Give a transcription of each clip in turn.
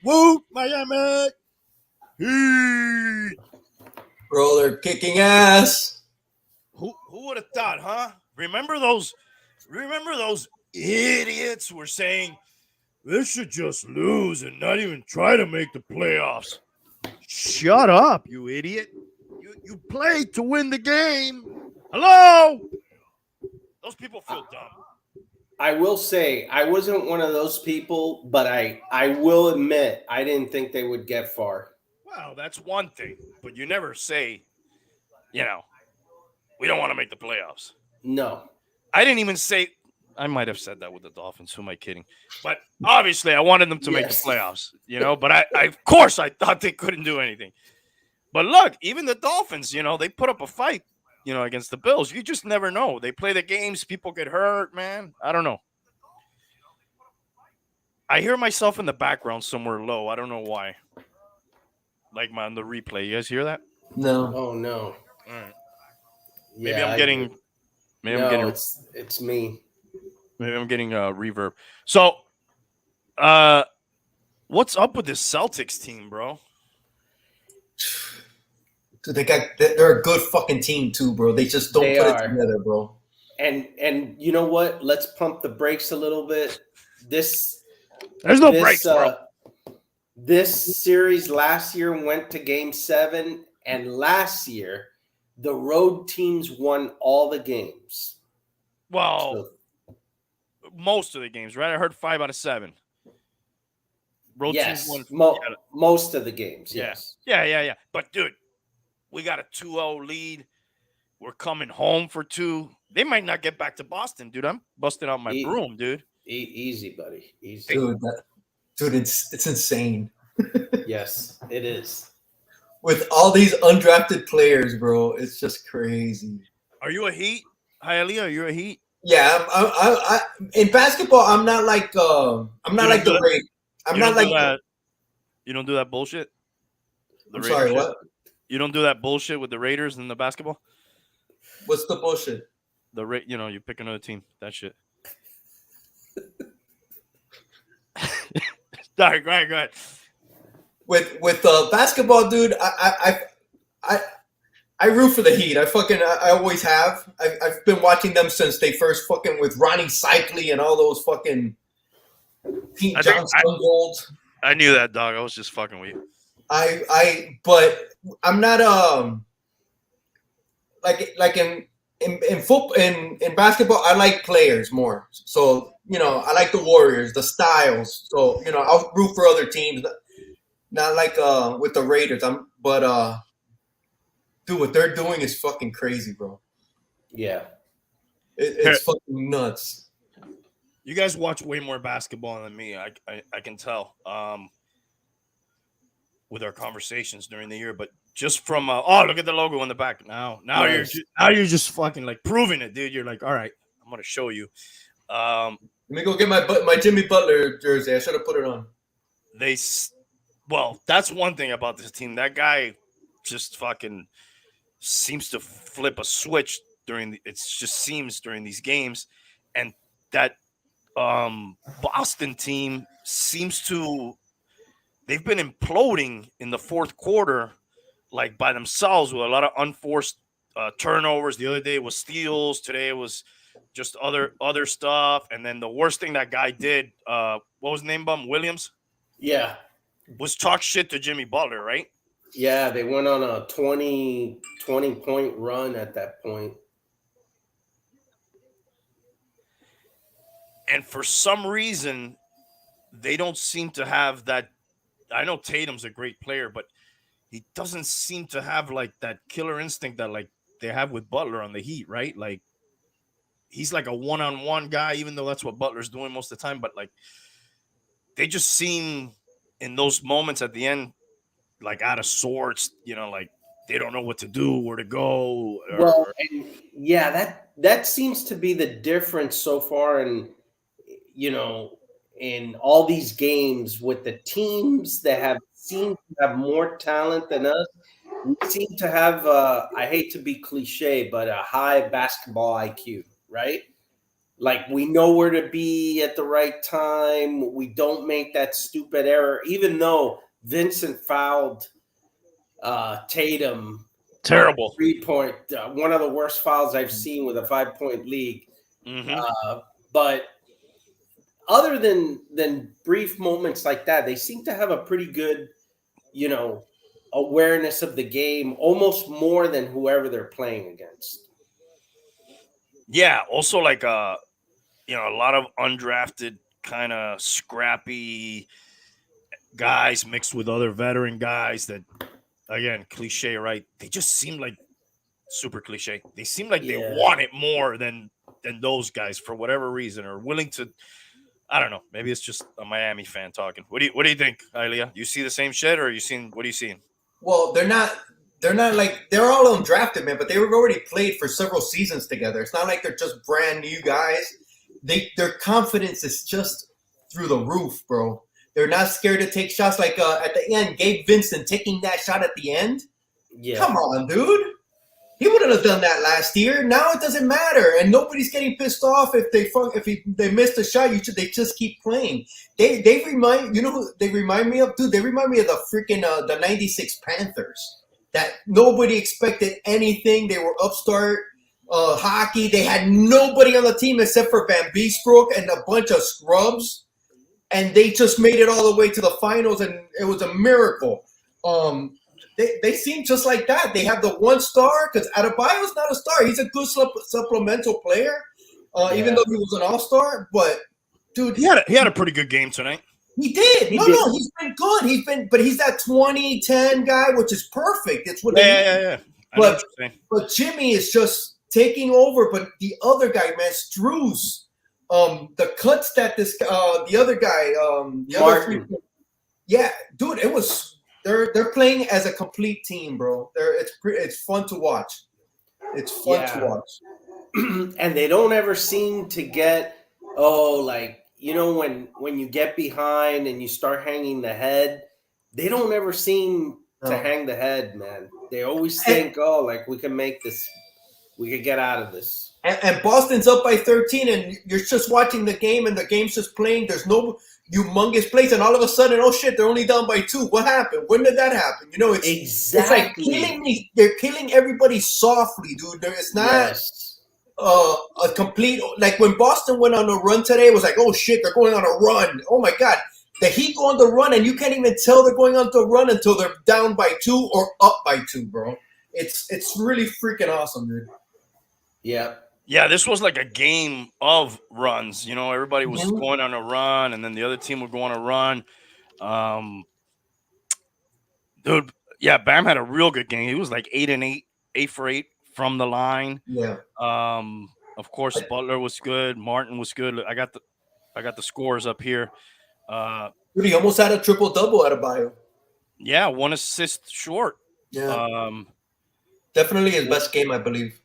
Woo, Miami! Heat! Bro, they're kicking ass. Who would have thought, huh? Remember those idiots were saying they should just lose and not even try to make the playoffs. Shut up, you idiot. You played to win the game. Hello? Those people feel dumb. I will say I wasn't one of those people, but I will admit I didn't think they would get far. Well, that's one thing, but you never say, we don't want to make the playoffs. No. I didn't even say. I might have said that with the Dolphins. Who am I kidding? But obviously, I wanted them to make the playoffs, But I of course, I thought they couldn't do anything. But look, even the Dolphins, they put up a fight, against the Bills. You just never know. They play the games. People get hurt, man. I don't know. I hear myself in the background somewhere low. I don't know why. Like on the replay. You guys hear that? No. Oh, no. All right. Yeah, Maybe I'm getting. It's me. Maybe I'm getting reverb. So, what's up with this Celtics team, bro? Dude, they're a good fucking team too, bro. They just don't put it together, bro. And you know what? Let's pump the brakes a little bit. There's no brakes, bro. This series last year went to Game 7, and last year the road teams won all the games. Well, most of the games, right? I heard 5 out of 7. Road teams won most of the games. Yeah. Yes. Yeah. But dude, we got a 2-0 lead. We're coming home for 2. They might not get back to Boston, dude. I'm busting out my broom, dude. Easy, buddy. Easy. Dude, it's insane. Yes, it is. With all these undrafted players, bro, it's just crazy. Are you a Heat? Hialeah, are you a Heat? Yeah, I in basketball, I'm not like the Raiders. I'm not like that. You don't do that bullshit. I'm sorry, what? You don't do that bullshit with the Raiders in the basketball. What's the bullshit? You pick another team. That shit. Sorry, go ahead. With basketball, dude, I root for the Heat. I always have. I've been watching them since they first fucking with Ronnie Cycli and all those fucking Pete Johnson golds. I knew that, dog. I was just fucking with you. But I'm not like in football in basketball. I like players more. So I like the Warriors, the styles. So I'll root for other teams. Not like with the Raiders. Dude, what they're doing is fucking crazy, bro. Yeah. It's fucking nuts. You guys watch way more basketball than me. I can tell with our conversations during the year. But just from look at the logo on the back. Now you're just fucking like proving it, dude. You're like, all right, I'm gonna show you. Let me go get my Jimmy Butler jersey. I should have put it on. That's one thing about this team. That guy just fucking seems to flip a switch during these games, and that Boston team they've been imploding in the fourth quarter, like by themselves with a lot of unforced turnovers. The other day was steals. Today it was just other stuff. And then the worst thing that guy did, what was his name? Williams. Yeah. Was talk shit to Jimmy Butler, right? Yeah, they went on a 20-point run at that point. And for some reason, they don't seem to have that. I know Tatum's a great player, but he doesn't seem to have like that killer instinct that like they have with Butler on the Heat, right? Like he's like a one-on-one guy, even though that's what Butler's doing most of the time. But like they just seem in those moments at the end, like out of sorts, like they don't know what to do, where to go. That seems to be the difference so far in all these games with the teams that seem to have more talent than us. We seem to have, I hate to be cliche, but a high basketball IQ, right? Like, we know where to be at the right time. We don't make that stupid error, even though Vincent fouled Tatum on a Terrible. 3-point, one of the worst fouls I've seen with a 5-point league. Hmm. But other than brief moments like that, they seem to have a pretty good, awareness of the game, almost more than whoever they're playing against. Yeah. Also, like a lot of undrafted kind of scrappy guys mixed with other veteran guys that, again, cliche, right? They just seem like super cliche. They seem like they Yeah. want it more than those guys for whatever reason, or willing to. I don't know. Maybe it's just a Miami fan talking. What do you think, Ilya? You see the same shit, or what are you seeing? Well, they're not. They're not like they're all undrafted, man. But they were already played for several seasons together. It's not like they're just brand new guys. Their confidence is just through the roof, bro. They're not scared to take shots. Like at the end, Gabe Vincent taking that shot at the end. Yeah. Come on, dude. He wouldn't have done that last year. Now it doesn't matter, and nobody's getting pissed off if they missed a shot. They just keep playing. They remind who they remind me of, dude. They remind me of the freaking the '96 Panthers. That nobody expected anything. They were upstart hockey. They had nobody on the team except for Van Beesbrook and a bunch of scrubs, and they just made it all the way to the finals, and it was a miracle. They seem just like that. They have the one star because Adebayo's not a star. He's a good supplemental player, even though he was an all-star. But dude, He had a pretty good game tonight. he did. He No, did. he's been good. But he's that 20-10 guy, which is perfect. It's what they need. Yeah. I know what you're saying. But Jimmy is just taking over. But the other guy, man, Struz, the cuts that the other guy, the Martin. other yeah, dude, it was. They're playing as a complete team, bro. It's fun to watch. It's fun to watch. And they don't ever seem to get when you get behind and you start hanging the head, they don't ever seem to hang the head, man. They always think, we can make this, we can get out of this. And Boston's up by 13, and you're just watching the game, and the game's just playing. There's no humongous plays, and all of a sudden, oh shit, they're only down by 2. What happened? When did that happen? It's exactly. It's like they're killing everybody softly, dude. It's not a complete, like when Boston went on a run today, it was like, oh shit, they're going on a run. Oh my god. The Heat go on the run, and you can't even tell they're going on the run until they're down by 2 or up by 2, bro. It's really freaking awesome, dude. Yeah. Yeah, this was like a game of runs. Everybody was going on a run, and then the other team would go on a run. Dude, yeah, Bam had a real good game. He was like 8 for 8 from the line. Yeah. Of course, Butler was good. Martin was good. I got the scores up here. Dude, he almost had a triple-double out of Bio. Yeah, 1 assist short. Yeah. Definitely his best game, I believe.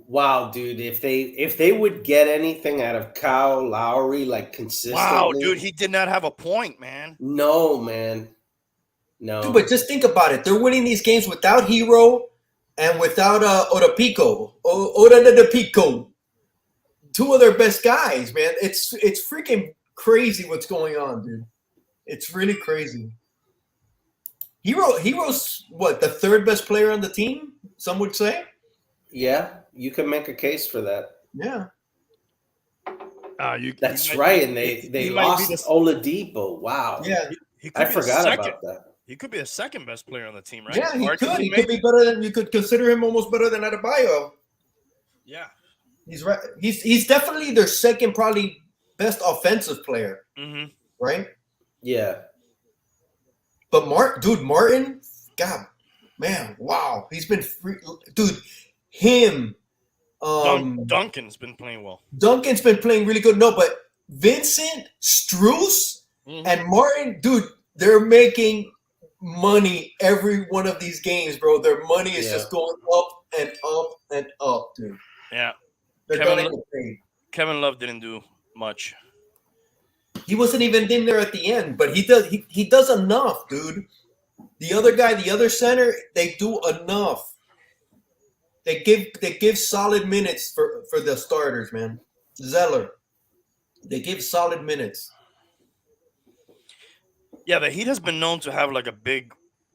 Wow, dude! If they would get anything out of Kyle Lowry, like consistently, wow, dude, he did not have a point, man. No, man, no. Dude, but just think about it. They're winning these games without Hero and without Odapico. Odapico. 2 of their best guys, man. It's freaking crazy what's going on, dude. It's really crazy. Hero's what, the 3rd best player on the team? Some would say. Yeah, you can make a case for that. Yeah. That's right, and they lost Oladipo. Wow. Yeah, I forgot about that. He could be the 2nd best player on the team, right? Yeah, he could. He could be better than, you could consider him almost better than Adebayo. Yeah, he's right. He's definitely their 2nd, probably best offensive player. Mm-hmm. Right? Yeah. But Martin, God, man, wow, he's been free, dude. Him, Duncan's been playing well. Duncan's been playing really good. No, but Vincent, Strus, and Martin, dude, they're making money every one of these games, bro. Their money is just going up and up and up, dude. Yeah. Kevin Love didn't do much. He wasn't even in there at the end, but he does enough, dude. The other guy, the other center, they do enough. They give solid minutes for the starters, man. Zeller. They give solid minutes. Yeah, the Heat has been known to have like a big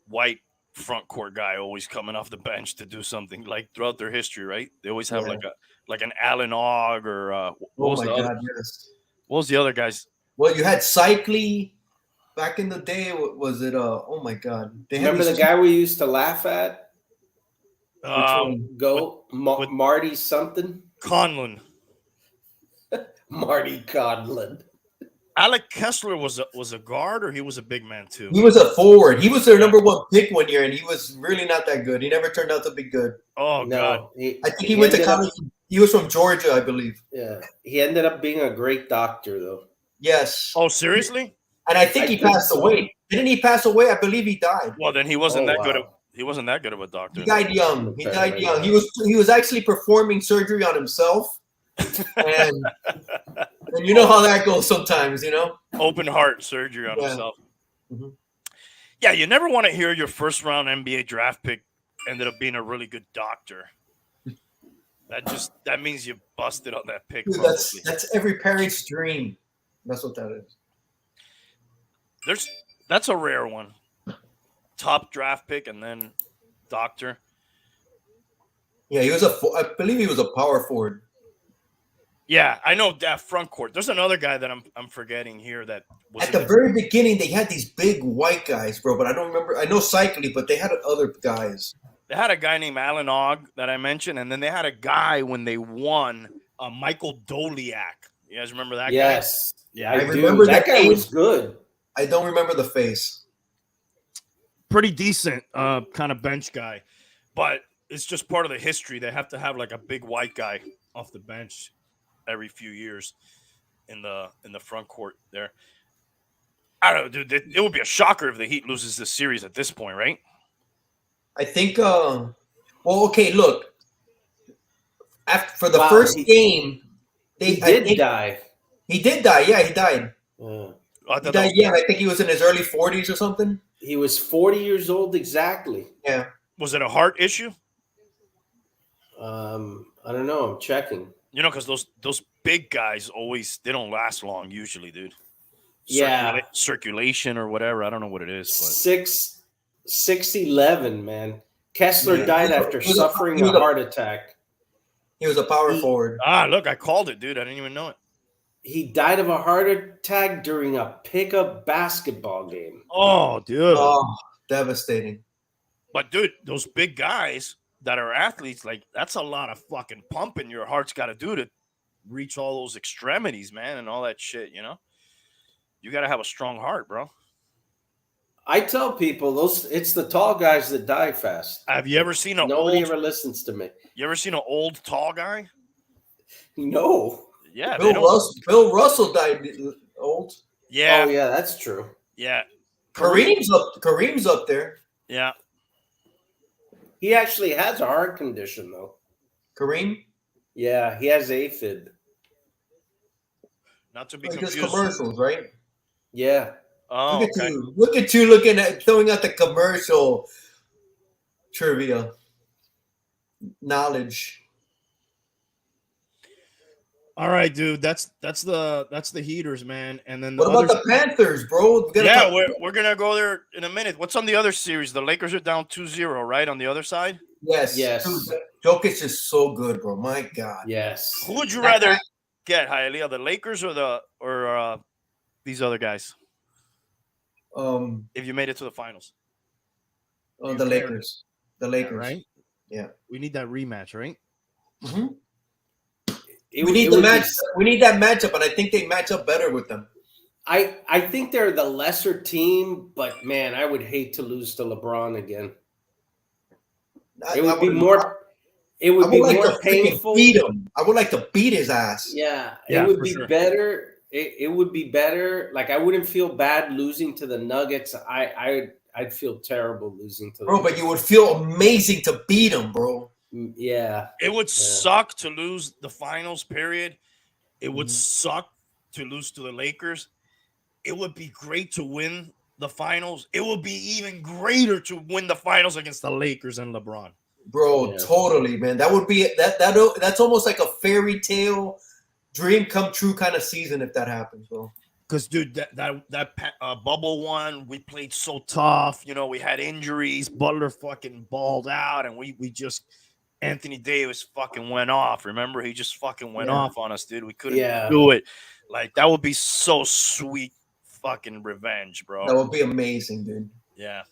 white front court guy always coming off the bench to do something like throughout their history, right? They always have Yeah. like an Allen Ogg or Oh my God, yes. what was the other guys? Well, you had Cycli back in the day. Was it? Oh my God, they had Remember the these guy we used to laugh at? Which Um, one? Go with- Marty something. Conlon. Marty Codland. Alec Kessler was a guard or he was a big man too. He was a forward. He was their number one pick one year, and he was really not that good. He never turned out to be good. Oh God. I think he went to college. He was from Georgia, I believe. Yeah, he ended up being a great doctor, though. Yes. Oh, seriously? And I think he passed away. Didn't he pass away? I believe he died. Well, then he wasn't that good. He wasn't that good of a doctor. He died young. He died young. He was actually performing surgery on himself, and you know how that goes sometimes. You know, open heart surgery on himself. Mm-hmm. Yeah, you never want to hear your first round NBA draft pick ended up being a really good doctor. That means you busted on that pick. Dude, that's every parent's dream. That's what that is. That's a rare one. Top draft pick and then doctor. Yeah, I believe he was a power forward. Yeah, I know that front court. There's another guy that I'm forgetting here that was at the very beginning. They had these big white guys, bro, but I don't remember. I know Cycli, but they had other guys. They had a guy named Allen Ogg that I mentioned, and then they had a guy when they won, Michael Doliak. You guys remember that guy? Yes. Yeah, I remember that guy was good. I don't remember the face. Pretty decent kind of bench guy, but it's just part of the history. They have to have like a big white guy off the bench every few years in the front court there. I don't know, dude. It would be a shocker if the Heat loses this series at this point, right? I think. Well, okay. Look, for the first game, he did die. He did die. Yeah, he died. He died. Yeah, I think he was in his early 40s or something. He was 40 years old exactly. Yeah. Was it a heart issue? I don't know. I'm checking. You know, because those big guys they don't last long usually, dude. Circulation or whatever. I don't know what it is. But 6'11", man. Kessler died after suffering a heart attack. He was a power forward. Look, I called it, dude. I didn't even know it. He died of a heart attack during a pickup basketball game. Oh, dude. Oh, devastating. But, dude, those big guys that are athletes, like, that's a lot of fucking pumping your heart's got to do to reach all those extremities, man, and all that shit, you know? You got to have a strong heart, bro. I tell people it's the tall guys that die fast. Have you ever seen nobody ever listens to me? You ever seen an old tall guy? No. Yeah, Bill Russell died old. Yeah. Oh yeah, that's true. Yeah. Kareem's up there. Yeah. He actually has a heart condition though. Kareem? Yeah, he has AFib. Not to be confused. Just commercials, right? Yeah. Oh, look at you throwing out the commercial trivia knowledge. All right, dude. That's the Heaters, man. And then what about the Panthers, bro? We're gonna go there in a minute. What's on the other series? The Lakers are down 2-0, right? On the other side? Yes. Dude, Jokic is so good, bro. My God. Yes. Who would you rather get, Hialeah? The Lakers or these other guys? If you made it to the finals. Oh, the Lakers. The Lakers. Yeah, right? Yeah. We need that rematch, right? Mm-hmm. We need that matchup, and I think they match up better with them. I think they're the lesser team, but man, I would hate to lose to LeBron again. It would be more painful. Beat him. I would like to beat his ass. Yeah, it would be better. It would be better. Like I wouldn't feel bad losing to the Nuggets. I'd feel terrible losing to them. Bro, but you would feel amazing to beat them, bro. Yeah. It would suck to lose the finals, period. It would suck to lose to the Lakers. It would be great to win the finals. It would be even greater to win the finals against the Lakers and LeBron. Bro, totally, man. That would be that's almost like a fairy tale dream come true kind of season if that happens, bro. Because, dude, that bubble one, we played so tough. You know, we had injuries. Butler fucking balled out, and we just Anthony Davis fucking went off. Remember, he just fucking went off on us, dude. We couldn't do it. Like, that would be so sweet, fucking revenge, bro. That would be amazing, dude. Yeah.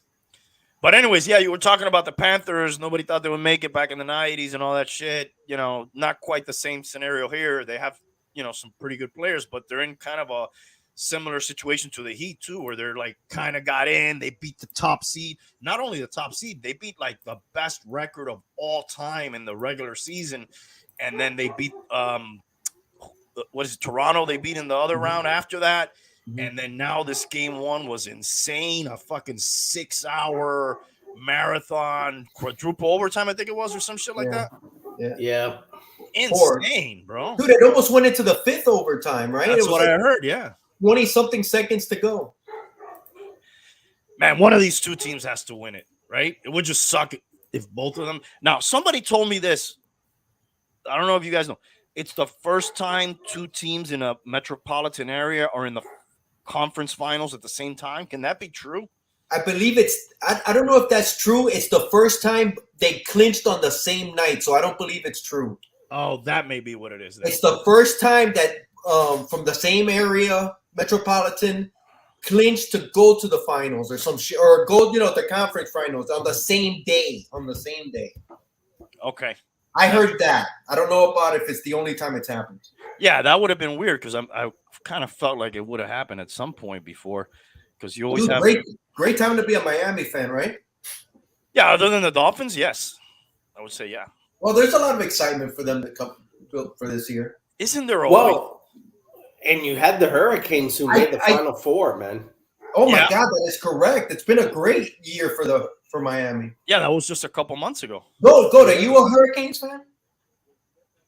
But anyways, yeah, you were talking about the Panthers. Nobody thought they would make it back in the 90s and all that shit. You know, not quite the same scenario here. They have, you know, some pretty good players, but they're in kind of a similar situation to the Heat too, where they're like kind of got in. They beat the top seed. Not only the top seed, they beat like the best record of all time in the regular season, and then they beat what is it, Toronto? They beat in the other round after that, and then now this game one was insane. A fucking 6-hour marathon, quadruple overtime, I think it was, or some shit like that. Yeah. Insane, bro. Dude, it almost went into the 5th overtime, right? That's it was what I heard. Yeah. 20-something seconds to go. Man, one of these two teams has to win it, right? It would just suck if both of them. Now, somebody told me this. I don't know if you guys know. It's the first time two teams in a metropolitan area are in the conference finals at the same time. Can that be true? I believe I don't know if that's true. It's the first time they clinched on the same night, so I don't believe it's true. Oh, that may be what it is then. It's the first time that from the same area, metropolitan, clinched to go to the finals or some shit, or go, you know, the conference finals on the same day. Okay. I heard that. I don't know about if it's the only time it's happened. Yeah, that would have been weird because I kind of felt like it would have happened at some point before, because you always have great time to be a Miami fan, right? Yeah, other than the Dolphins, yes, I would say yeah. Well, there's a lot of excitement for them to come for this year. Isn't there a and you had the Hurricanes who made the Final Four, man. Oh my God, that is correct. It's been a great year for Miami. Yeah, that was just a couple months ago. Go. Are you a Hurricanes fan?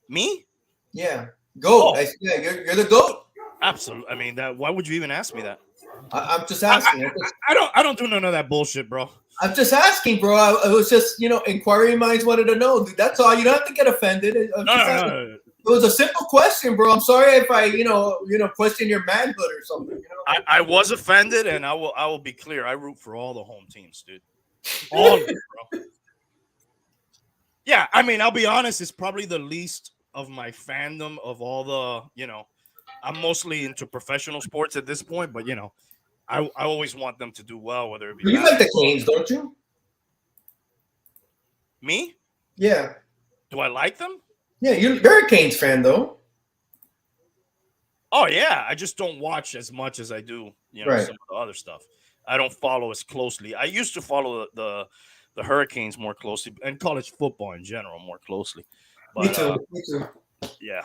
Me? Yeah. Go. Oh. Yeah, you're the GOAT. Absolutely. I mean, why would you even ask me that? I'm just asking. I don't do none of that bullshit, bro. I'm just asking, bro. I was just, inquiry minds wanted to know. Dude, that's all. You don't have to get offended. No. It was a simple question, bro. I'm sorry if I, question your manhood or something. I was offended, and I will be clear. I root for all the home teams, dude. All of them, bro. Yeah, I mean, I'll be honest. It's probably the least of my fandom of all the, I'm mostly into professional sports at this point, but I always want them to do well, whether it be. You like the Canes, don't you? Me? Yeah. Do I like them? Yeah, you're a Canes fan, though. Oh yeah, I just don't watch as much as I do, some of the other stuff. I don't follow as closely. I used to follow the Hurricanes more closely, and college football in general more closely. But, Me too. Yeah.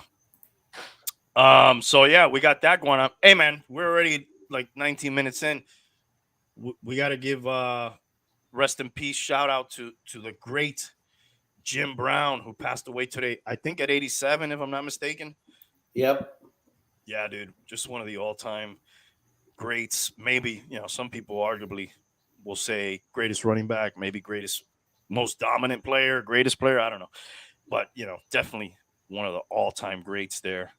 So yeah, we got that going on. Hey man, we're already like 19 minutes in. We got to give rest in peace shout out to the great Jim Brown, who passed away today, I think at 87, if I'm not mistaken. Yep. Yeah, dude, just one of the all-time greats. Maybe, some people arguably will say greatest running back, maybe greatest, most dominant player, greatest player. I don't know. But, definitely one of the all-time greats there.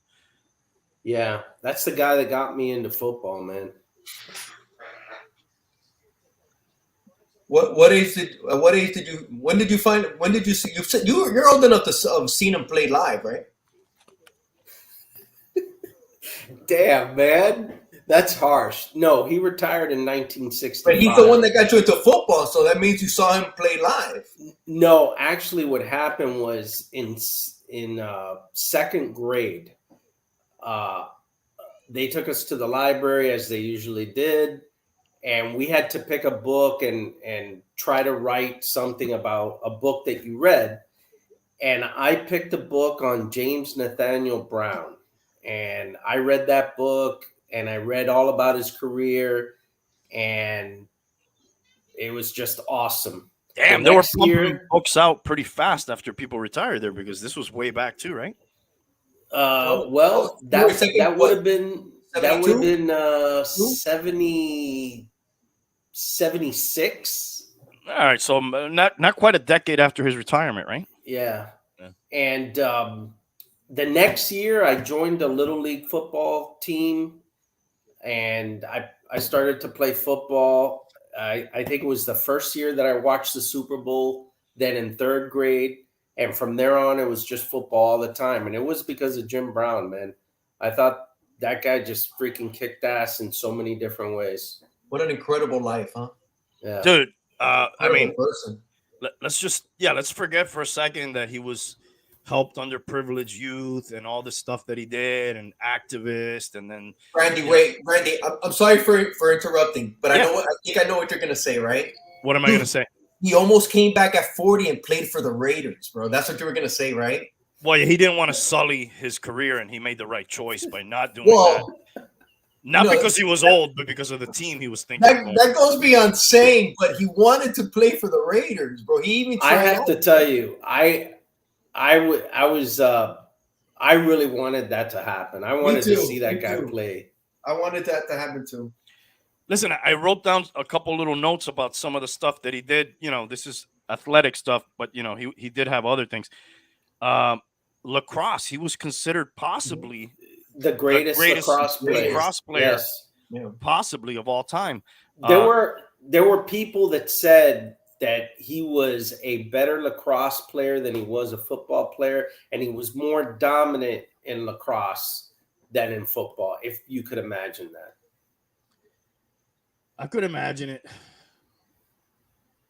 Yeah, that's the guy that got me into football, man. What age did you? When did you find? When did you see? You're old enough to have seen him play live, right? Damn, man, that's harsh. No, he retired in 1965. But he's the one that got you into football, so that means you saw him play live. No, actually, what happened was in second grade, they took us to the library as they usually did. And we had to pick a book and try to write something about a book that you read. And I picked a book on James Nathaniel Brown. And I read that book, and I read all about his career. And it was just awesome. Damn, they were pumping books out pretty fast after people retired there, because this was way back too, right? That would have been 76. All right, so not quite a decade after his retirement, right? Yeah. And the next year, I joined a little league football team, and I started to play football. I think it was the first year that I watched the Super Bowl. Then in third grade, and from there on, it was just football all the time, and it was because of Jim Brown, man. I thought that guy just freaking kicked ass in so many different ways. What an incredible life, huh? Yeah, Dude. I Incredible mean, person. let's forget for a second that he was helped underprivileged youth and all the stuff that he did and activist, and then Randy, you know, wait, Randy, I'm sorry for interrupting, but yeah. I think I know what you're gonna say, right? What am I Dude, gonna say? he almost came back at 40 and played for the Raiders, bro. That's what you were gonna say, right? Well, he didn't want to sully his career, and he made the right choice by not doing that. Well, you Not know, because he was old, but because of the team he was thinking that of going. that goes beyond saying, but he wanted to play for the Raiders, bro. He even I tried have out. to tell you, I really wanted that to happen. I Me wanted to too. see that Me guy too. play. I wanted that to happen too. Listen, I wrote down a couple little notes about some of the stuff that he did. This is athletic stuff, but he did have other things. Um, Lacrosse, he was considered possibly The the greatest greatest lacrosse player. lacrosse player Yes. Yeah. possibly of all time. There Uh, were people that said that he was a better lacrosse player than he was a football player, and he was more dominant in lacrosse than in football, if you could imagine that. I could imagine it.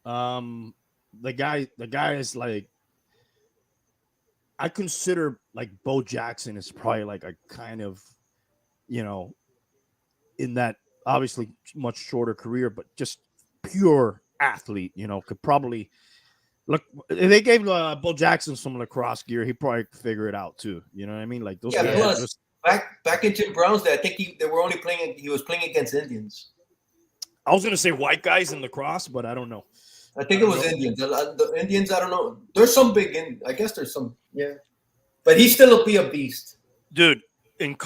The guy is like, I consider like Bo Jackson is probably like a kind of, you know, in that obviously much shorter career, but just pure athlete, could probably look. If they gave Bo Jackson some lacrosse gear, he probably could figure it out too. You know what I mean? Like those Yeah. guys are Yeah. Plus, just. back in Jim Brown's day, I think they were only playing. He was playing against Indians. I was gonna say white guys in lacrosse, but I don't know. I think I it don't was know. Indians. The Indians, I don't know. There's some big in. I guess there's some. Yeah, but he still will be a beast. Dude, in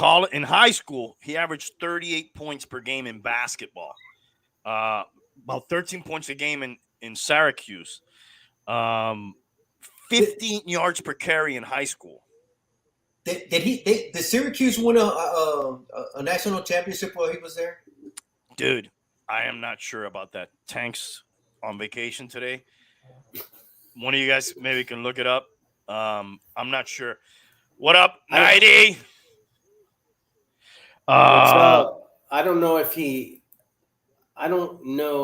high school, he averaged 38 points per game in basketball. About 13 points a game in Syracuse. Um, 15 yards per carry in high school. Did Syracuse win a national championship while he was there? Dude, I am not sure about that. Tank's on vacation today. One of you guys maybe can look it up. I'm not sure. What up, Nighty? What's up? I don't know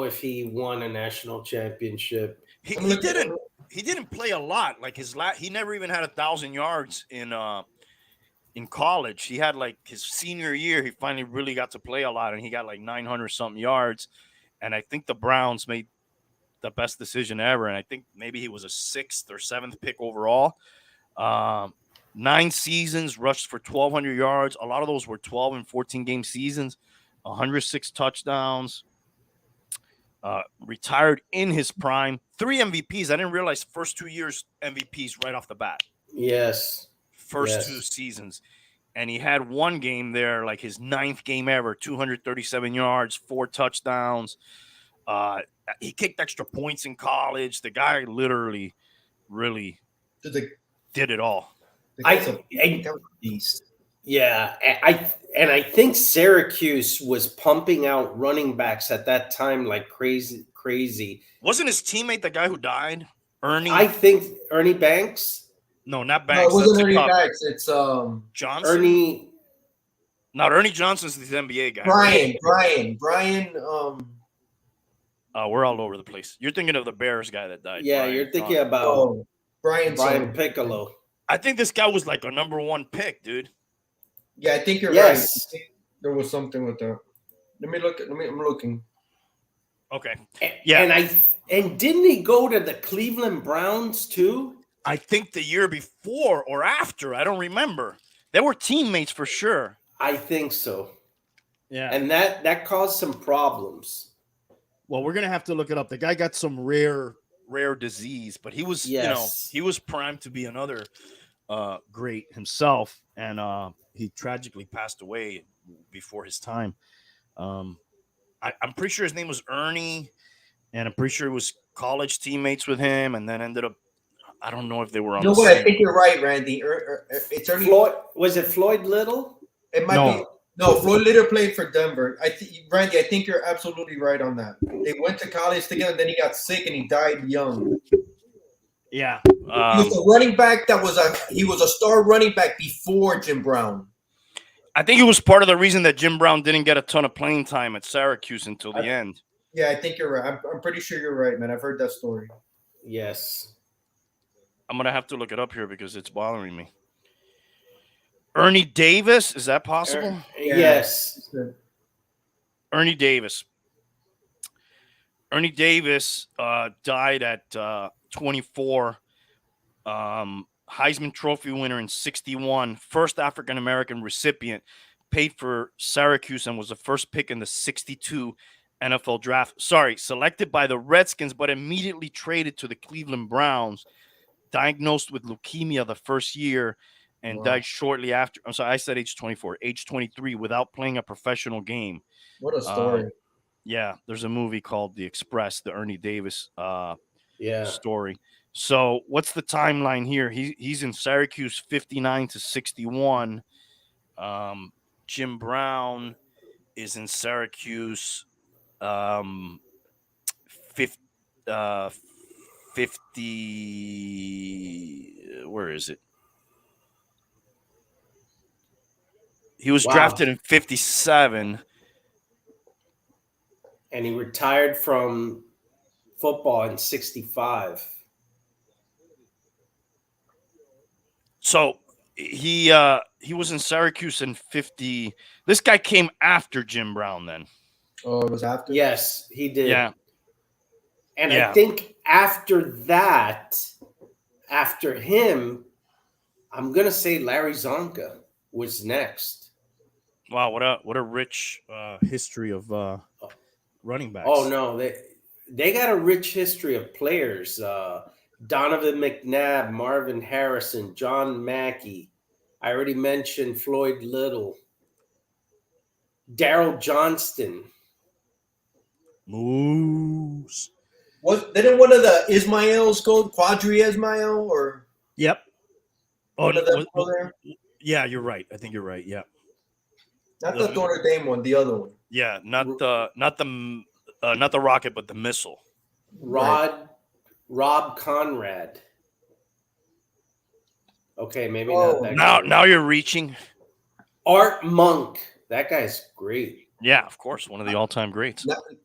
if he won a national championship. He didn't play a lot. Like he never even had 1,000 yards in college. He had like his senior year, he finally really got to play a lot, and he got like 900 something yards. And I think the Browns made the best decision ever. And I think maybe he was a 6th or 7th pick overall. 9 seasons, rushed for 1,200 yards. A lot of those were 12 and 14 game seasons. 106 touchdowns. Retired in his prime. 3 MVPs. I didn't realize first 2 years MVPs right off the bat. Yes. First 2 seasons. And he had one game there, like his 9th game ever, 237 yards, 4 touchdowns. He kicked extra points in college. The guy literally, really did it all. Beast. Yeah, I think Syracuse was pumping out running backs at that time like crazy. Wasn't his teammate the guy who died? Ernie? I think Ernie Banks. No, not No, Banks. it wasn't That's Ernie a Banks. It's Johnson. Ernie. Not Ernie Johnson's the NBA guy. Brian. We're all over the place. You're thinking of the Bears guy that died. Yeah, Brian you're thinking Johnson. about Brian Piccolo. I think this guy was like a number 1 pick, dude. Yeah, I think you're right. I think there was something with that. Let me look. I'm looking. Okay. Yeah. And didn't he go to the Cleveland Browns too? I think the year before or after. I don't remember. They were teammates for sure. I think so. Yeah. And that caused some problems. Well, we're gonna have to look it up. The guy got some rare disease, but he was, he was primed to be another great himself, and he tragically passed away before his time. I'm pretty sure his name was Ernie, and I'm pretty sure he was college teammates with him, and then ended up I don't know if they were You on know the what? I same. think you're right, Randy. It's Ernie. Floyd, was it Floyd Little? It might be. No. No, Floyd Litter played for Denver. Randy, I think you're absolutely right on that. They went to college together, then he got sick and he died young. Yeah. He was a running back he was a star running back before Jim Brown. I think it was part of the reason that Jim Brown didn't get a ton of playing time at Syracuse until the end. Yeah, I think you're right. I'm pretty sure you're right, man. I've heard that story. Yes. I'm gonna have to look it up here because it's bothering me. Ernie Davis, is that possible? Yes. Ernie Davis. Ernie Davis died at 24. Heisman Trophy winner in 61. First African-American recipient. Paid for Syracuse and was the first pick in the 62 NFL draft. Sorry, selected by the Redskins, but immediately traded to the Cleveland Browns. Diagnosed with leukemia the first year and died shortly after. I'm sorry, I said age 24. Age 23 without playing a professional game. What a story. Yeah, there's a movie called The Express, the Ernie Davis Yeah. story. So what's the timeline here? He's in Syracuse 59 to 61. Jim Brown is in Syracuse 50, 50 where is it? He was drafted in 57. And he retired from football in 65. So he was in Syracuse in 50. This guy came after Jim Brown then. Oh, it was after? Yes, he did. Yeah. And I think after that, after him, I'm going to say Larry Zonka was next. Wow, what a rich history of running backs. Oh no, they got a rich history of players. Donovan McNabb, Marvin Harrison, John Mackey. I already mentioned Floyd Little, Daryl Johnston. Moose. Didn't one of the Ismails go Quadri Ismail or? Yep. Oh, one of them go there? Yeah, you're right. I think you're right. Yeah. Not the Notre Dame one, the other one. Yeah, not the rocket, but the missile. Rob Conrad. Okay, maybe not that. Now you're reaching. Art Monk. That guy's great. Yeah, of course, one of the all-time greats.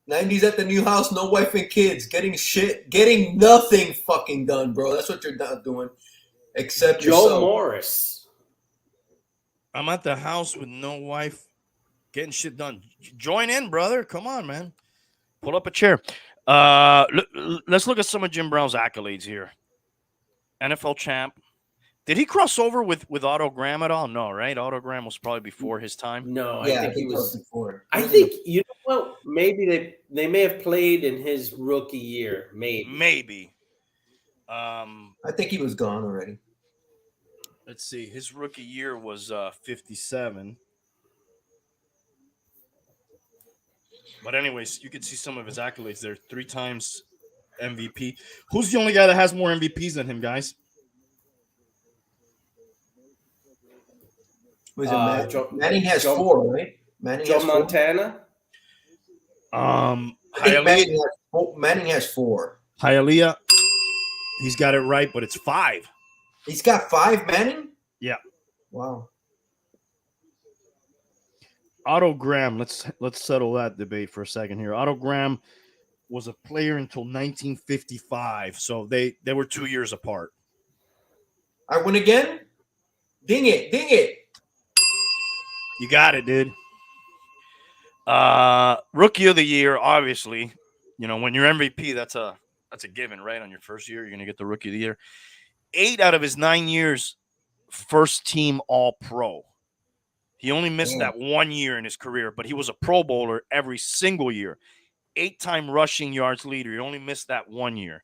90s at the new house, no wife and kids, getting nothing fucking done, bro. That's what you're not doing, except Joe yourself. Morris. I'm at the house with no wife, getting shit done. Join in, brother. Come on, man. Pull up a chair. Let's look at some of Jim Brown's accolades here. NFL champ. Did he cross over with Otto Graham at all? No, right? Otto Graham was probably before his time. No, Yeah, I think he was before. I think, you know what? Maybe they may have played in his rookie year. Maybe. I think he was gone already. Let's see. His rookie year was 57. But anyways, you can see some of his accolades there. 3 times MVP. Who's the only guy that has more MVPs than him, guys? Manning has 4, right? Joe Montana? Manning has 4. Hialeah. He's got it right, but it's 5. He's got 5, Manning? Yeah. Wow. Otto Graham, let's settle that debate for a second here. Otto Graham was a player until 1955, so they were 2 years apart. I win again? Ding it. You got it, dude. Rookie of the year, obviously. You know, when you're MVP, that's a given, right? On your first year, you're going to get the rookie of the year. 8 out of his 9 years, first team All-Pro. He only missed that 1 year in his career, but he was a Pro Bowler every single year. 8-time rushing yards leader. He only missed that 1 year.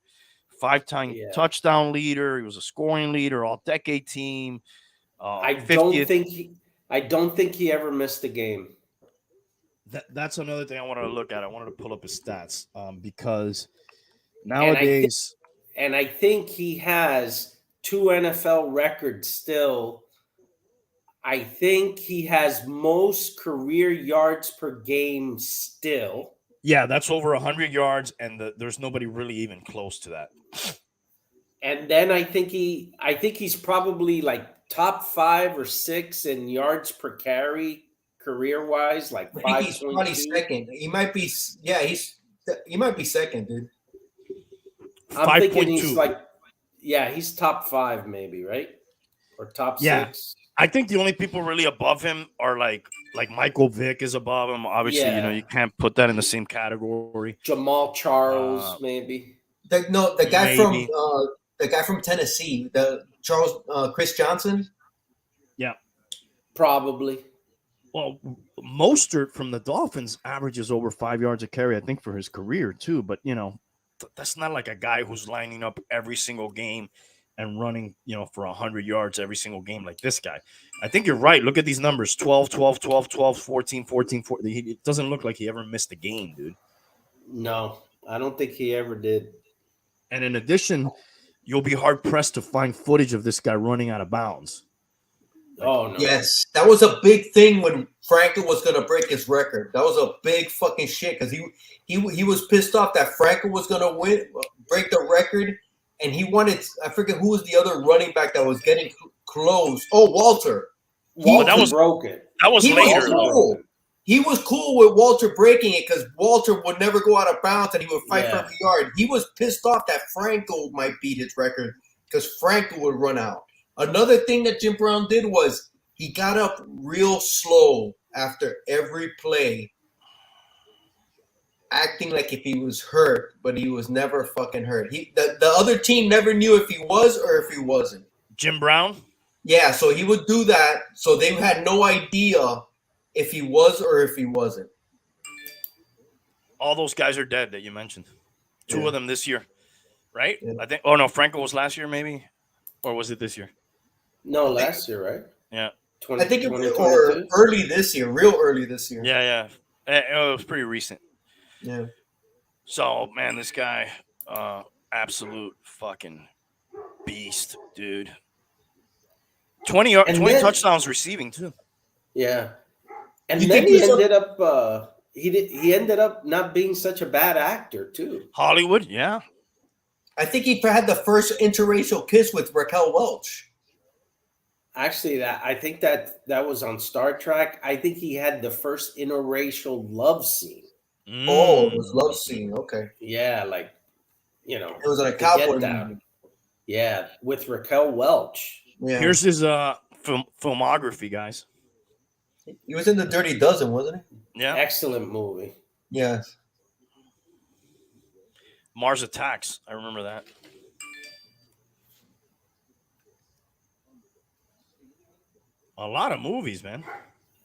5-time touchdown leader. He was a scoring leader, all-decade team. I don't think he ever missed a game. That's another thing I wanted to look at. I wanted to pull up his stats because nowadays And I think he has 2 NFL records still. I think he has most career yards per game still. Yeah, that's over 100 yards, and there's nobody really even close to that. And then I think he's probably like top 5 or 6 in yards per carry career wise, like I think he's probably 5.2. second. He might be. Yeah, he might be second, dude. I'm thinking 5.2. he's like, yeah, he's top 5 maybe, right? Or top Yeah. 6. I think the only people really above him are like Michael Vick is above him. Obviously, Yeah. you can't put that in the same category. Jamal Charles, maybe. The guy Maybe. from Tennessee, Chris Johnson. Yeah. Probably. Well, Mostert from the Dolphins averages over 5 yards a carry, I think, for his career too. But that's not like a guy who's lining up every single game and running, for 100 yards every single game like this guy. I think you're right. Look at these numbers: 12, 12, 12, 12, 14, 14, 14. It doesn't look like he ever missed a game, dude. No, I don't think he ever did. And in addition, you'll be hard pressed to find footage of this guy running out of bounds. Oh no! Yes, that was a big thing when Franco was going to break his record. That was a big fucking shit because he was pissed off that Franco was going to break the record, and he wanted. I forget who was the other running back that was getting close. Oh, Walter. Walter broke it. That was later. He was cool with Walter breaking it because Walter would never go out of bounds and he would fight for every yard. He was pissed off that Franco might beat his record because Franco would run out. Another thing that Jim Brown did was he got up real slow after every play, acting like if he was hurt, but he was never fucking hurt. The other team never knew if he was or if he wasn't. Jim Brown? Yeah, so he would do that, so they had no idea if he was or if he wasn't. All those guys are dead that you mentioned. Two of them this year, right? Yeah. I think. Oh no, Franco was last year, maybe, or was it this year? No, last year, right? Yeah, I think it was early this year, real early this year. Yeah. It was pretty recent. Yeah. So man, this guy, absolute fucking beast, dude. 20 touchdowns receiving too. Yeah. And then he ended up he ended up not being such a bad actor too. Hollywood, yeah. I think he had the first interracial kiss with Raquel Welch. Actually, I think that was on Star Trek. I think he had the first interracial love scene. Oh, it was love scene. Okay. Yeah, like it was like a cowboy movie. Yeah, with Raquel Welch. Yeah. Here's his filmography, guys. He was in The Dirty Dozen, wasn't he? Yeah. Excellent movie. Yes. Mars Attacks. I remember that. A lot of movies, man.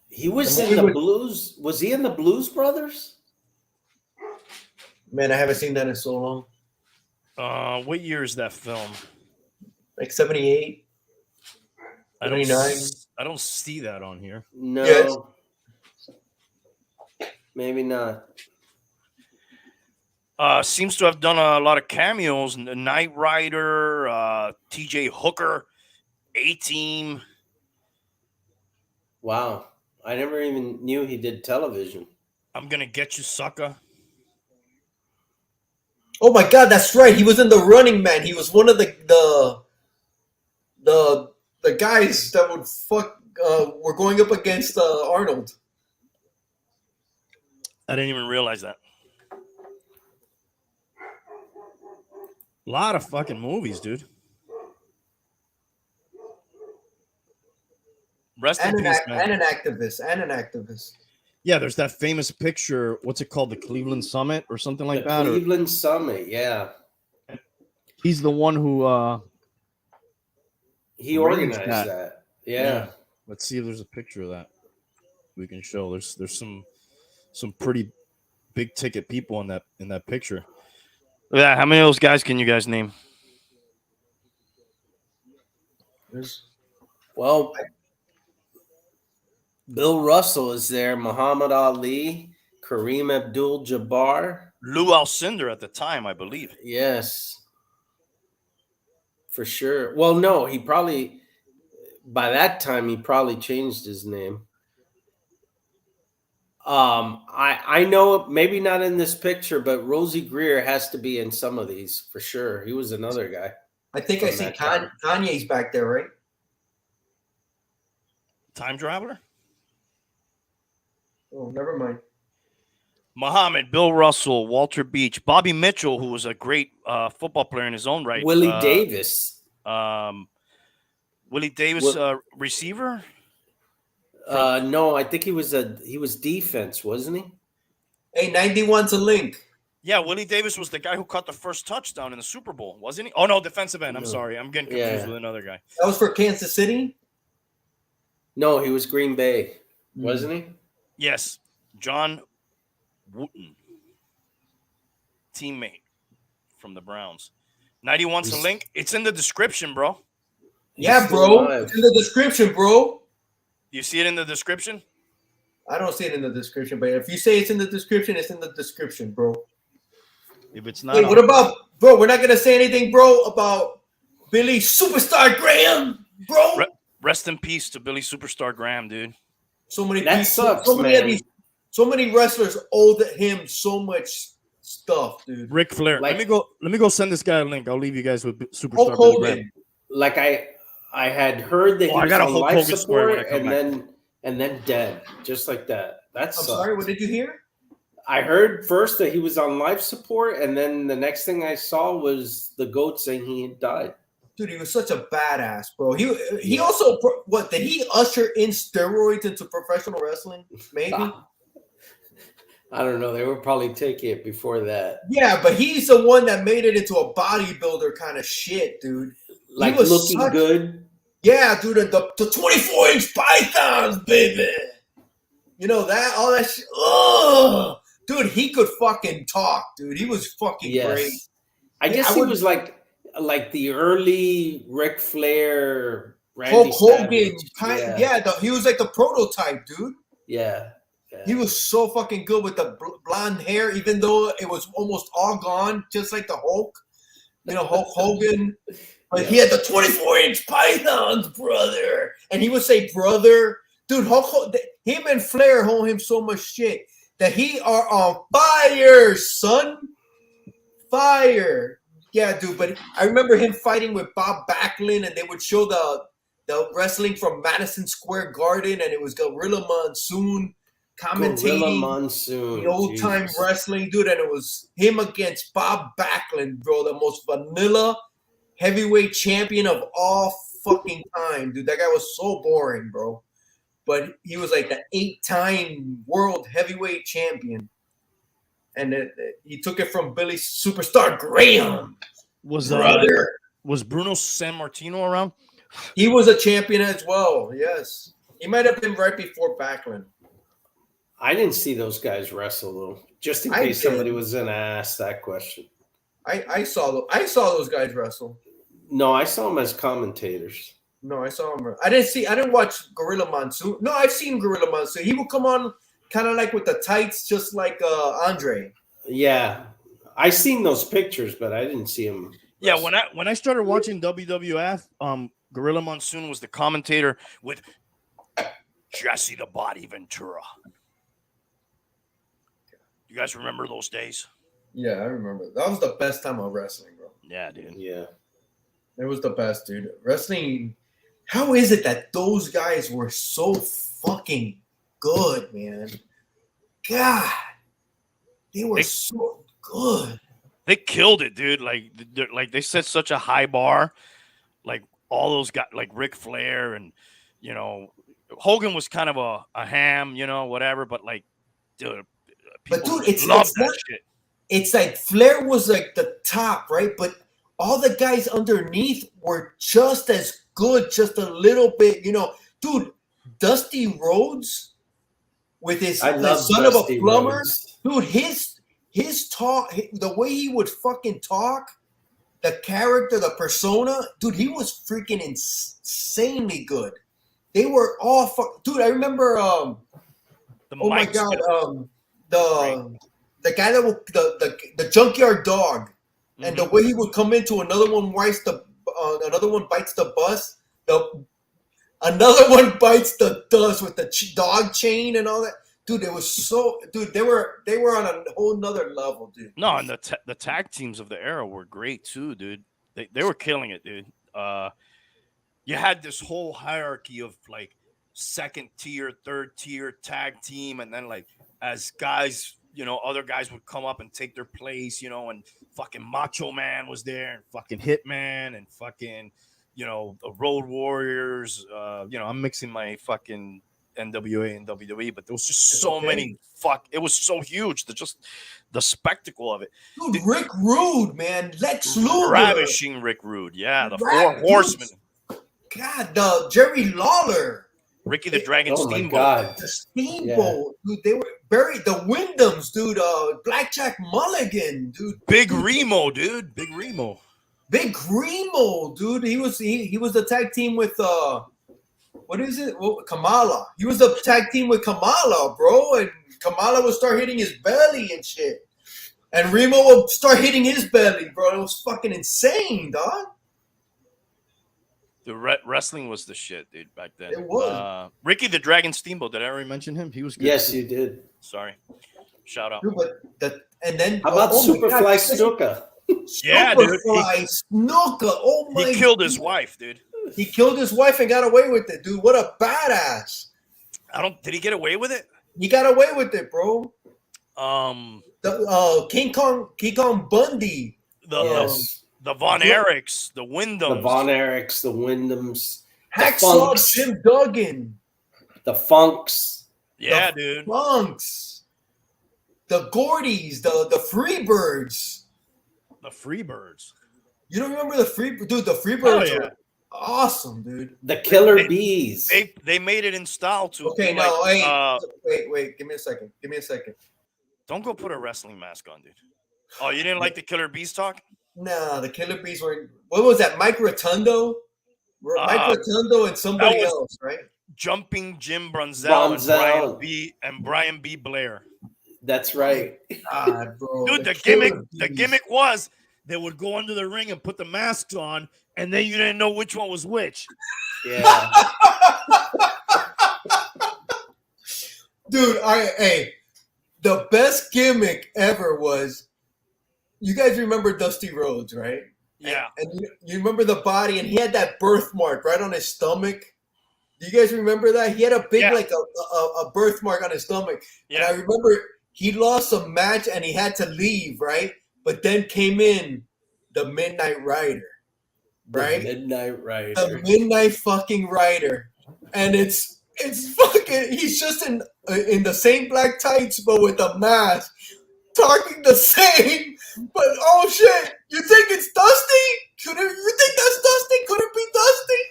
He was in the Blues. Was he in the Blues Brothers? Man, I haven't seen that in so long. What year is that film? Like 78. 79. I don't see that on here. No. Yes. Maybe not. Seems to have done a lot of cameos. Knight Rider, T.J. Hooker, A-Team. Wow. I never even knew he did television. I'm Gonna Get You, Sucker. Oh my God, that's right. He was in The Running Man. He was one of the guys that would were going up against Arnold. I didn't even realize that. A lot of fucking movies, dude. Rest in peace, man. And an activist. Yeah, there's that famous picture. What's it called? The Cleveland Summit or something like that? Cleveland Summit, yeah. He's the one who he organized that. Yeah. Let's see if there's a picture of that we can show. There's some pretty big ticket people in that picture. Yeah, how many of those guys can you guys name? Well, Bill Russell is there, Muhammad Ali, Kareem Abdul-Jabbar. Lou Alcindor at the time, I believe. Yes. for sure. Well, no, he probably by that time he probably changed his name. I know maybe not in this picture, but Rosie Greer has to be in some of these for sure. He was another guy. I think I see Kanye's back there, right? Time traveler. Oh, never mind. Muhammad, Bill Russell, Walter Beach, Bobby Mitchell, who was a great football player in his own right. Willie Davis. Willie Davis, receiver. No, I think he was defense, wasn't he? Hey, 91's a link. Yeah, Willie Davis was the guy who caught the first touchdown in the Super Bowl, wasn't he? Oh no, defensive end. I'm sorry, I'm getting confused with another guy. That was for Kansas City. No, he was Green Bay, wasn't he? Yes, John Wooten, teammate from the Browns. 91's a link. It's in the description, bro. Yeah, bro. It's in the description, bro. You see it in the description? I don't see it in the description, but if you say it's in the description, it's in the description, bro. If it's not, hey, what about, bro? We're not gonna say anything, bro, about Billy Superstar Graham, bro. Rest in peace to Billy Superstar Graham, dude. So many that people, sucks, man. So many wrestlers owed him so much stuff, dude. Ric Flair. Like, let me go send this guy a link. I'll leave you guys with Superstar Hulk Hogan. Graham. Like I had heard that he was on life support and then dead, just like that. That's I'm sorry. What did you hear? I heard first that he was on life support, and then the next thing I saw was the GOAT saying he had died. Dude, he was such a badass, bro. He also, what, did he usher in steroids into professional wrestling? Maybe. I don't know. They were probably taking it before that. Yeah, but he's the one that made it into a bodybuilder kind of shit, dude. Like looking good. Yeah, dude, the 24-inch pythons, baby. You know that, all that shit. Ugh. Dude, he could fucking talk, dude. He was fucking great. I guess he was like the early Ric Flair, Randy Hulk Hogan. He was like the prototype, dude. Yeah. He was so fucking good with the blonde hair, even though it was almost all gone, just like the Hulk. You know, Hulk Hogan. But he had the 24-inch pythons, brother. And he would say, brother. Dude, him and Flair hold him so much shit that he are on fire, son. Fire. Yeah, dude. But I remember him fighting with Bob Backlund, and they would show the wrestling from Madison Square Garden, and it was Gorilla Monsoon commentating the old-time wrestling, dude. And it was him against Bob Backlund, bro, the most vanilla heavyweight champion of all fucking time, dude. That guy was so boring, bro. But he was like the 8-time world heavyweight champion. And he took it from Billy Superstar Graham. Was Bruno Sammartino around? He was a champion as well, yes. He might have been right before Backlund. I didn't see those guys wrestle, though. Just in case somebody was going to ask that question. I saw those guys wrestle. No, I saw them as commentators. No, I saw him. I didn't watch Gorilla Monsoon. No, I've seen Gorilla Monsoon. He would come on kind of like with the tights, just like Andre. Yeah. I seen those pictures, but I didn't see him. Yeah, when I started watching WWF, Gorilla Monsoon was the commentator with Jesse the Body Ventura. You guys remember those days? Yeah, I remember. That was the best time of wrestling, bro. Yeah, dude. Yeah. It was the best, dude. Wrestling. How is it that those guys were so fucking good, man? God. They were so good. They killed it, dude. Like they set such a high bar. Like all those guys, like Ric Flair and, you know, Hogan was kind of a ham, you know, whatever. But like, dude, people love that shit. It's like Flair was like the top, right? But all the guys underneath were just as good, just a little bit, you know. Dude, Dusty Rhodes with his son of a plumber, dude, his talk, the way he would fucking talk, the character, the persona, dude, he was freaking insanely good. They were all dude. I remember, my god, the guy that the junkyard dog, and the way he would come into another one, Rice the another one bites the bus. Another one bites the dust with the dog chain and all that. Dude, it was so. Dude, they were on a whole nother level, dude. No, and the tag teams of the era were great too, dude. They were killing it, dude. You had this whole hierarchy of like second tier, third tier tag team, and then like as guys, other guys would come up and take their place, and fucking Macho Man was there, and fucking Hitman, and fucking the Road Warriors. I'm mixing my fucking NWA and WWE, but there was just so many. It was so huge. The spectacle of it. Dude, Rick Rude, man, Lex Luger, ravishing Rick Rude, yeah, the Four Horsemen. God, the Jerry Lawler, Ricky the Dragon Steamboat. My God. The Steamboat, dude. They were buried. The Wyndhams, dude. Blackjack Mulligan, dude. Big Remo, dude. Big Remo, dude. He was the tag team with what is it? Kamala. He was the tag team with Kamala, bro. And Kamala would start hitting his belly and shit. And Remo would start hitting his belly, bro. It was fucking insane, dog. The wrestling was the shit, dude, back then. It was. Ricky the Dragon Steamboat. Did I already mention him? He was good. Yes, you did. Sorry. Shout out. Dude, and then how about Superfly Snuka? Yeah, dude. Superfly Snuka. Oh my! He killed his wife, dude. He killed his wife and got away with it, dude. What a badass! Did he get away with it? He got away with it, bro. The King Kong Bundy. The Von Erichs, the Wyndhams. The Von Erichs, the Wyndhams. Hacksaw Jim Duggan. The Funks. Yeah, dude. Funks. The Gordies, the Freebirds. The Freebirds. You don't remember the Freebirds? Dude, the Freebirds were awesome, dude. The Killer Bees. They made it in style, too. Okay, no, wait. Give me a second. Don't go put a wrestling mask on, dude. Oh, you didn't like the Killer Bees talk? Nah, the Killer Bees were. What was that? Mike Rotundo? Mike Rotundo and somebody else, right? Jumping Jim Brunzell. And Brian B. Blair. That's right. God, bro. Dude, the gimmick was they would go under the ring and put the masks on, and then you didn't know which one was which. Yeah. Dude, the best gimmick ever was. You guys remember Dusty Rhodes, right? Yeah. And you remember the body, and he had that birthmark right on his stomach. Do you guys remember that? He had a big, like a birthmark on his stomach. Yeah. And I remember he lost a match, and he had to leave, right? But then came in the Midnight Rider, right? The Midnight Rider. The Midnight fucking Rider. And it's fucking, he's just in the same black tights, but with a mask. Talking the same, but oh shit! You think it's Dusty? You think that's Dusty? Could it be Dusty?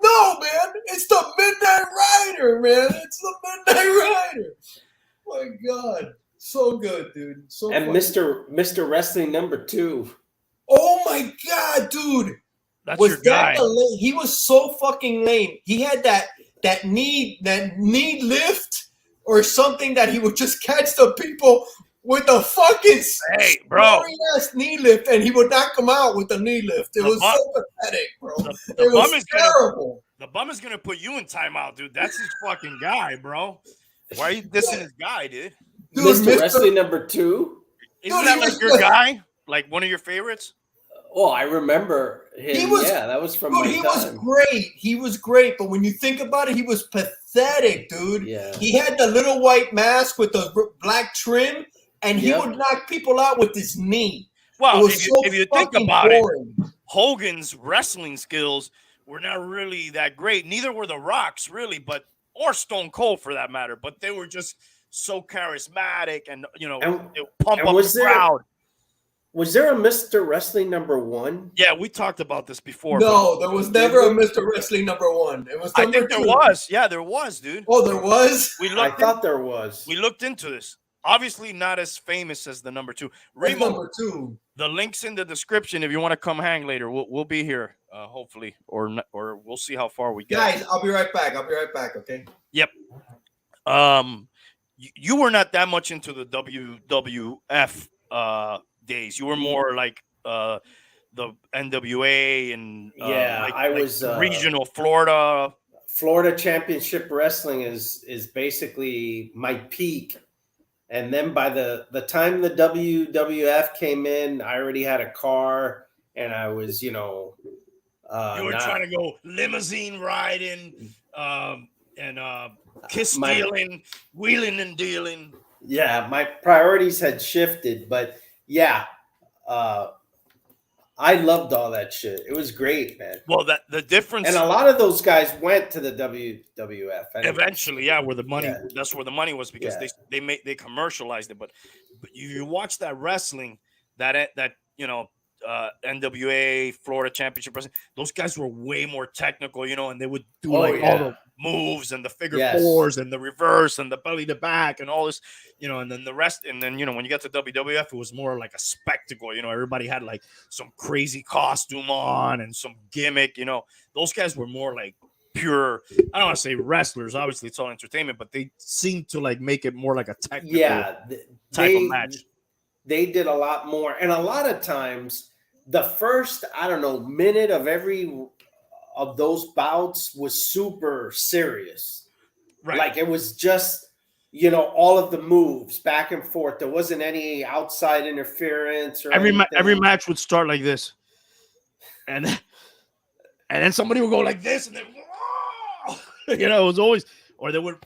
No, man! It's the Midnight Rider, man! It's the Midnight Rider. My God, so good, dude. So and funny. Mr. Wrestling #2. Oh my God, dude! That's your guy. He was so fucking lame. He had that knee lift or something that he would just catch the people. With the fucking ass knee lift, and he would knock him out with the knee lift. It was so pathetic, bro. It was terrible. The bum is gonna put you in timeout, dude. That's his fucking guy, bro. Why are you dissing his guy, dude? Mr. Wrestling #2. Isn't that like your guy? Like one of your favorites? Oh, I remember him. That was from. Dude, he was great. He was great, but when you think about it, he was pathetic, dude. Yeah. He had the little white mask with the black trim. And he would knock people out with his knee. Well, if you think about it, Hogan's wrestling skills were not really that great. Neither were The Rock's, really, or Stone Cold for that matter. But they were just so charismatic, and they pump up the crowd. Was there a Mr. Wrestling #1? Yeah, we talked about this before. No, there was never a Mr. Wrestling #1. It was. I think there was. Yeah, there was, dude. Oh, there was. I thought there was. We looked into this. Obviously not as famous as the #2. Remo, #2. The link's in the description if you want to come hang later. We'll be here, hopefully, or we'll see how far we get. Guys, I'll be right back. Okay. Yep. You were not that much into the WWF days. You were more like the NWA and Yeah, I like was regional Florida. Florida Championship Wrestling is basically my peak. And then by the time the WWF came in, I already had a car, and I was, You were not trying to go limousine riding, and kiss my stealing, wheeling and dealing. yeah, my priorities had shifted, but yeah, uh, I loved all that shit. It was great, man. Well, that the And difference a lot of those guys went to the WWF. Anyways. eventually, yeah, where the money, Yeah, that's where the money was because yeah, they commercialized it. But you watch that wrestling, that NWA Florida Championship Wrestling, those guys were way more technical, and they would do oh like all yeah, the moves and the figure yes, fours and the reverse and the belly to back and all this, and then the rest. And then when you get to WWF, it was more like a spectacle. Everybody had like some crazy costume on and some gimmick. Those guys were more like pure, I don't want to say wrestlers, obviously it's all entertainment, but they seem to like make it more like a technical yeah. type of They match. they did a lot more, and a lot of times the first, I don't know, minute of every of those bouts was super serious. Right. Like it was just all of the moves back and forth. There wasn't any outside interference or Every anything. match would start like this, and then somebody would go like this, and then it was always, or they would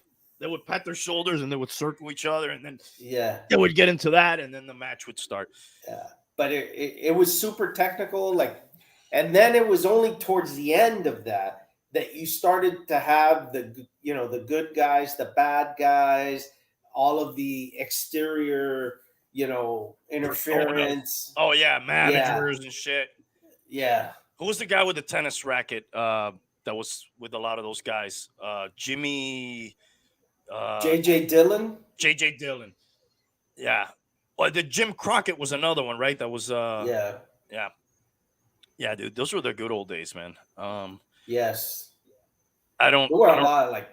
pat their shoulders and they would circle each other, and then Yeah, they would get into that, and then the match would start. yeah. But it was super technical, like, and then it was only towards the end of that you started to have the good guys, the bad guys, all of the exterior interference. Oh yeah, Yeah, managers and shit. yeah. Who was the guy with the tennis racket that was with a lot of those guys? Jimmy, JJ Dillon. JJ Dillon. Yeah. Well, the Jim Crockett was another one, right? That was Yeah. yeah. Yeah, dude. Those were the good old days, man. Yes. I don't There were a lot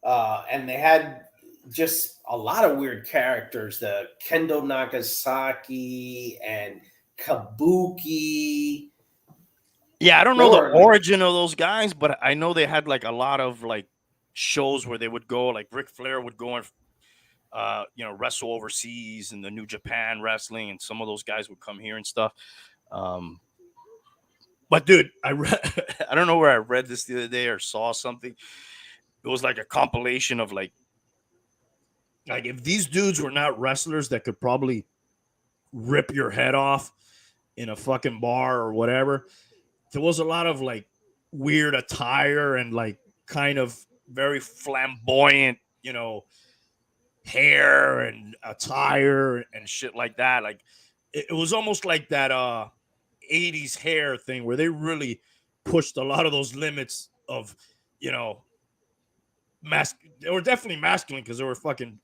of and they had just a lot of weird characters. The Kendo Nagasaki and Kabuki. Yeah, I don't know the origin of those guys, but I know they had like a lot of like shows where they would go, like Ric Flair would go and wrestle overseas in the New Japan Wrestling, and some of those guys would come here and stuff. But dude, I don't know where I read this the other day or saw something. It was like a compilation of like if these dudes were not wrestlers that could probably rip your head off in a fucking bar or whatever, there was a lot of like weird attire and like kind of very flamboyant, hair and attire and shit like that. Like it was almost like that 80s hair thing where they really pushed a lot of those limits of, they were definitely masculine because they were fucking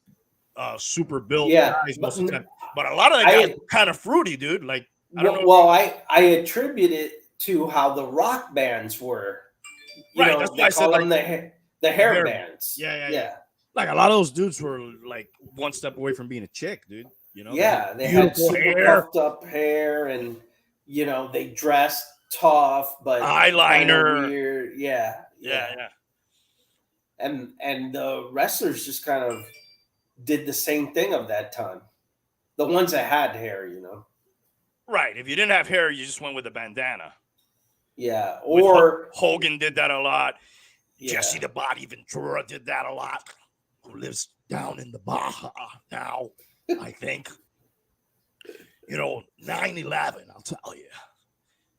super built guys most of the time. But a lot of the guys were kind of fruity, dude. Like I don't know. Well, I attribute it to how the rock bands were. Right, that's why they I call said them the hair bands. Yeah. Like a lot of those dudes were like one step away from being a chick, dude. Yeah, they had super puffed up hair, and they dressed tough, but eyeliner, weird. Yeah. And the wrestlers just kind of did the same thing of that time. The ones that had hair, Right. If you didn't have hair, you just went with a bandana. Yeah. Or Hogan did that a lot. Yeah. Jesse the Body Ventura did that a lot. Who lives down in the Baja now, I think. 9/11, I'll tell you.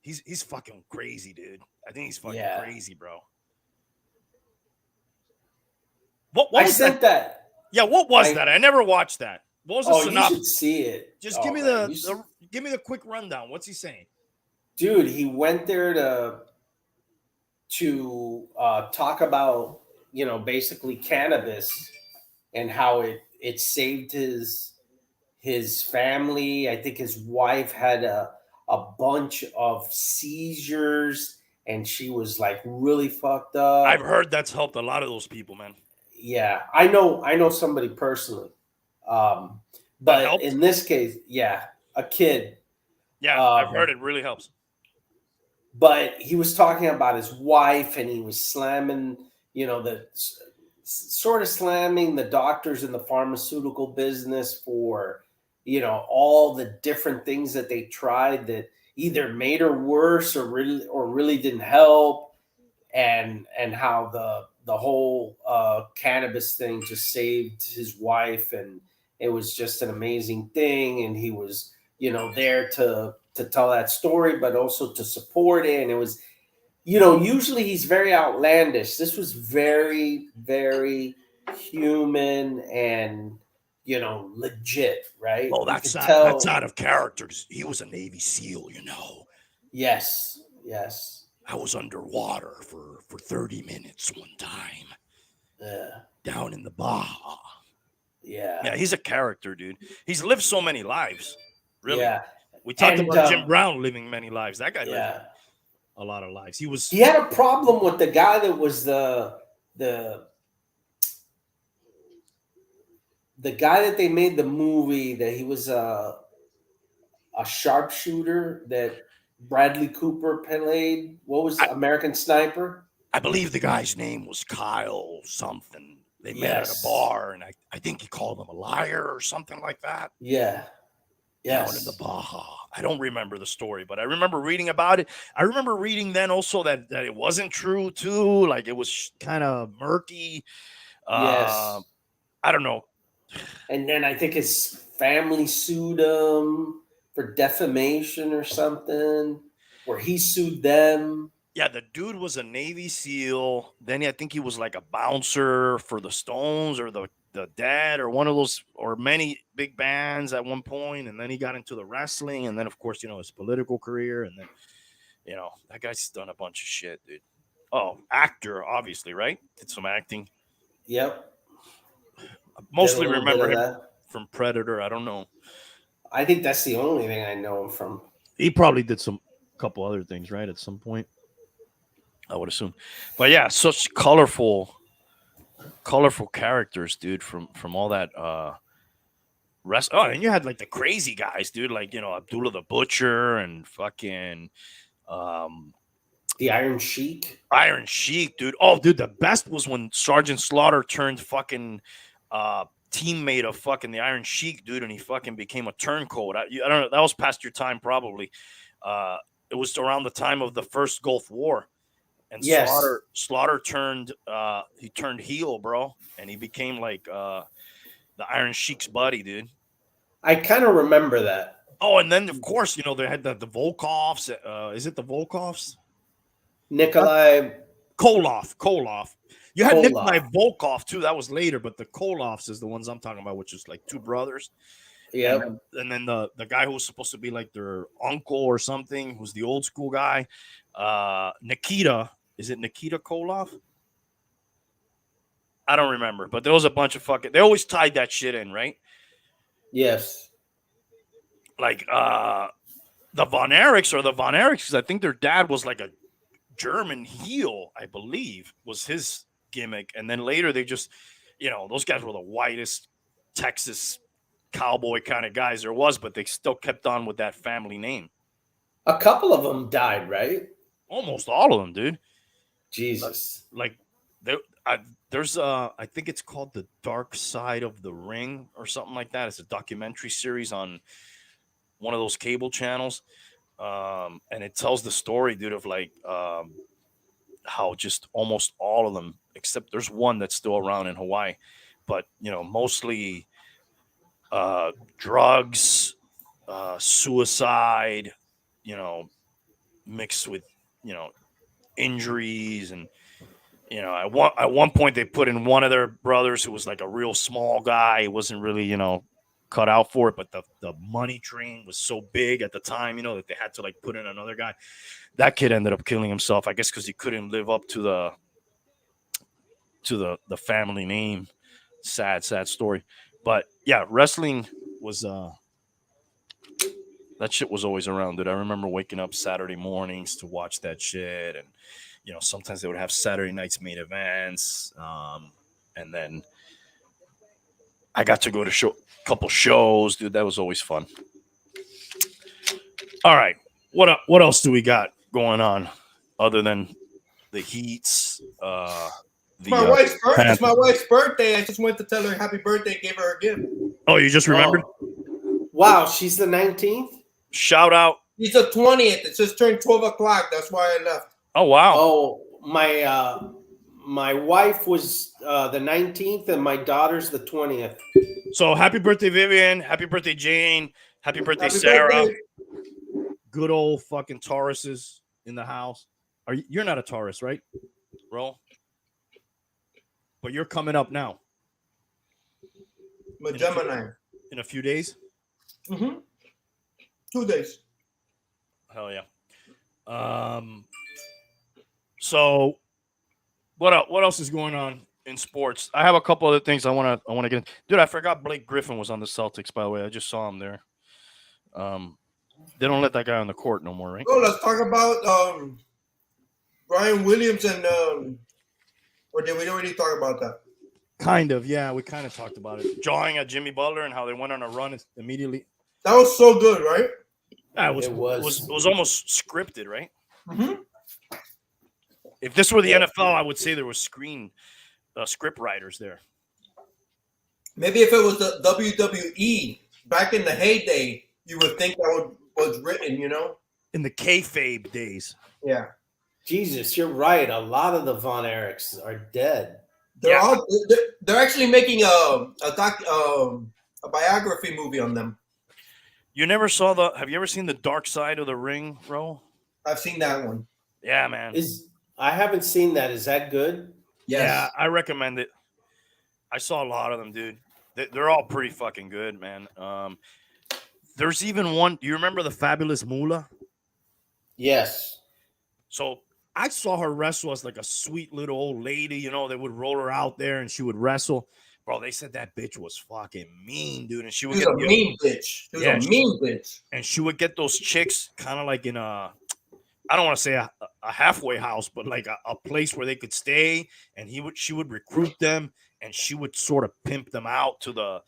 He's fucking crazy, dude. I think he's fucking crazy, bro. What was that? Yeah, what was that? I never watched that. What was the synopsis? You should see it. Just give me give me the quick rundown. What's he saying? Dude, he went there to talk about, basically cannabis and how it saved his family. I think his wife had a bunch of seizures and she was like really fucked up. I've heard that's helped a lot of those people, man. Yeah, I know somebody personally. But in this case, a kid. Yeah, I've heard it really helps. but he was talking about his wife, and he was slamming, the sort of slamming the doctors in the pharmaceutical business for, all the different things that they tried that either made her worse or really didn't help, and how the whole cannabis thing just saved his wife, and it was just an amazing thing, and he was there to tell that story, but also to support it. And it was, usually he's very outlandish. This was very, very human and legit, right? Oh, You that's could not that's tell. out of character. He was a Navy SEAL, you know. Yes, yes. I was underwater for 30 minutes one time Yeah, down in the Baja. yeah, Yeah, he's a character, dude. He's lived so many lives. Really. yeah. We talked And about Jim Brown living many lives. That guy lived yeah, a lot of lives. He he was had a problem with the guy that was the the guy that they made the movie, that he was a sharpshooter that Bradley Cooper played. What was I, American Sniper? I believe the guy's name was Kyle something. They met at a Yes. bar, and I think he called him a liar or something like that Yeah. down in the Yes. Baja. I don't remember the story, but I remember reading about it. I remember reading then also that it wasn't true too. Like it was kind of murky. Uh, Yes. I don't know. And then I think his family sued him for defamation or something, where he sued them. Yeah, the dude was a Navy SEAL. Then I think he was like a bouncer for the Stones or the Dead or one of those or many big bands at one point. And then he got into the wrestling, and then of course his political career, and then that guy's done a bunch of shit, dude. Oh, actor, obviously, right? Did some acting. Yep. I Did a mostly little bit remember of him that. from Predator. I don't know. I think that's the only thing I know him from. He probably did some couple other things, right? At some point, I would assume. But yeah, such colorful characters, dude. From all that rest. Oh, and you had like the crazy guys, dude. Like Abdullah the Butcher and fucking um The Iron Sheik. Iron Sheik, dude. Oh, dude, the best was when Sergeant Slaughter turned fucking teammate of fucking the Iron Sheik, dude, and he fucking became a turncoat. I don't know. That was past your time, probably. Uh, it was around the time of the first Gulf War, and Yes. Slaughter turned he turned heel, bro, and he became like the Iron Sheik's buddy, dude. I kind of remember that. Oh, and then of course they had the Volkovs. Is it the Volkovs? Nikolai Koloff. You had Nikolai Koloff. Volkov too. That was later, but the Koloffs is the ones I'm talking about, which is like two brothers. And Yep. then the guy who was supposed to be like their uncle or something, who's the old school guy, Nikita. Is it Nikita Koloff? I don't remember, but there was a bunch of fucking. They always tied that shit in, right? Yes. Like the Von Erichs or the Von Erichs, because I think their dad was like a German heel, I believe, was his gimmick. And then later they just, those guys were the whitest Texas cowboy kind of guys there was, but they still kept on with that family name. A couple of them died, right? Almost all of them, dude. Jesus. Like there, there's I think it's called The Dark Side of the Ring or something like that. It's a documentary series on one of those cable channels. And it tells the story, dude, of like how just almost all of them, except there's one that's still around in Hawaii, but mostly drugs, suicide, mixed with injuries, and at one point they put in one of their brothers who was like a real small guy. He wasn't really cut out for it, but the money train was so big at the time, that they had to like put in another guy. That kid ended up killing himself, I guess, because he couldn't live up to the family name. Sad story. But yeah, wrestling was that shit was always around, dude. I remember waking up Saturday mornings to watch that shit, and sometimes they would have Saturday nights main events, and then I got to go to a couple shows, dude. That was always fun. All right, what else do we got? going on other than the Heats. My wife's birthday. It's Panthers. my wife's birthday. I just went to tell her happy birthday. Gave her a gift. Oh, you just remembered? Oh. Wow, she's the 19th? Shout out. He's the 20th. It just turned 12 o'clock. That's why I left. Oh, wow. Oh, my wife was the 19th and my daughter's the 20th. So happy birthday, Vivian. Happy birthday, Jane. Happy birthday, Happy Sarah. birthday. Good old fucking Tauruses in the house. You're not a Taurus, right, bro? But you're coming up now. I'm a Gemini. In a few days? Mm-hmm. 2 days. Hell yeah. So what else is going on in sports? I have a couple other things I want to get into. Dude, I forgot Blake Griffin was on the Celtics, by the way. I just saw him there. They don't let that guy on the court no more, right? Oh, let's talk about Brian Williams and or did we already talk about that? Kind of, yeah. We kind of talked about it. Jawing at Jimmy Butler and how they went on a run immediately. That was so good, right? Yeah, it was almost scripted, right? Mm-hmm. If this were the NFL, I would say there was script writers there. Maybe if it was the WWE back in the heyday, you would think that was written, you know? In the kayfabe days. Yeah. Jesus, you're right. A lot of the Von Erichs are dead. They're actually making a biography movie on them. You never saw have you ever seen The Dark Side of the Ring, bro? I've seen that one. Yeah, man. I haven't seen that. Is that good? Yes. Yeah, I recommend it. I saw a lot of them, dude. They're all pretty fucking good, man. There's even one. Do you remember the Fabulous Moolah? Yes. So I saw her wrestle as like a sweet little old lady. You know, they would roll her out there and she would wrestle. Bro, they said that bitch was fucking mean, dude. And she would get a mean bitch. She was a mean bitch. And she would get those chicks kind of like in I don't want to say a halfway house, but like a place where they could stay. And she would recruit them, and she would sort of pimp them out to the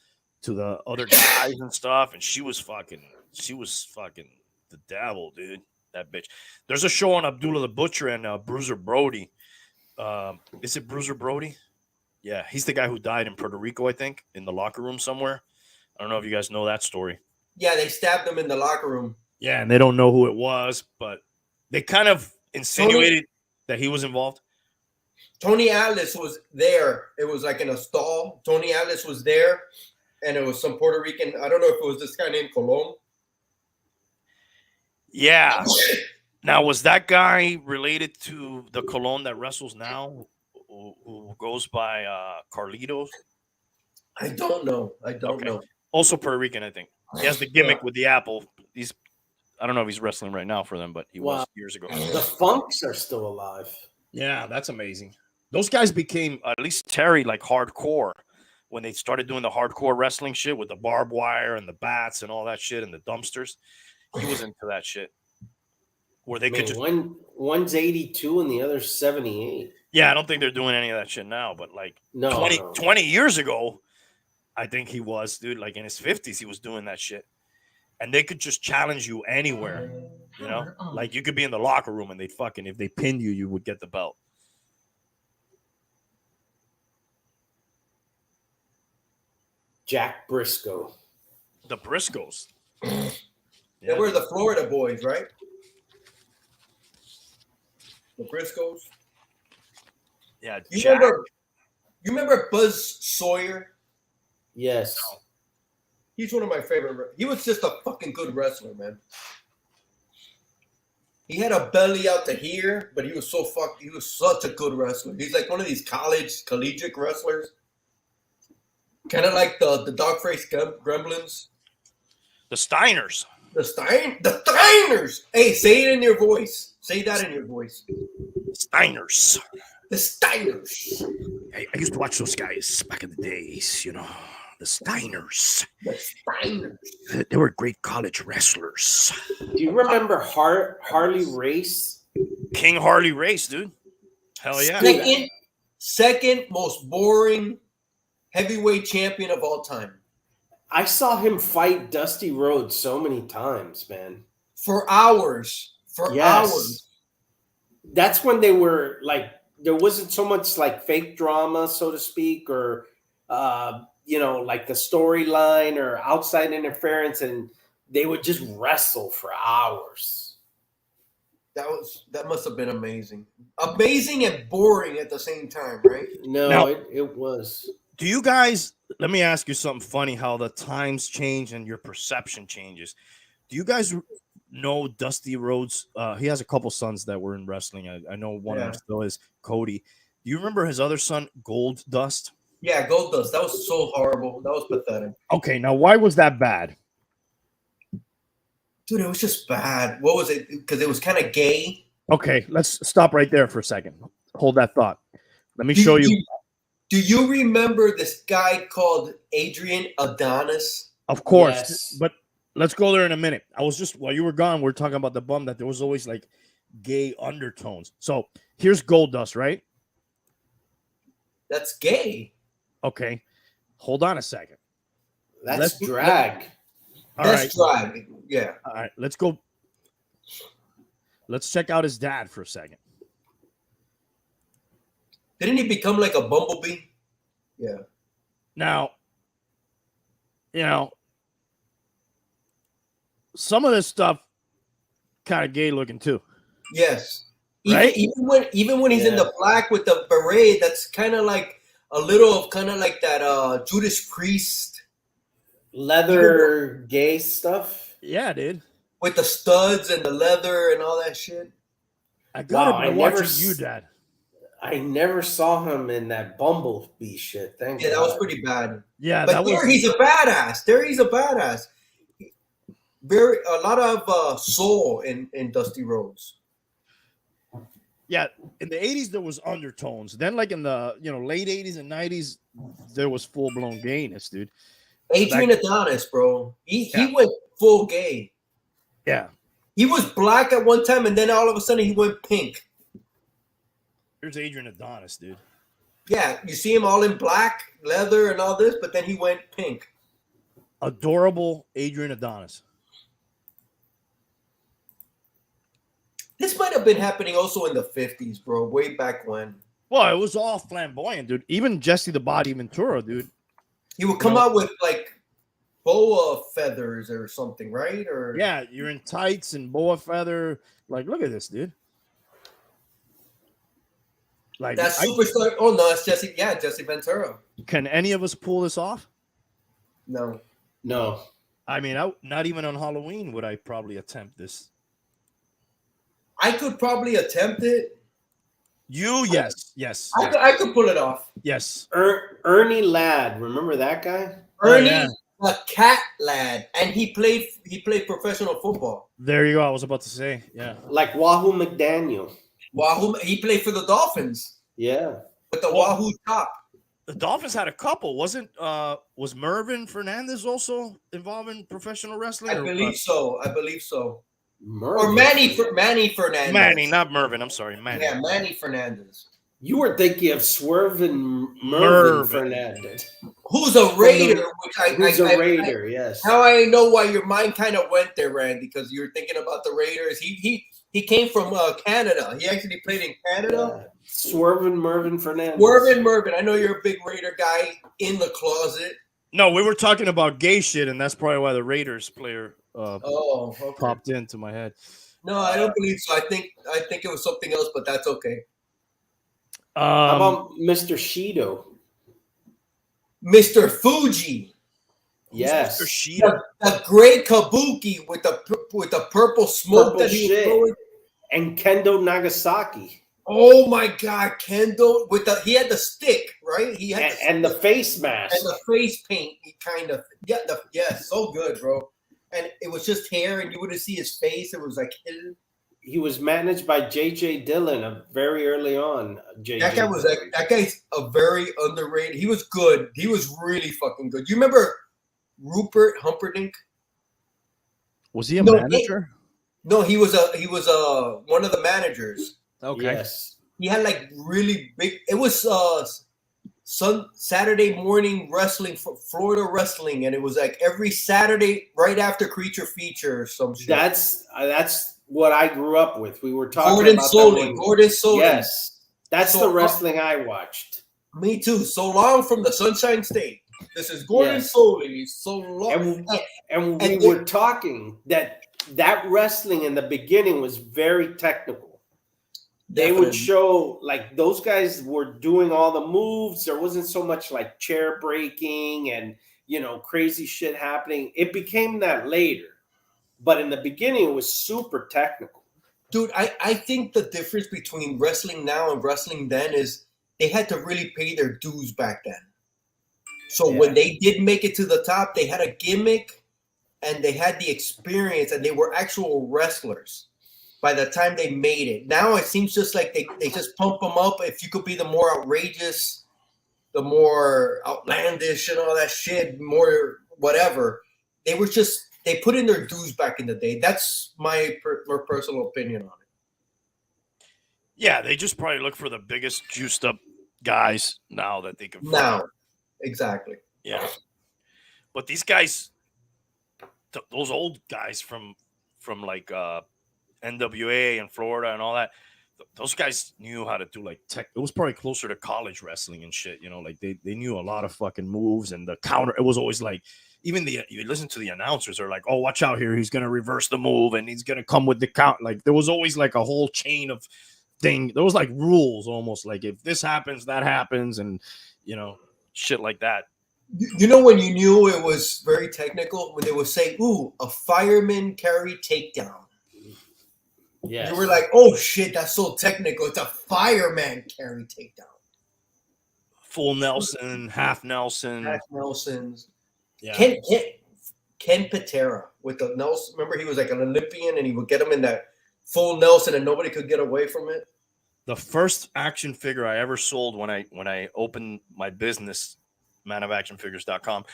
other guys and stuff. And she was fucking the devil, dude. That bitch. There's a show on Abdullah the Butcher and Bruiser Brody. Is it Bruiser Brody? Yeah, he's the guy who died in Puerto Rico, I think, in the locker room somewhere. I don't know if you guys know that story. Yeah, they stabbed him in the locker room. Yeah, and they don't know who it was, but they kind of insinuated that he was involved. Tony Atlas was there. It was like in a stall. Tony Atlas was there, and it was some Puerto Rican. I don't know if it was this guy named Colon. Yeah. Now, was that guy related to the Colon that wrestles now, who goes by Carlitos? I don't know. I don't know. Also Puerto Rican, I think. He has the gimmick with the apple. I don't know if he's wrestling right now for them, but he was years ago. The Funks are still alive. Yeah, that's amazing. Those guys became, at least Terry, like hardcore when they started doing the hardcore wrestling shit with the barbed wire and the bats and all that shit and the dumpsters. He was into that shit. Where they could just one's 82 and the other's 78. Yeah, I don't think they're doing any of that shit now, but like 20 years ago, I think he was, dude, like in his 50s, he was doing that shit. And they could just challenge you anywhere, you know? Like you could be in the locker room and if they pinned you, you would get the belt. Jack Briscoe. The Briscoes. They were the Florida boys, right? The Briscoes. Yeah. You remember Buzz Sawyer? Yes. He's one of my favorite. He was just a fucking good wrestler, man. He had a belly out to here, but he was such a good wrestler. He's like one of these collegiate wrestlers. Kind of like the dog-faced gremlins. The Steiners. The Steiners. Hey, say it in your voice. Say that in your voice. Steiners. The Steiners. I used to watch those guys back in the days, you know. The Steiners. The Steiners. They were great college wrestlers. Do you remember Harley Race? King Harley Race, dude. Hell yeah. Second most boring heavyweight champion of all time. I saw him fight Dusty Rhodes so many times, man. For hours. Hours. that's when they were like, there wasn't so much like fake drama, so to speak, or like the storyline or outside interference, and they would just wrestle for hours. That must have been amazing, amazing and boring at the same time, right? No, Now, it was. do you guys? Let me ask you something funny. How the times change and your perception changes. Do you guys know Dusty Rhodes? He has a couple sons that were in wrestling. I know one of them Yeah. still is Cody. Do you remember his other son, Gold Dust? Yeah, Gold Dust. That was so horrible. That was pathetic. Okay, now why was that bad? Dude, it was just bad. What was it? Because it was kind of gay. Okay, let's stop right there for a second. Hold that thought. Let me show you. Do you remember this guy called Adrian Adonis? Of course, Yes. but let's go there in a minute. I was just while you were gone, we are talking about the bum that there was always like gay undertones. So here's Gold Dust, right? That's gay. Okay, hold on a second. That's drag. All That's right, drag. Yeah. all right. Let's go. Let's check out his dad for a second. Didn't he become like a bumblebee? Yeah. Now, some of this stuff kind of gay looking too. Yes. Right? Even when he's in the black with the beret, that's kind of like a little of kind of like that Judas Priest Leather gay stuff. Yeah, dude. with the studs and the leather and all that shit. I got Wow, it by watching you, Dad. I never saw him in that Bumblebee shit. Thank Yeah, God. that was pretty bad. Yeah, But that there was. he's a badass. There he's a badass. A lot of soul in Dusty Rhodes. Yeah, in the 80s there was undertones. Then like in the late 80s and 90s there was full blown gayness, dude. Adrian Adonis, bro. He Yeah. went full gay. Yeah. He was black at one time, and then all of a sudden he went pink. Here's Adrian Adonis, dude. Yeah, you see him all in black, leather, and all this, but then he went pink. Adorable Adrian Adonis. This might have been happening also in the 50s, bro, way back when. Well, it was all flamboyant, dude. Even Jesse the Body Ventura, dude. He would come out with like boa feathers or something, right? Or Yeah, you're in tights and boa feather. Like, look at this, dude. Like, that superstar. Oh no, it's Jesse. Yeah, Jesse Ventura. Can any of us pull this off? No. I mean, not even on Halloween would I probably attempt this. I could probably attempt it. Yes. I could pull it off. Yes. Ernie Ladd, remember that guy? Ernie, the cat lad, and he played professional football. There you go. I was about to say, yeah. Like Wahoo McDaniel. Wahoo, he played for the Dolphins. Yeah. With the Wahoo top. The Dolphins had a couple. Was Mervin Fernandez also involved in professional wrestling? I believe so. Mervin. Or Manny Fernandez. Manny, not Mervin. I'm sorry, Manny. Yeah, Manny Fernandez. You were thinking of Swervin Mervin Fernandez. Who's a Raider? Who's a Raider, yes. Now I know why your mind kind of went there, Randy, because you're thinking about the Raiders. He came from Canada. He actually played in Canada. Swervin Mervin Fernandez. Mervin. I know you're a big Raider guy in the closet. No, we were talking about gay shit, and that's probably why the Raiders player okay. popped into my head. No, I don't believe so. I think it was something else, but that's okay. How about Mr. Shido? Mr. Fuji. Yes. Mr. Sheeta. The great Kabuki with the purple smoke that he was throwing. And Kendo Nagasaki. Oh my God, Kendo he had the stick, right? He had the face mask and the face paint. He kind of so good, bro. And it was just hair, and you wouldn't see his face. It was like hidden. He was managed by J.J. Dillon very early on. That guy's a very underrated. He was good. He was really fucking good. You remember Rupert Humperdinck? Was he a manager? No, he was one of the managers. Okay. Yes. He had like really big. It was Saturday morning wrestling for Florida wrestling, and it was like every Saturday right after Creature Feature or some shit. That's what I grew up with. We were talking Gordon about Soley. that when, Gordon Soley. yes, that's So the wrestling I watched. Me too. So long from the Sunshine State. This is Gordon Yes. Soley. So long. And we and were talking that wrestling in the beginning was very technical. They Definitely. would show like those guys were doing all the moves. There wasn't so much like chair breaking and crazy shit happening. It became that later, but in the beginning it was super technical. Dude, I think the difference between wrestling now and wrestling then is they had to really pay their dues back then. So when they did make it to the top, they had a gimmick and they had the experience and they were actual wrestlers by the time they made it. Now it seems just like they just pump them up. If you could be the more outrageous, the more outlandish and all that shit, more whatever. They put in their dues back in the day. That's my personal opinion on it. Yeah, they just probably look for the biggest juiced up guys now that they can find. Now, exactly. Yeah. But these guys, those old guys from like NWA and Florida and all that, those guys knew how to do like tech. It was probably closer to college wrestling and shit, like they knew a lot of fucking moves and the counter. It was always like, even you listen to the announcers are like, oh, watch out here, he's gonna reverse the move and he's gonna come with the count. Like there was always like a whole chain of thing. There was like rules almost, like if this happens, that happens, and shit like that. You know when you knew it was very technical? When they would say, ooh, a fireman carry takedown. Yes. You were like, oh shit, that's so technical. It's a fireman carry takedown. Full Nelson, half Nelson. Half Nelsons. Yeah. Ken Patera with the Nelson. Remember, he was like an Olympian and he would get him in that full Nelson and nobody could get away from it. The first action figure I ever sold when I opened my business, manofactionfigures.com,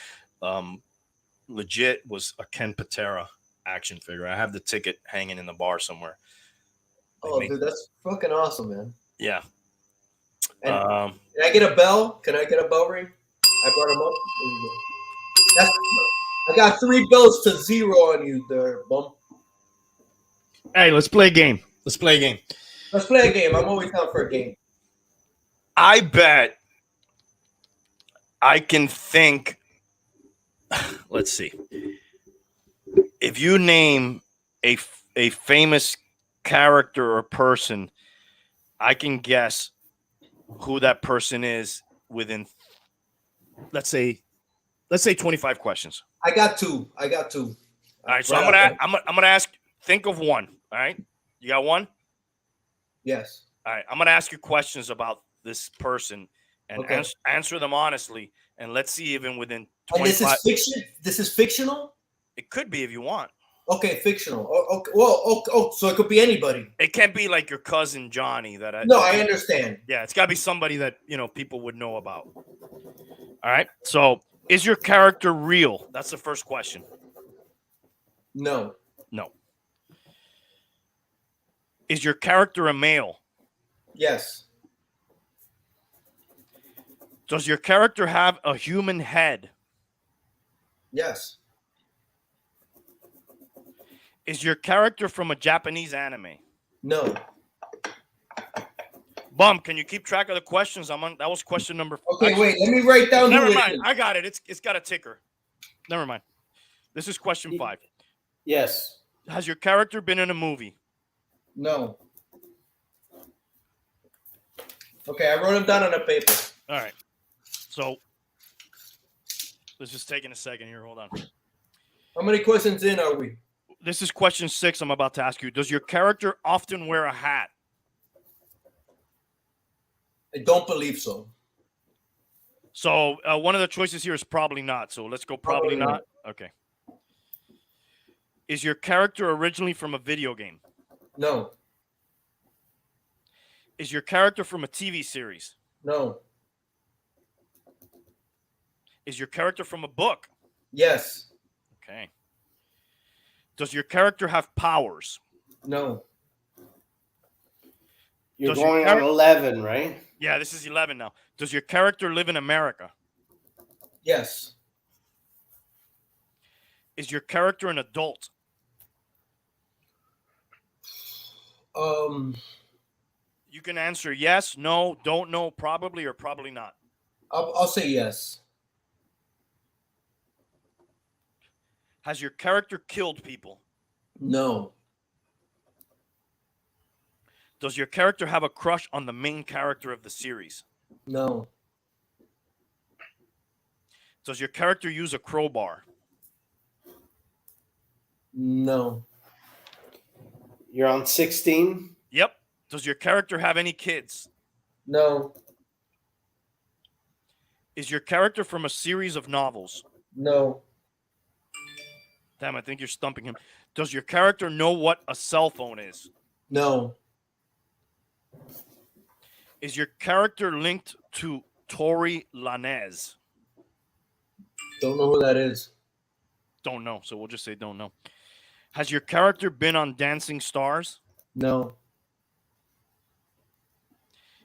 legit was a Ken Patera action figure. I have the ticket hanging in the bar somewhere. Dude, that's fucking awesome, man. Yeah. And can I get a bell? Can I get a bell ring? I brought him up. I got 3 bells to 0 on you there, bum. Hey, let's play a game. Let's play a game. I'm always down for a game. I bet I can think. Let's see. If you name a famous character or person, I can guess who that person is within, let's say 25 questions. I got two. All right, so I'm gonna ask. Think of one. All right, you got one? Yes. All right, I'm gonna ask you questions about this person and answer them honestly, and let's see even within 25. And this is fiction. This is fictional. It could be if you want. Okay, fictional. Okay. Well, so it could be anybody. It can't be like your cousin Johnny. I understand. Yeah, it's got to be somebody that people would know about. All right. So, is your character real? That's the first question. No. Is your character a male? Yes. Does your character have a human head? Yes. Is your character from a Japanese anime? No. Bum, can you keep track of the questions? That was question number 4. Okay, wait. Let me write down. Never mind. I got it. It's got a ticker. Never mind. This is question 5. Yes. Has your character been in a movie? No. Okay, I wrote them down on a paper. All right. So, let's just take in a second here. Hold on. How many questions in are we? This is question 6 I'm about to ask you. Does your character often wear a hat? I don't believe so. So, one of the choices here is probably not. So, let's go probably not. Okay. Is your character originally from a video game? No. Is your character from a TV series? No. Is your character from a book? Yes. Okay. Does your character have powers? No. You're going on 11, right? Yeah, this is 11 now. Does your character live in America? Yes. Is your character an adult? Um, You can answer yes, no, don't know, probably, or probably not. I'll say yes. Has your character killed people? No. Does your character have a crush on the main character of the series? No. Does your character use a crowbar? No. You're on 16. Yep. Does your character have any kids? No. Is your character from a series of novels? No. Damn, I think you're stumping him. Does your character know what a cell phone is? No. Is your character linked to Tori Lanez? Don't know who that is. Don't know, so we'll just say don't know. Has your character been on Dancing Stars? No.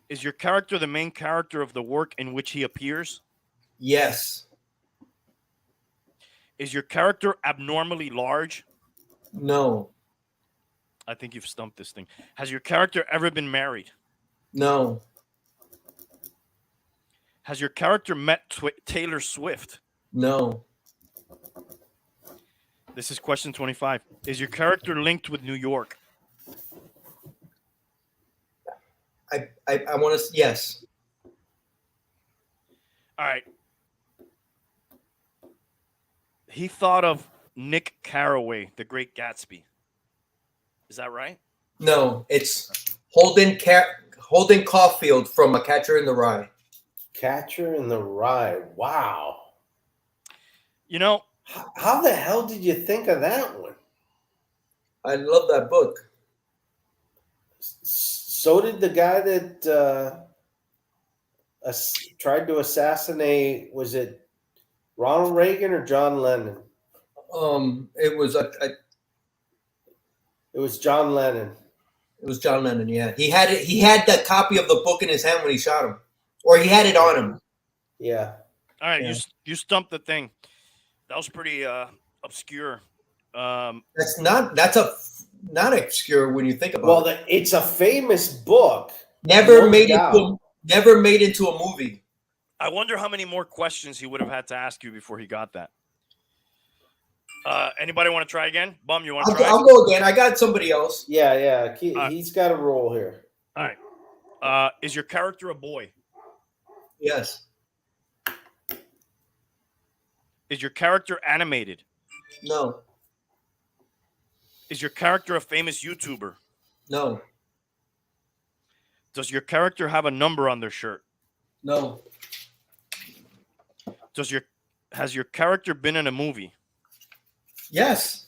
Is your character the main character of the work in which he appears? Yes. Is your character abnormally large? No. I think you've stumped this thing. Has your character ever been married? No. Has your character met Taylor Swift? No. This is question 25. Is your character linked with New York? I want to. Yes. All right. He thought of Nick Carraway, The Great Gatsby. Is that right? No. It's Holden Caulfield from A Catcher in the Rye. Catcher in the Rye. Wow. You know, How the hell did you think of that one? I love that book. So did the guy that tried to assassinate, was it Ronald Reagan or John Lennon? It was It was John Lennon. It was John Lennon. Yeah, he had it. He had that copy of the book in his hand when he shot him, or he had it on him. Yeah. all right, Yeah. you stumped the thing. That was pretty obscure. That's not obscure when you think about Well, it. it's a famous book. Never no made doubt. never made into a movie. I wonder how many more questions he would have had to ask you before he got that. Anybody want to try again? Bum, you want to try? I'll go again. I got somebody else. Yeah. He's got a role here. All right. Is your character a boy? Yes. Is your character animated? No. Is your character a famous YouTuber? No. Does your character have a number on their shirt? No. Has your character been in a movie? Yes.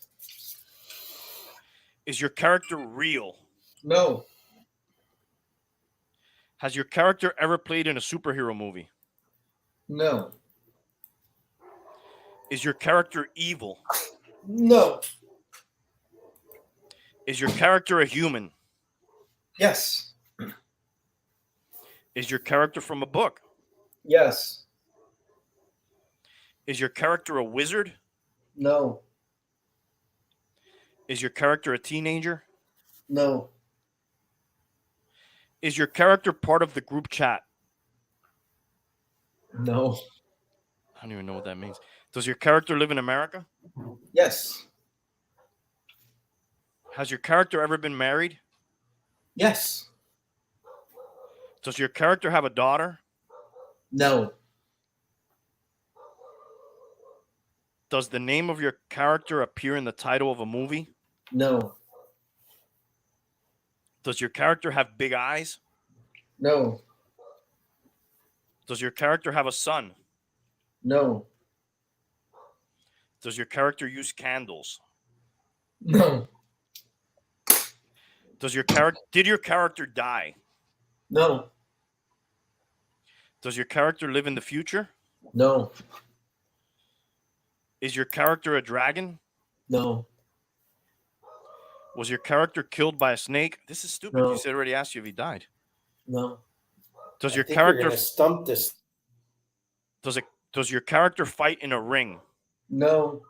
Is your character real? No. Has your character ever played in a superhero movie? No. Is your character evil? No. Is your character a human? Yes. Is your character from a book? Yes. Is your character a wizard? No. Is your character a teenager? No. Is your character part of the group chat? No. I don't even know what that means. Does your character live in America? Yes. Has your character ever been married? Yes. Does your character have a daughter? No. Does the name of your character appear in the title of a movie? No. Does your character have big eyes? No. Does your character have a son? No. Does your character use candles? No. Did your character die? No. Does your character live in the future? No. Is your character a dragon? No. Was your character killed by a snake? This is stupid. No. You said already asked you if he died. No. Does I your think you're character gonna stump this. does your character fight in a ring? No.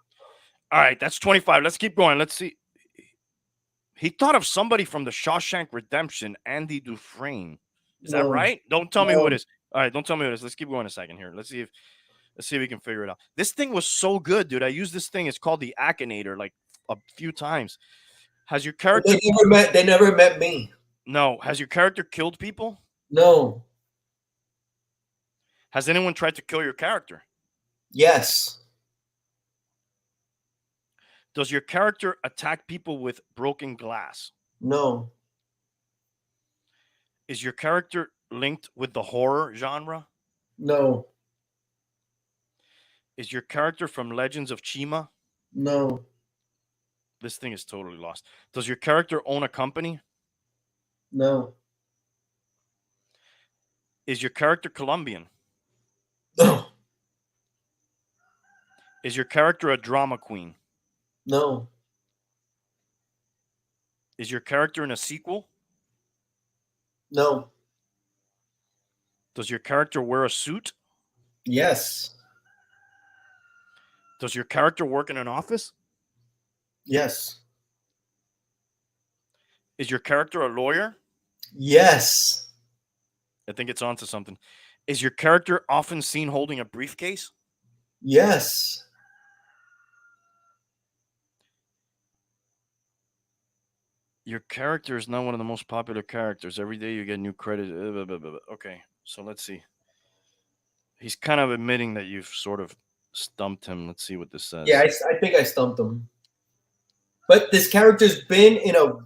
All right, that's 25. Let's keep going. Let's see. He thought of somebody from the Shawshank Redemption, Andy Dufresne. Is that No. right? Don't tell me who No. it is. All right, don't tell me who it is. Let's keep going a second here. Let's see if we can figure it out. This thing was so good, dude. I used this thing. It's called the Akinator, like a few times. Has your character? They never met me. No. Has your character killed people? No. Has anyone tried to kill your character? Yes. Does your character attack people with broken glass? No. Is your character linked with the horror genre? No. Is your character from Legends of Chima? No. This thing is totally lost. Does your character own a company? No. Is your character Colombian? No. Is your character a drama queen? No. Is your character in a sequel? No. Does your character wear a suit? Yes. Does your character work in an office? Yes. Is your character a lawyer? Yes. I think it's onto something. Is your character often seen holding a briefcase? Yes. Your character is not one of the most popular characters. Every day you get new credit. Okay, so let's see. He's kind of admitting that you've sort of stumped him. Let's see what this says. Yeah, I think I stumped him. But this character's been in a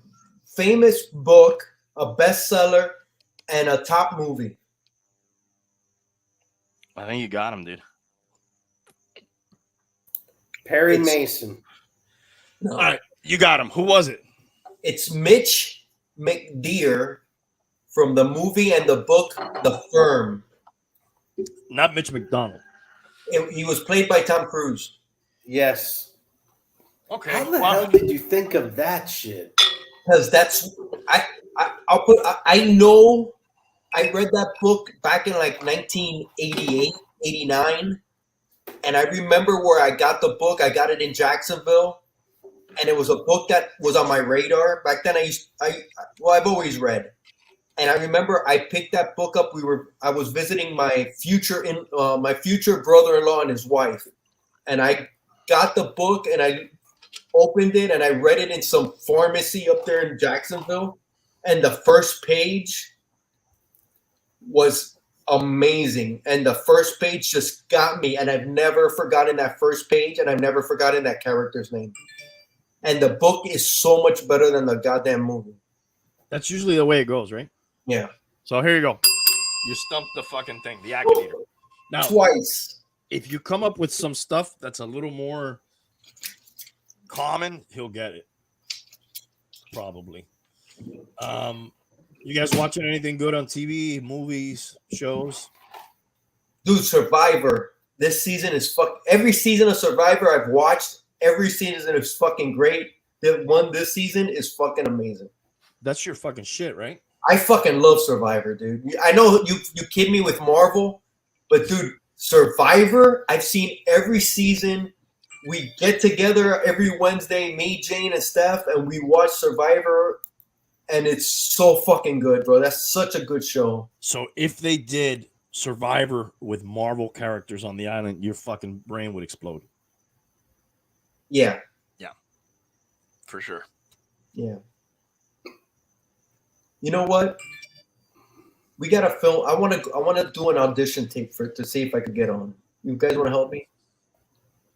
famous book, a bestseller, and a top movie. I think you got him, dude. Perry Mason. No. All right, you got him. Who was it? It's Mitch McDeere from the movie and the book The Firm. Not Mitch McDonald. He was played by Tom Cruise. Yes. Okay. How the hell did you think of that shit? Because that's I know I read that book back in like 1988, 89, and I remember where I got the book. I got it in Jacksonville, and it was a book that was on my radar back then. I've always read, and I remember I picked that book up. I was visiting my future brother-in-law and his wife, and I got the book and I opened it and I read it in some pharmacy up there in Jacksonville, and the first page was amazing, and the first page just got me, and I've never forgotten that first page, and I've never forgotten that character's name. And the book is so much better than the goddamn movie. That's usually the way it goes, right? Yeah. So here you go. You stumped the fucking thing, the Akinator. Now, Twice. if you come up with some stuff that's a little more common, he'll get it. Probably. You guys watching anything good on TV, movies, shows? Dude, Survivor. This season is every season of Survivor I've watched, every season is fucking great. The one this season is fucking amazing. That's your fucking shit, right? I fucking love Survivor, dude. I know you kid me with Marvel, but dude, Survivor, I've seen every season. We get together every Wednesday, me, Jane, and Steph, and we watch Survivor, and it's so fucking good, bro. That's such a good show. So if they did Survivor with Marvel characters on the island, your fucking brain would explode. Yeah. Yeah. For sure. Yeah. You know what? We got to film. I want to do an audition tape to see if I could get on. You guys want to help me?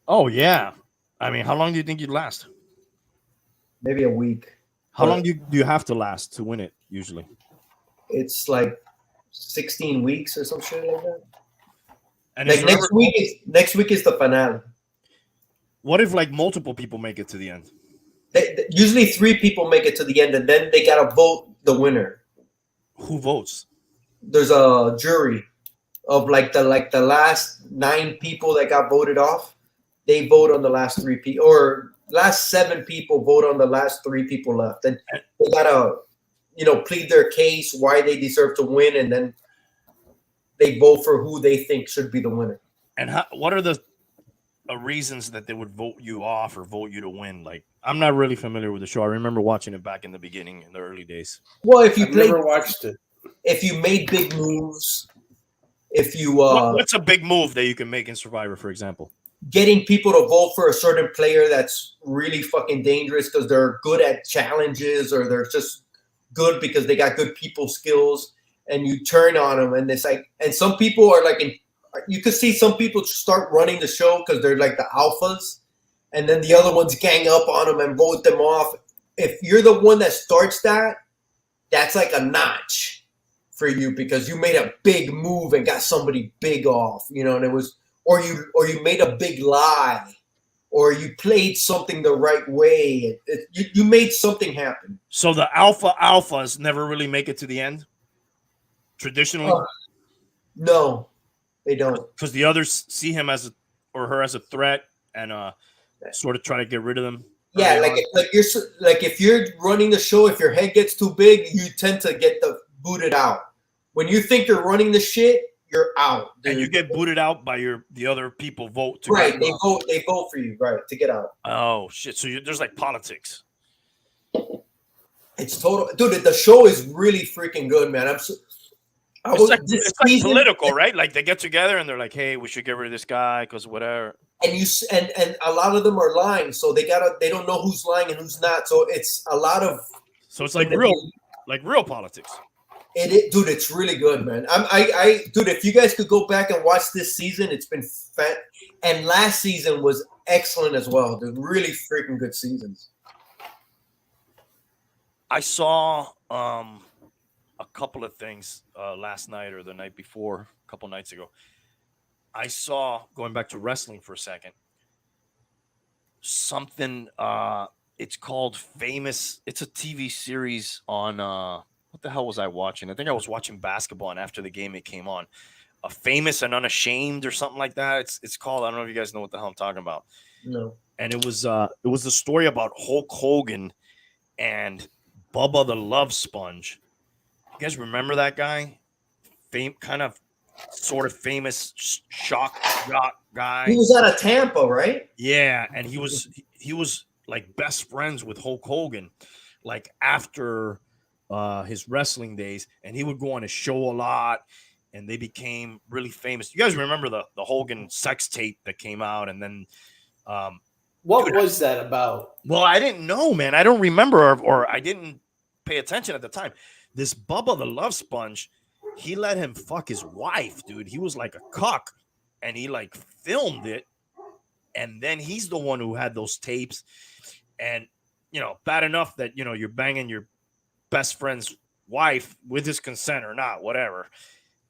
Oh, yeah. I mean, how long do you think you'd last? Maybe a week. How long do you have to last to win it, usually? It's like 16 weeks or some shit like that. And like next week is the finale. What if like multiple people make it to the end? Usually 3 people make it to the end, and then they got to vote the winner. Who votes? There's a jury of like the last 9 people that got voted off. They vote on the last 3 people, or last 7 people vote on the last 3 people left, and they gotta, plead their case why they deserve to win, and then they vote for who they think should be the winner. And what are the reasons that they would vote you off or vote you to win. Like, I'm not really familiar with the show. I remember watching it back in the beginning, in the early days. Well, if you I've played, never watched it. if you made big moves, if you What's a big move that you can make in Survivor, for example? getting people to vote for a certain player that's really fucking dangerous because they're good at challenges or they're just good because they got good people skills, and you turn on them, and it's like, and some people are like, you could see some people start running the show because they're like the alphas, and then the other ones gang up on them and vote them off. If you're the one that starts that, that's like a notch for you because you made a big move and got somebody big off, you know, and it was, or you made a big lie, or you played something the right way. You made something happen. So the alphas never really make it to the end, traditionally, No, they don't. because the others see him as or her as a threat and sort of try to get rid of them. Yeah, if you're running the show, if your head gets too big, you tend to get booted out. When you think you're running the shit, you're out, dude. And you get booted out by the other people vote to right. get They vote for you, right, to get out. Oh shit! So there's like politics. It's total, dude. The show is really freaking good, man. It's like political, right? Like they get together and they're like, "Hey, we should get rid of this guy because whatever." And a lot of them are lying, so they don't know who's lying and who's not. So it's a lot of. So it's like real politics. Dude, it's really good, man. Dude, if you guys could go back and watch this season, it's been fat. And last season was excellent as well. Dude, really freaking good seasons. I saw a couple of things last night or the night before, a couple nights ago. I saw, going back to wrestling for a second, something. It's called Famous. It's a TV series on. What the hell was I watching? I think I was watching basketball, and after the game, it came on. Famous and Unashamed or something like that. It's called. I don't know if you guys know what the hell I'm talking about. No. And it was a story about Hulk Hogan and Bubba the Love Sponge. You guys remember that guy? Sort of famous shock jock guy. He was out of Tampa, right? Yeah, and he was like best friends with Hulk Hogan, like after his wrestling days, and he would go on his show a lot, and they became really famous. You guys remember the Hogan sex tape that came out, and then what was that about? Well, I didn't know, man. I don't remember, or I didn't pay attention at the time. This Bubba the Love Sponge, he let him fuck his wife, dude. He was like a cuck, and he like filmed it, and then he's the one who had those tapes. And bad enough that you're banging your best friend's wife with his consent or not, whatever.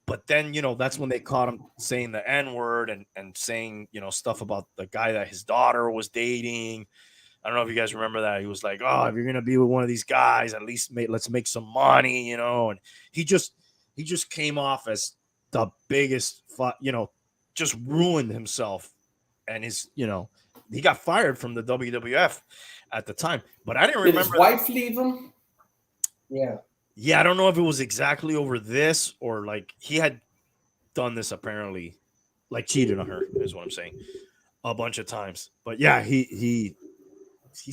But then that's when they caught him saying the N-word and saying stuff about the guy that his daughter was dating. I don't know if you guys remember that. He was like, "Oh, if you're gonna be with one of these guys, at least let's make some money," And he just came off as the biggest, just ruined himself, and he got fired from the WWF at the time. But I didn't remember. Did his wife leave him? Yeah, I don't know if it was exactly over this or like he had done this apparently, like cheated on her is what I'm saying, a bunch of times. But yeah, he's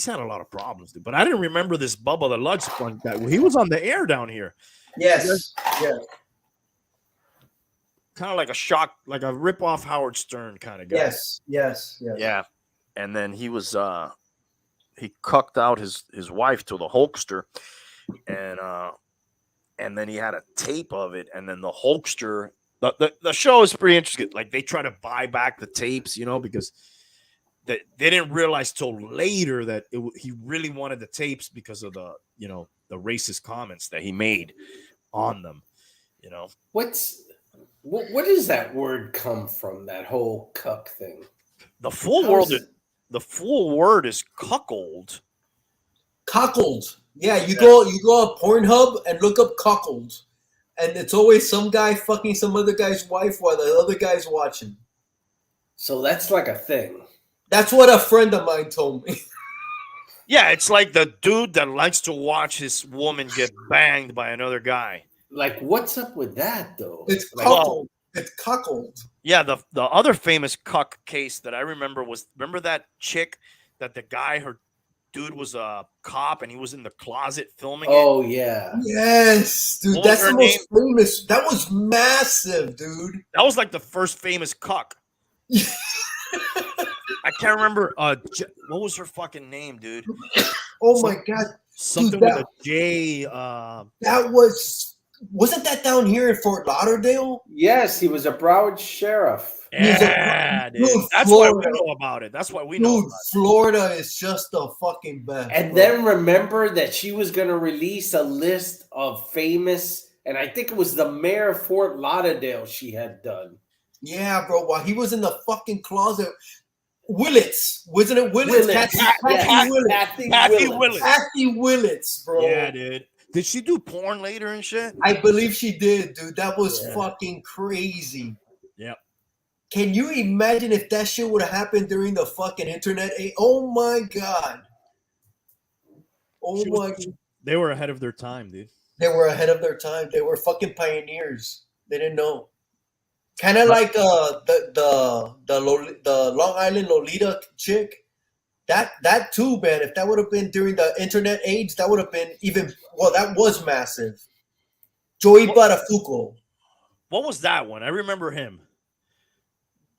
had a lot of problems, dude. But I didn't remember this Bubba the Love Sponge guy. He was on the air down here. Yes. Yeah. Kind of like like a rip-off Howard Stern kind of guy. Yes. Yeah. And then he was he cucked out his wife to the Hulkster, and then he had a tape of it, and then the Hulkster. The show is pretty interesting. Like they try to buy back the tapes, because they didn't realize till later that he really wanted the tapes because of the the racist comments that he made on them. What does that word come from? That whole cuck thing. The full word is cuckold. Cuckold. Yeah, you go on Pornhub and look up cuckold, and it's always some guy fucking some other guy's wife while the other guy's watching. So that's like a thing. That's what a friend of mine told me. Yeah, it's like the dude that likes to watch his woman get banged by another guy. Like, what's up with that, though? It's cuckold. It's cuckold. Yeah, the other famous cuck case that I remember was, remember that chick that the guy, her dude was a cop and he was in the closet filming it. Oh yeah. Yes, dude. What was That's her the name? most famous. That was massive, dude. That was like the first famous cuck. I can't remember. What was her fucking name, dude? Oh my god, Something dude, with a J. that wasn't that down here in Fort Lauderdale? Yes, he was a Broward sheriff. Yeah, dude. Dude, That's Florida. why we know about it. That's why we know Dude, about it. Florida is just the fucking best. And bro. then remember that she was going to release a list of famous, and I think it was the mayor of Fort Lauderdale she had done. Yeah, bro. While he was in the fucking closet, Willits, wasn't it? Willits, Willits. Kathy Willits, Kathy Willits. Kathy Willits, bro. Yeah, dude. Did she do porn later and shit? I believe she did, dude. That was Yeah. fucking crazy. Yep. Can you imagine if that shit would have happened during the fucking internet? Oh my god. Oh my. They were ahead of their time, dude. They were ahead of their time. They were fucking pioneers. They didn't know. Kind of like the Long Island Lolita chick. That too, man. If that would have been during the internet age, that would have been even. Well, that was massive. Joey Buttafuoco. What was that one? I remember him.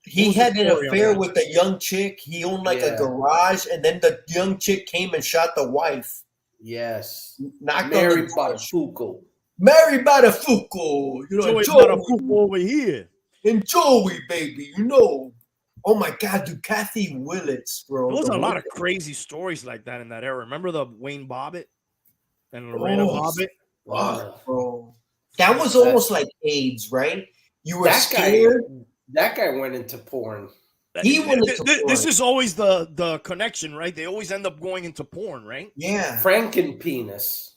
He What was had the an story on affair that? with a young chick. He owned like a Yeah. garage, and then the young chick came and shot the wife. Yes. Knocked Mary on the garage. Buttafuoco. Mary Buttafuoco. You know, Joey Joey, Buttafuoco over here. and Joey, baby. You know. Oh my God, dude, Kathy Willits, bro. There was The a lot way- of crazy stories like that in that era. Remember the Wayne Bobbitt and Lorena Oh, Bobbitt? Fuck, bro. That was almost like AIDS, right? You were scared. That guy went into porn. He went into This porn. is always the connection, right? They always end up going into porn, right? Yeah. Frankenpenis.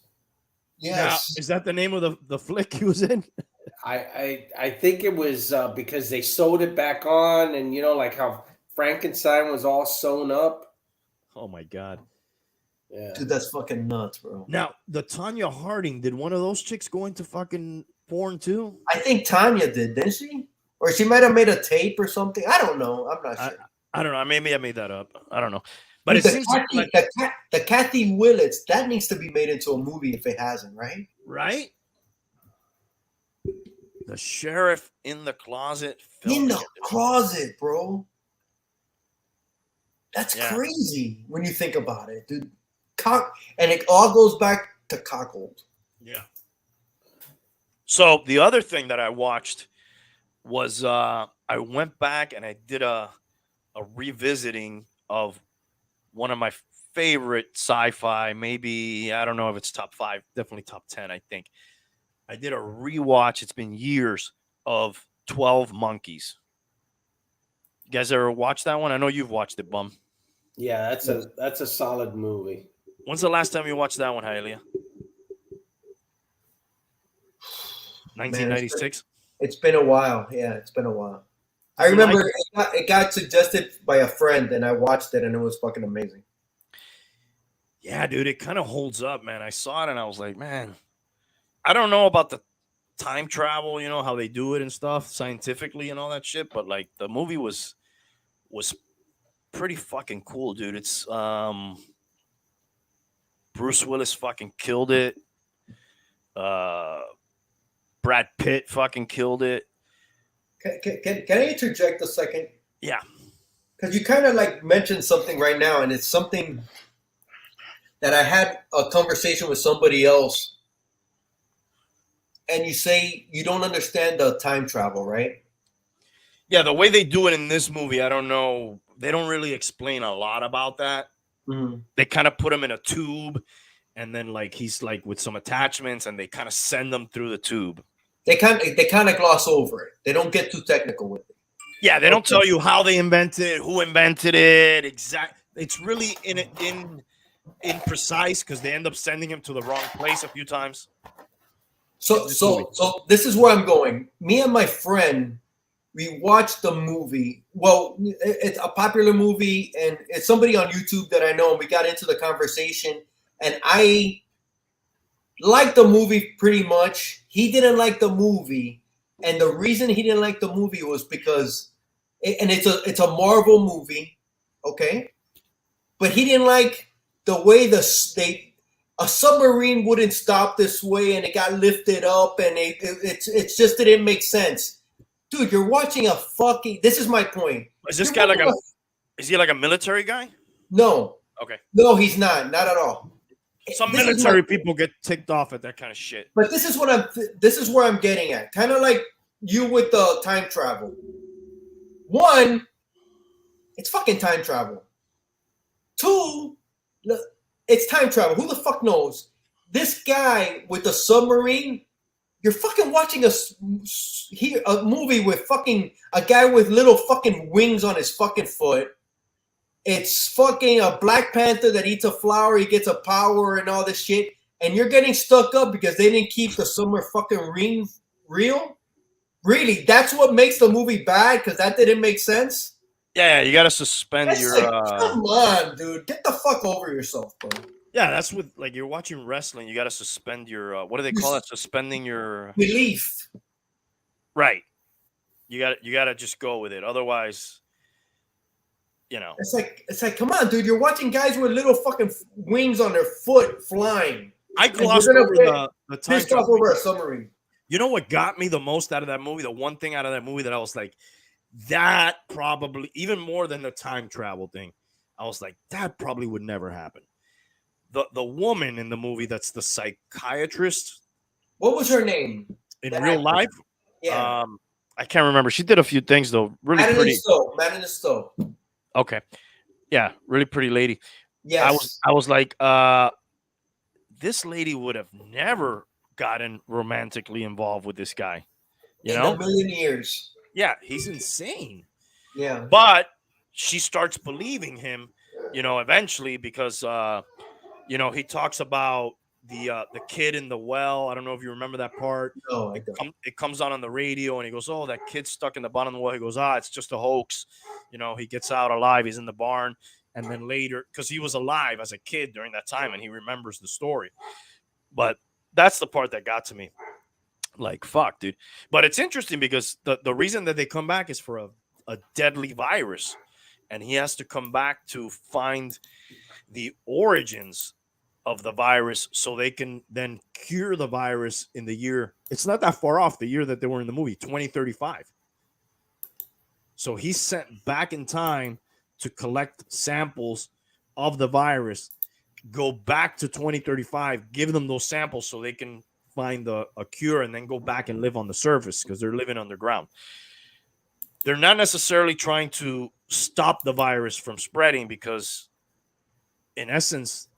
Yes. Now, is that the name of the flick he was in? I think it was because they sewed it back on, and you know, like how Frankenstein was all sewn up. Oh my god. Yeah. Dude, that's fucking nuts, bro. Now, the Tanya Harding, did one of those chicks go into fucking porn too? I think Tanya did, didn't she? Or she might have made a tape or something. I don't know. I'm not sure. I don't know. Maybe I made that up. I don't know. But Dude, it seems like, the Kathy Willits, that needs to be made into a movie if it hasn't, right? right? The sheriff in the closet. In filming the it. closet, bro. That's Yeah. crazy when you think about it, dude. And it all goes back to Cockhold. Yeah. So the other thing that I watched was I went back and I did a revisiting of one of my favorite sci-fi, maybe, I don't know if it's top 5, definitely top 10, I think. I did a rewatch, it's been years, of 12 Monkeys. You guys ever watched that one? I know you've watched it, Bum. Yeah, that's a solid movie. When's the last time you watched that one, Hialeah? 1996? It's been a while. Yeah, it's been a while. I You remember like it got suggested by a friend, and I watched it, and it was fucking amazing. Yeah, dude, it kind of holds up, man. I saw it and I was like, man, I don't know about the time travel, you know, how they do it and stuff scientifically and all that shit, but like the movie was pretty fucking cool, dude. It's Bruce Willis fucking killed it. Brad Pitt fucking killed it. Can I interject a second? Yeah. Because you kind of like mentioned something right now, and it's something that I had a conversation with somebody else, and you say you don't understand the time travel, right? Yeah, the way they do it in this movie, I don't know. They don't really explain a lot about that. Mm-hmm. They kind of put him in a tube, and then like he's like with some attachments, and they kind of send them through the tube. They kind of gloss over it. They don't get too technical with it. Yeah, they don't tell you how they invented it, who invented it, exact. It's really in precise because they end up sending him to the wrong place a few times. So this is where I'm going. Me and my friend, we watched the movie. Well, it's a popular movie, and it's somebody on YouTube that I know. And we got into the conversation, and I liked the movie pretty much. He didn't like the movie, And the reason he didn't like the movie was because, and it's a Marvel movie, okay, but he didn't like the way a submarine wouldn't stop this way, and it got lifted up, and it's just didn't make sense, dude. You're watching a fucking. This is my point. Is this You're guy like watching is he like a military guy? No, Okay. no, he's not at all. Some This is military people get ticked off at that kind of shit. But this is where I'm getting at. Kind of like you with the time travel. One, it's fucking time travel. Two, it's time travel. Who the fuck knows? This guy with the submarine, you're fucking watching a movie with fucking a guy with little fucking wings on his fucking foot. It's fucking a Black Panther that eats a flower, he gets a power and all this shit. And you're getting stuck up because they didn't keep the summer fucking ring real? Really? That's what makes the movie bad? Because that didn't make sense? Yeah, you got to suspend That's your. come on, dude. Get the fuck over yourself, bro. Yeah, that's with like you're watching wrestling. You got to suspend your. What do they call it? Suspending your belief. Right. You got to just go with it. Otherwise, you know. It's like, come on, dude. You're watching guys with little fucking wings on their foot flying. I glossed over the time pissed off over a submarine. You know what got me the most out of that movie? The one thing out of that movie that I was like, that probably, even more than the time travel thing, I was like, that probably would never happen. The woman in the movie that's the psychiatrist. What was her name? In real life? Yeah. I can't remember. She did a few things, though. Really pretty. Madeline Stowe. Okay. Yeah, really pretty lady. Yes. I was like, this lady would have never gotten romantically involved with this guy. You know? In a million years. Yeah, he's insane. Yeah. But she starts believing him, eventually because he talks about the kid in the well. I don't know if you remember that part. No, I don't. It comes on the radio and he goes, "Oh, that kid's stuck in the bottom of the well." He goes, "It's just a hoax." He gets out alive. He's in the barn. And then later, because he was alive as a kid during that time and he remembers the story. But that's the part that got to me. Like, fuck, dude. But it's interesting because the reason that they come back is for a deadly virus. And he has to come back to find the origins of the virus so they can then cure the virus in the year. It's not that far off the year that they were in the movie, 2035. So he's sent back in time to collect samples of the virus, go back to 2035, give them those samples so they can find a cure and then go back and live on the surface because they're living underground. They're not necessarily trying to stop the virus from spreading because, in essence,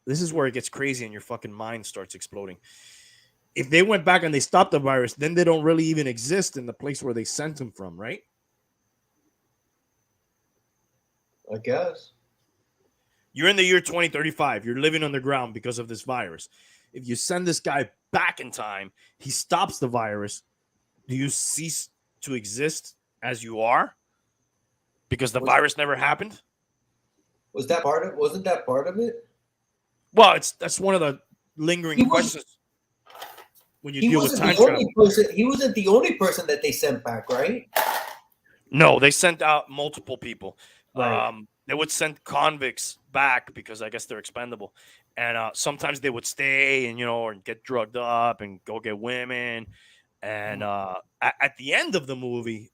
this is where it gets crazy and your fucking mind starts exploding. If they went back and they stopped the virus, then they don't really even exist in the place where they sent them from, right? I guess. You're in the year 2035. You're living underground because of this virus. If you send this guy back in time, he stops the virus. Do you cease to exist as you are? Because the virus never happened? Wasn't that part of it? Well, that's one of the lingering questions when you deal with time travel. He wasn't the only person that they sent back, right? No, they sent out multiple people. Right. They would send convicts back because I guess they're expendable. And sometimes they would stay and, or get drugged up and go get women. And at the end of the movie,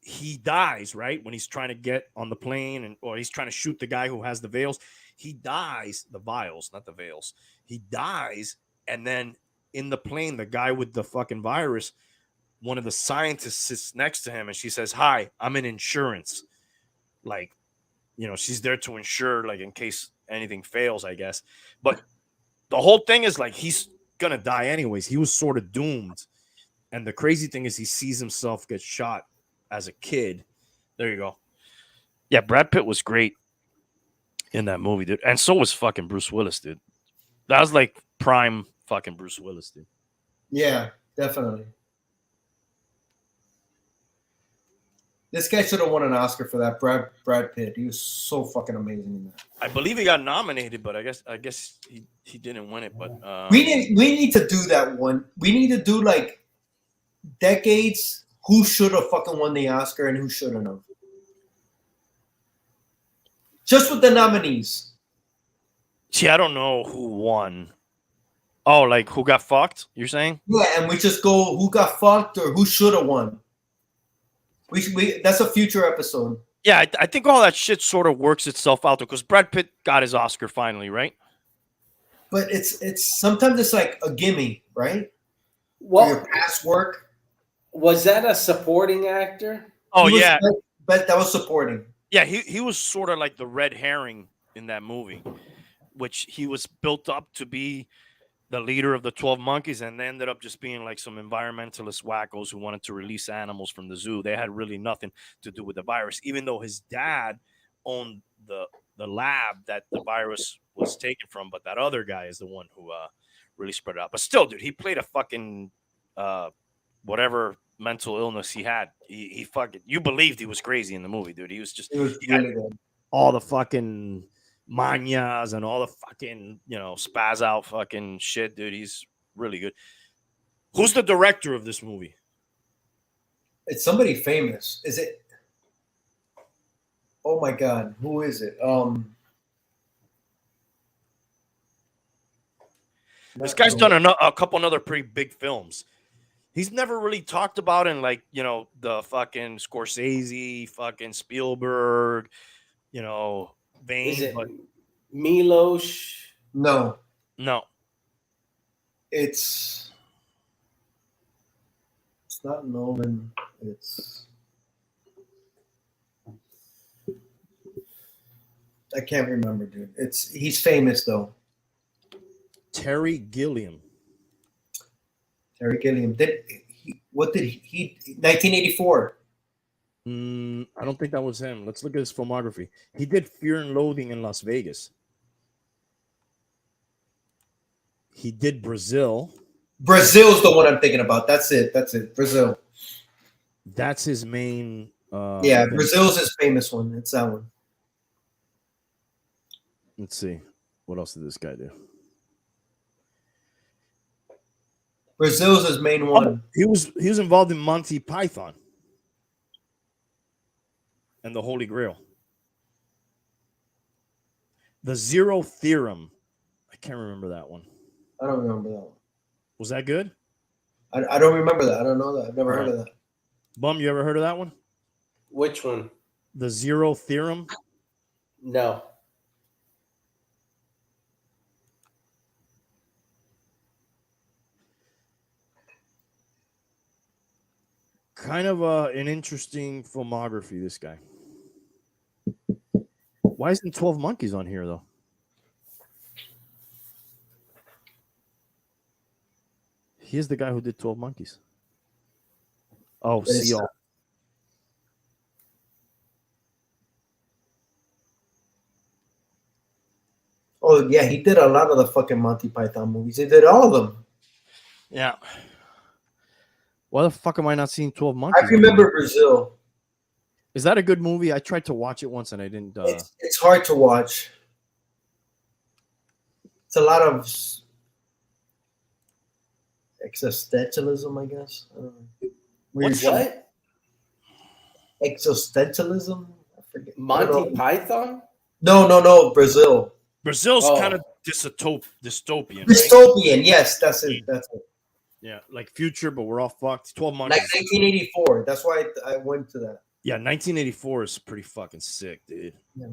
he dies, right? When he's trying to get on the plane or he's trying to shoot the guy who has the veils. He dies, the vials, not the veils. He dies. And then in the plane, the guy with the fucking virus, one of the scientists sits next to him and she says, "Hi, I'm in insurance." Like, she's there to insure, like, in case anything fails, I guess. But the whole thing is like, he's going to die anyways. He was sort of doomed. And the crazy thing is he sees himself get shot as a kid. There you go. Yeah, Brad Pitt was great in that movie, dude. And so was fucking Bruce Willis, dude. That was like prime fucking Bruce Willis, dude. Yeah, definitely. This guy should have won an Oscar for that. Brad Pitt. He was so fucking amazing in that. I believe he got nominated, but I guess he didn't win it. But We need to do that one. We need to do like decades. Who should have fucking won the Oscar and who shouldn't have? Just with the nominees. see, I don't know who won. Oh, like who got fucked? You're saying? Yeah, and we just go who got fucked or who should have won. We that's a future episode. Yeah, I think all that shit sort of works itself out because Brad Pitt got his Oscar finally, right? But it's sometimes it's like a gimme, right? For Well, your past work. was that a supporting actor? Oh He was- yeah, but that was supporting. yeah. He was sort of like the red herring in that movie, which he was built up to be the leader of the 12 monkeys, and they ended up just being like some environmentalist wackos who wanted to release animals from the zoo. They had really nothing to do with the virus, even though his dad owned the lab that the virus was taken from. But that other guy is the one who really spread it out. But still, dude, he played a fucking whatever mental illness he had. He fucking, you believed he was crazy in the movie, dude. He was just It was he had really good. all the fucking manias and all the fucking, spaz out fucking shit, dude. He's really good. Who's the director of this movie? It's somebody famous. Is it? Oh my god, who is it? This guy's done a couple other pretty big films. He's never really talked about in like, the fucking Scorsese, fucking Spielberg, vein. Is it But Milos? No, no. it's not Nolan. I can't remember, dude. He's famous though. Terry Gilliam. Terry Gilliam. What did he 1984. I don't think that was him. Let's look at his filmography. He did Fear and Loathing in Las Vegas. He did Brazil. Brazil's the one I'm thinking about. That's it. Brazil. That's his main. Yeah, thing. Brazil's his famous one. It's that one. Let's see. What else did this guy do? Brazil's his main one. He was involved in Monty Python and the Holy Grail. The Zero Theorem. I can't remember that one. I don't remember that one. Was that good? I don't remember that. I don't know that. I've never heard of that. Bum, you ever heard of that one? Which one? The Zero Theorem? No. Kind of an interesting filmography, this guy. Why isn't 12 Monkeys on here, though? He is the guy who did 12 Monkeys. Oh, see all. Oh yeah, he did a lot of the fucking Monty Python movies. He did all of them. Yeah. Why the fuck am I not seeing 12 Monkeys? I remember Brazil. Is that a good movie? I tried to watch it once and I didn't. It's hard to watch. It's a lot of existentialism, I guess. I don't know. What's What? Existentialism? I forget. Monty Python? No, Brazil. Brazil's Oh. kind of dystopian. Right? Dystopian, yes, that's it. That's it. Yeah, like future, but we're all fucked. 12 Monkeys. Like 1984. That's why I went to that. Yeah, 1984 is pretty fucking sick, dude. Yeah.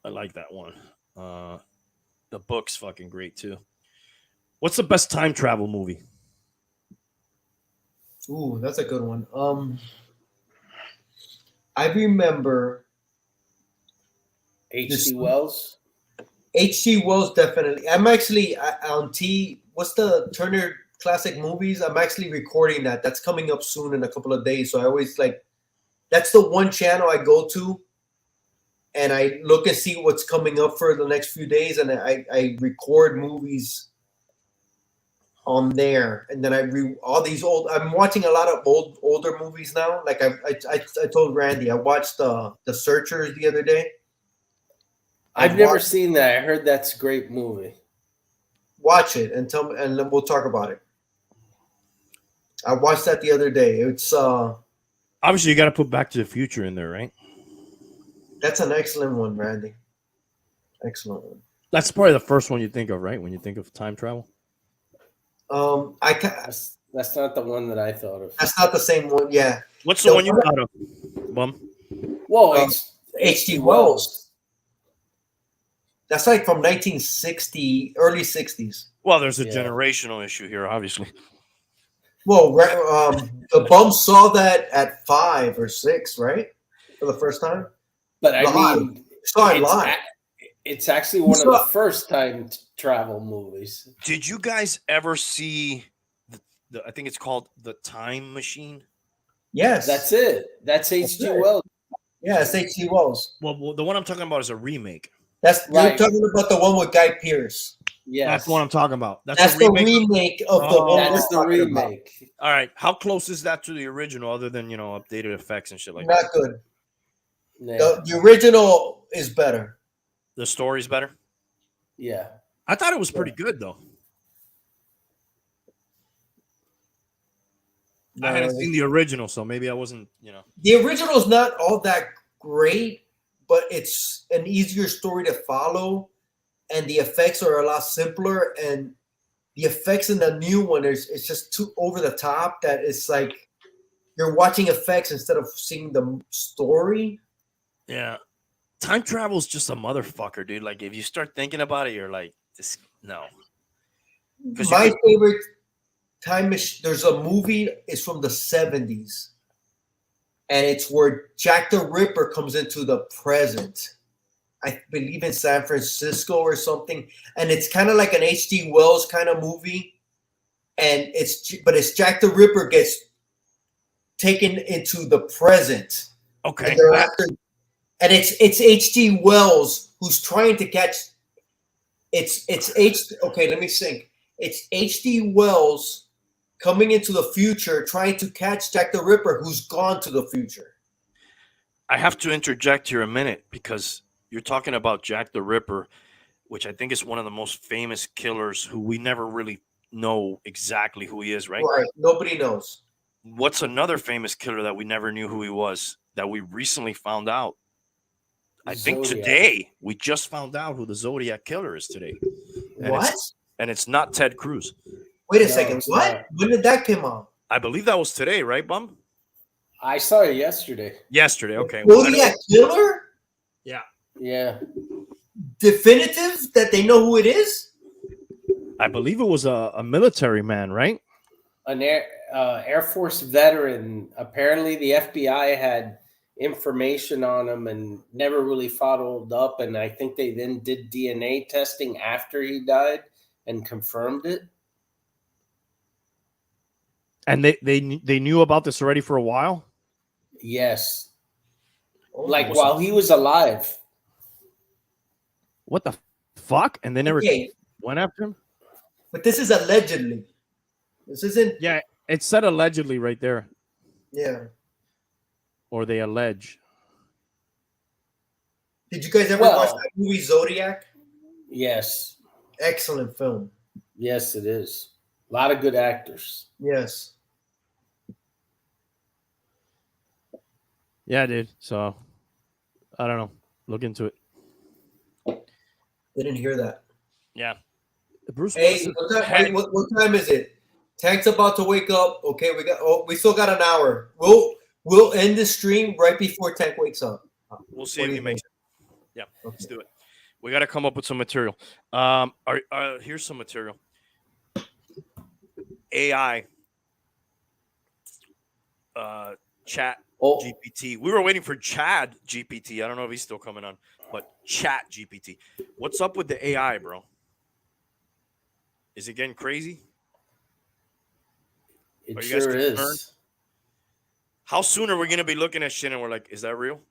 I like that one. The book's fucking great too. What's the best time travel movie? Ooh, that's a good one. I remember H.G. Wells? H.G. Wells, definitely. I'm actually on what's the Turner Classic Movies? I'm actually recording that. That's coming up soon in a couple of days. So I always that's the one channel I go to and I look and see what's coming up for the next few days. And I record movies on there, and then all these old. I'm watching a lot of older movies now. Like I told Randy, I watched the Searchers the other day. I've never seen that. I heard that's a great movie. Watch it and tell me, and then we'll talk about it. I watched that the other day. It's obviously you got to put Back to the Future in there, right? That's an excellent one, Randy. Excellent one. That's probably the first one you think of, right? When you think of time travel. That's not the one that I thought of. That's not the same one. Yeah. What's the one you thought of, Bum? Whoa, it's H.G. Wells. That's like from 1960, early 60s. Well, there's a generational issue here, obviously. Well, the Bum saw that at 5 or 6, right? For the first time. But I mean, saw it live. It's actually one of the first time travel movies. Did you guys ever see the I think it's called The Time Machine? Yes. That's it. That's H.G. Wells. Yeah, it's H.G. Wells. Well, the one I'm talking about is a remake. You're talking about the one with Guy Pearce. Yeah, that's the one I'm talking about. That's the remake of the one. That's the remake. About. All right, how close is that to the original? Other than updated effects and shit like that. Not good. Yeah. The original is better. The story's better. Yeah, I thought it was pretty good though. I hadn't seen the original, so maybe I wasn't. The original's not all that great, but it's an easier story to follow, and the effects are a lot simpler. And the effects in the new one it's just too over the top that it's like you're watching effects instead of seeing the story. Yeah. Time travel is just a motherfucker, dude. Like, if you start thinking about it, you're like, no. My favorite time machine, there's a movie, it's from the 70s. And it's where Jack the Ripper comes into the present. I believe in San Francisco or something. And it's kind of like an H.G. Wells kind of movie. And it's Jack the Ripper gets taken into the present. Okay. And it's H.G. Wells who's trying to catch. Okay, let me think. It's H.G. Wells coming into the future, trying to catch Jack the Ripper, who's gone to the future. I have to interject here a minute because you're talking about Jack the Ripper, which I think is one of the most famous killers who we never really know exactly who he is, right? Right. Nobody knows. What's another famous killer that we never knew who he was that we recently found out? I think today we just found out who the Zodiac killer is today. And what? It's not Ted Cruz. Wait a second. What? Not. When did that come out? I believe that was today, right, Bum? I saw it yesterday. Yesterday, okay. Zodiac killer? Yeah. Yeah. Definitive that they know who it is? I believe it was a military man, right? An Air Force veteran. Apparently the FBI had information on him and never really followed up, and I think they then did DNA testing after he died and confirmed it. And they knew about this already for a while? Yes. Like while he was alive. What the fuck? And they never went after him? But this is allegedly. This isn't. Yeah, it said allegedly right there. Yeah. Or they allege. Did you guys ever watch that movie Zodiac? Yes. Excellent film. Yes, it is. A lot of good actors. Yes. Yeah, dude. So, I don't know. Look into it. Didn't hear that. Yeah. Bruce Hey, what time is it? Tank's about to wake up. Okay, we still got an hour. We'll end the stream right before Tank wakes up. We'll see if he makes it. Yeah, let's do it. We got to come up with some material. Here's some material. AI. Chat GPT. We were waiting for Chad GPT. I don't know if he's still coming on, but Chat GPT. What's up with the AI, bro? Is it getting crazy? It sure is. How soon are we going to be looking at shit and we're like, is that real?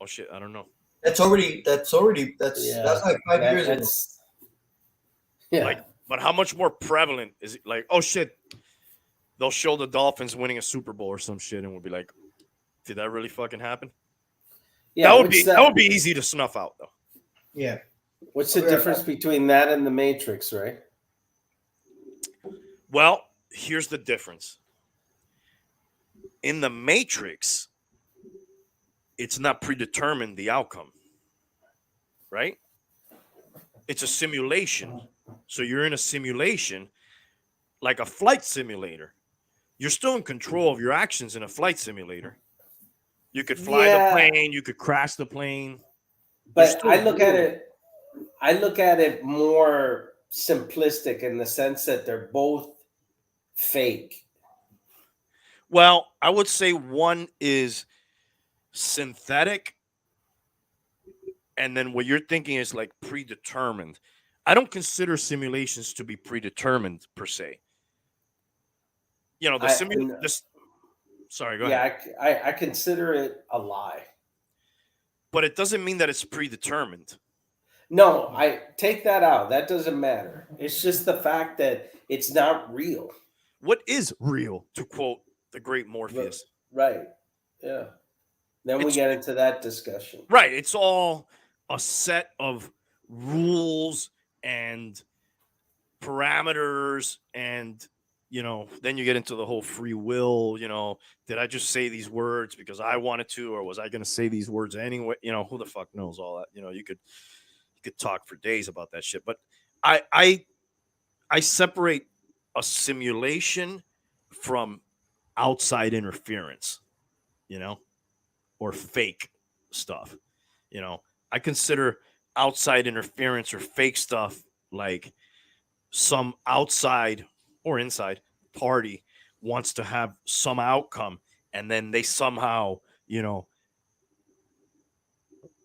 Oh shit, I don't know. That's like 5 years ago. Yeah. But how much more prevalent is it? Like, oh shit, they'll show the Dolphins winning a Super Bowl or some shit, and we'll be like, did that really fucking happen? Yeah, what's That would that? be easy to snuff out though. Yeah. What's I'll the be right difference back. between that and the Matrix, right? Well, here's the difference. In the Matrix, it's not predetermined the outcome, right? It's a simulation. So you're in a simulation like a flight simulator. You're still in control of your actions in a flight simulator. You could fly the Yeah, plane, you could crash the plane. There's but still rules. I look at it more simplistic in the sense that they're both fake. Well, I would say one is synthetic, and then what you're thinking is like predetermined. I don't consider simulations to be predetermined per se. You know, I this sorry, go ahead. yeah, I consider it a lie. But it doesn't mean that it's predetermined. No, I take that out. That doesn't matter. It's just the fact that it's not real. What is real, to quote the great R- Morpheus? Right. Yeah. Then we It's get into that discussion. right. It's all a set of rules and parameters, and then you get into the whole free will. Did I just say these words because I wanted to, or was I going to say these words anyway? Who the fuck knows all that? You could talk for days about that shit. But I separate a simulation from outside interference, you know, or fake stuff. I consider outside interference or fake stuff like some outside or inside party wants to have some outcome, and then they somehow,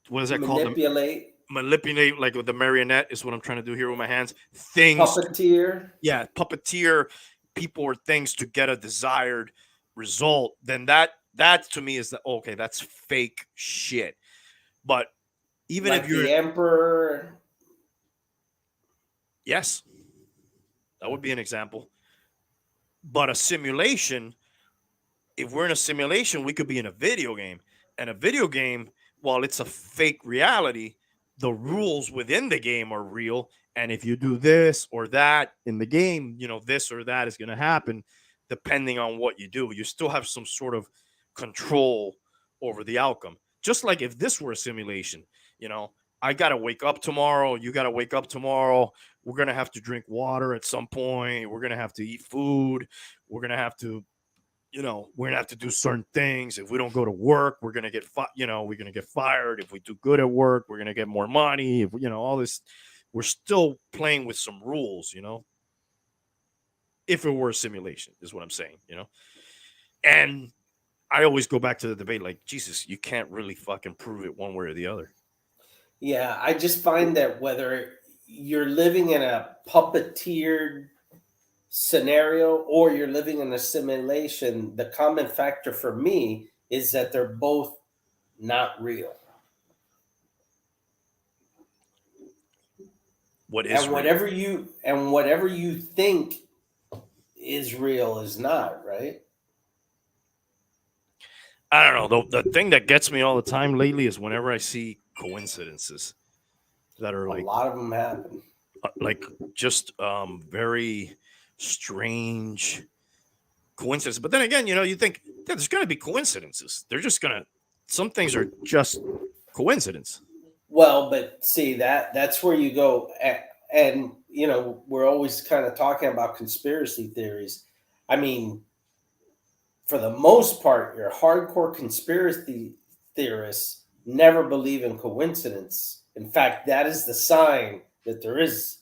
what is that called? Manipulate, Manipulate, like with the marionette is what I'm trying to do here with my hands. Things, puppeteer. yeah, puppeteer people or things to get a desired result. Then that to me is okay, that's fake shit. But even if Like you're the emperor. yes, that would be an example. But a simulation, if we're in a simulation, we could be in a video game. And a video game, while it's a fake reality, the rules within the game are real. And if you do this or that in the game, this or that is going to happen depending on what you do. You still have some sort of control over the outcome. Just like if this were a simulation, I got to wake up tomorrow. You got to wake up tomorrow. We're going to have to drink water at some point. We're going to have to eat food. We're going to have to we're gonna have to do certain things. If we don't go to work, we're gonna get we're gonna get fired. If we do good at work, we're gonna get more money. If all this, we're still playing with some rules. If it were a simulation, is what I'm saying. And I always go back to the debate, like, Jesus, you can't really fucking prove it one way or the other. Yeah, I just find that whether you're living in a puppeteered scenario or you're living in a simulation, the common factor for me is that they're both not real. What is And real? whatever you think is real is not, right? I don't know. The thing that gets me all the time lately is whenever I see coincidences that are A lot of them happen. like just very strange coincidences. But then again, you think, yeah, there's going to be coincidences. They're just going to, some things are just coincidence. Well, but see that's where you go, and we're always kind of talking about conspiracy theories. I mean, for the most part, your hardcore conspiracy theorists never believe in coincidence. In fact, that is the sign that there is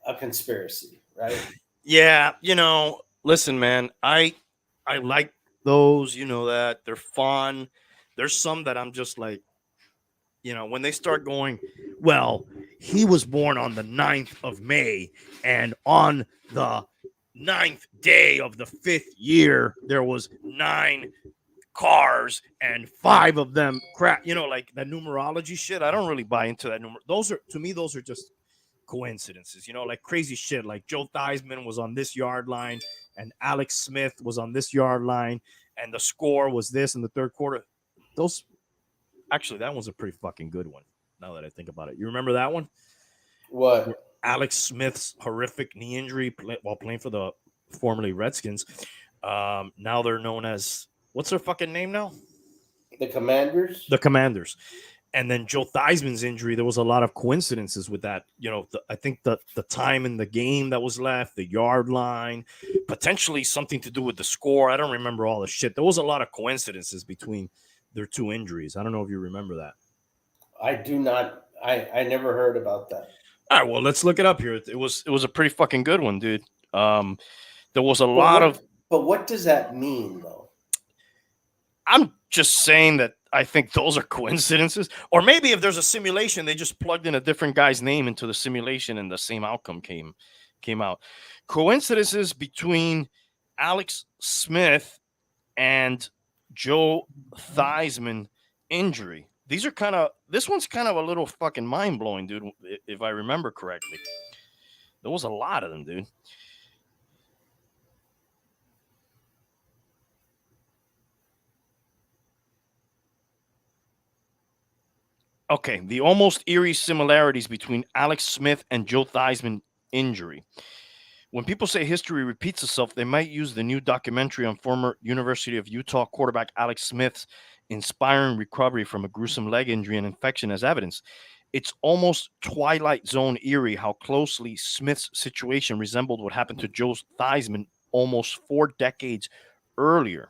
a conspiracy, right? Yeah. Listen, man, I like those, that they're fun. There's some that I'm just like, when they start going, well, he was born on the 9th of May, and on the 9th day of the 5th year, there was 9 cars and 5 of them crap, like that numerology shit. I don't really buy into that those are, to me, those are just coincidences, like crazy shit. Like Joe Theismann was on this yard line and Alex Smith was on this yard line and the score was this in the third quarter. Those actually, that one's a pretty fucking good one. Now that I think about it, you remember that one? What? Alex Smith's horrific knee injury while playing for the formerly Redskins. Now they're known as, what's their fucking name now? The Commanders. The Commanders. And then Joe Theismann's injury, there was a lot of coincidences with that. I think the time in the game that was left, the yard line, potentially something to do with the score. I don't remember all the shit. There was a lot of coincidences between their two injuries. I don't know if you remember that. I do not. I never heard about that. All right, well, let's look it up here. It was a pretty fucking good one, dude. There was a lot of. But what does that mean, though? I'm just saying that I think those are coincidences. Or maybe if there's a simulation, they just plugged in a different guy's name into the simulation and the same outcome came out. Coincidences between Alex Smith and Joe Theismann injury. This one's kind of a little fucking mind-blowing, dude, if I remember correctly. There was a lot of them, dude. Okay, the almost eerie similarities between Alex Smith and Joe Theismann injury. When people say history repeats itself, they might use the new documentary on former University of Utah quarterback Alex Smith's inspiring recovery from a gruesome leg injury and infection as evidence. It's almost Twilight Zone eerie how closely Smith's situation resembled what happened to Joe Theismann almost 4 decades earlier.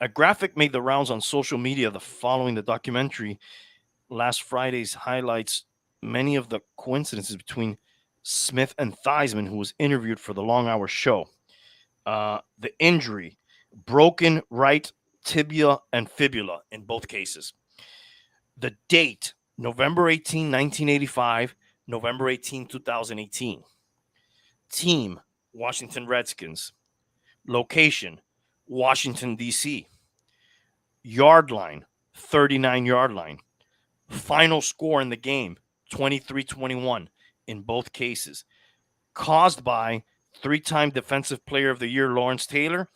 A graphic made the rounds on social media following the documentary. Last Friday's highlights many of the coincidences between Smith and Theismann, who was interviewed for the Long Hour show. The injury, broken right tibia and fibula in both cases. The date, November 18, 1985, November 18, 2018. Team, Washington Redskins. Location, Washington, D.C. Yard line, 39-yard line. Final score in the game, 23-21 in both cases. Caused by 3-time Defensive Player of the Year Lawrence Taylor,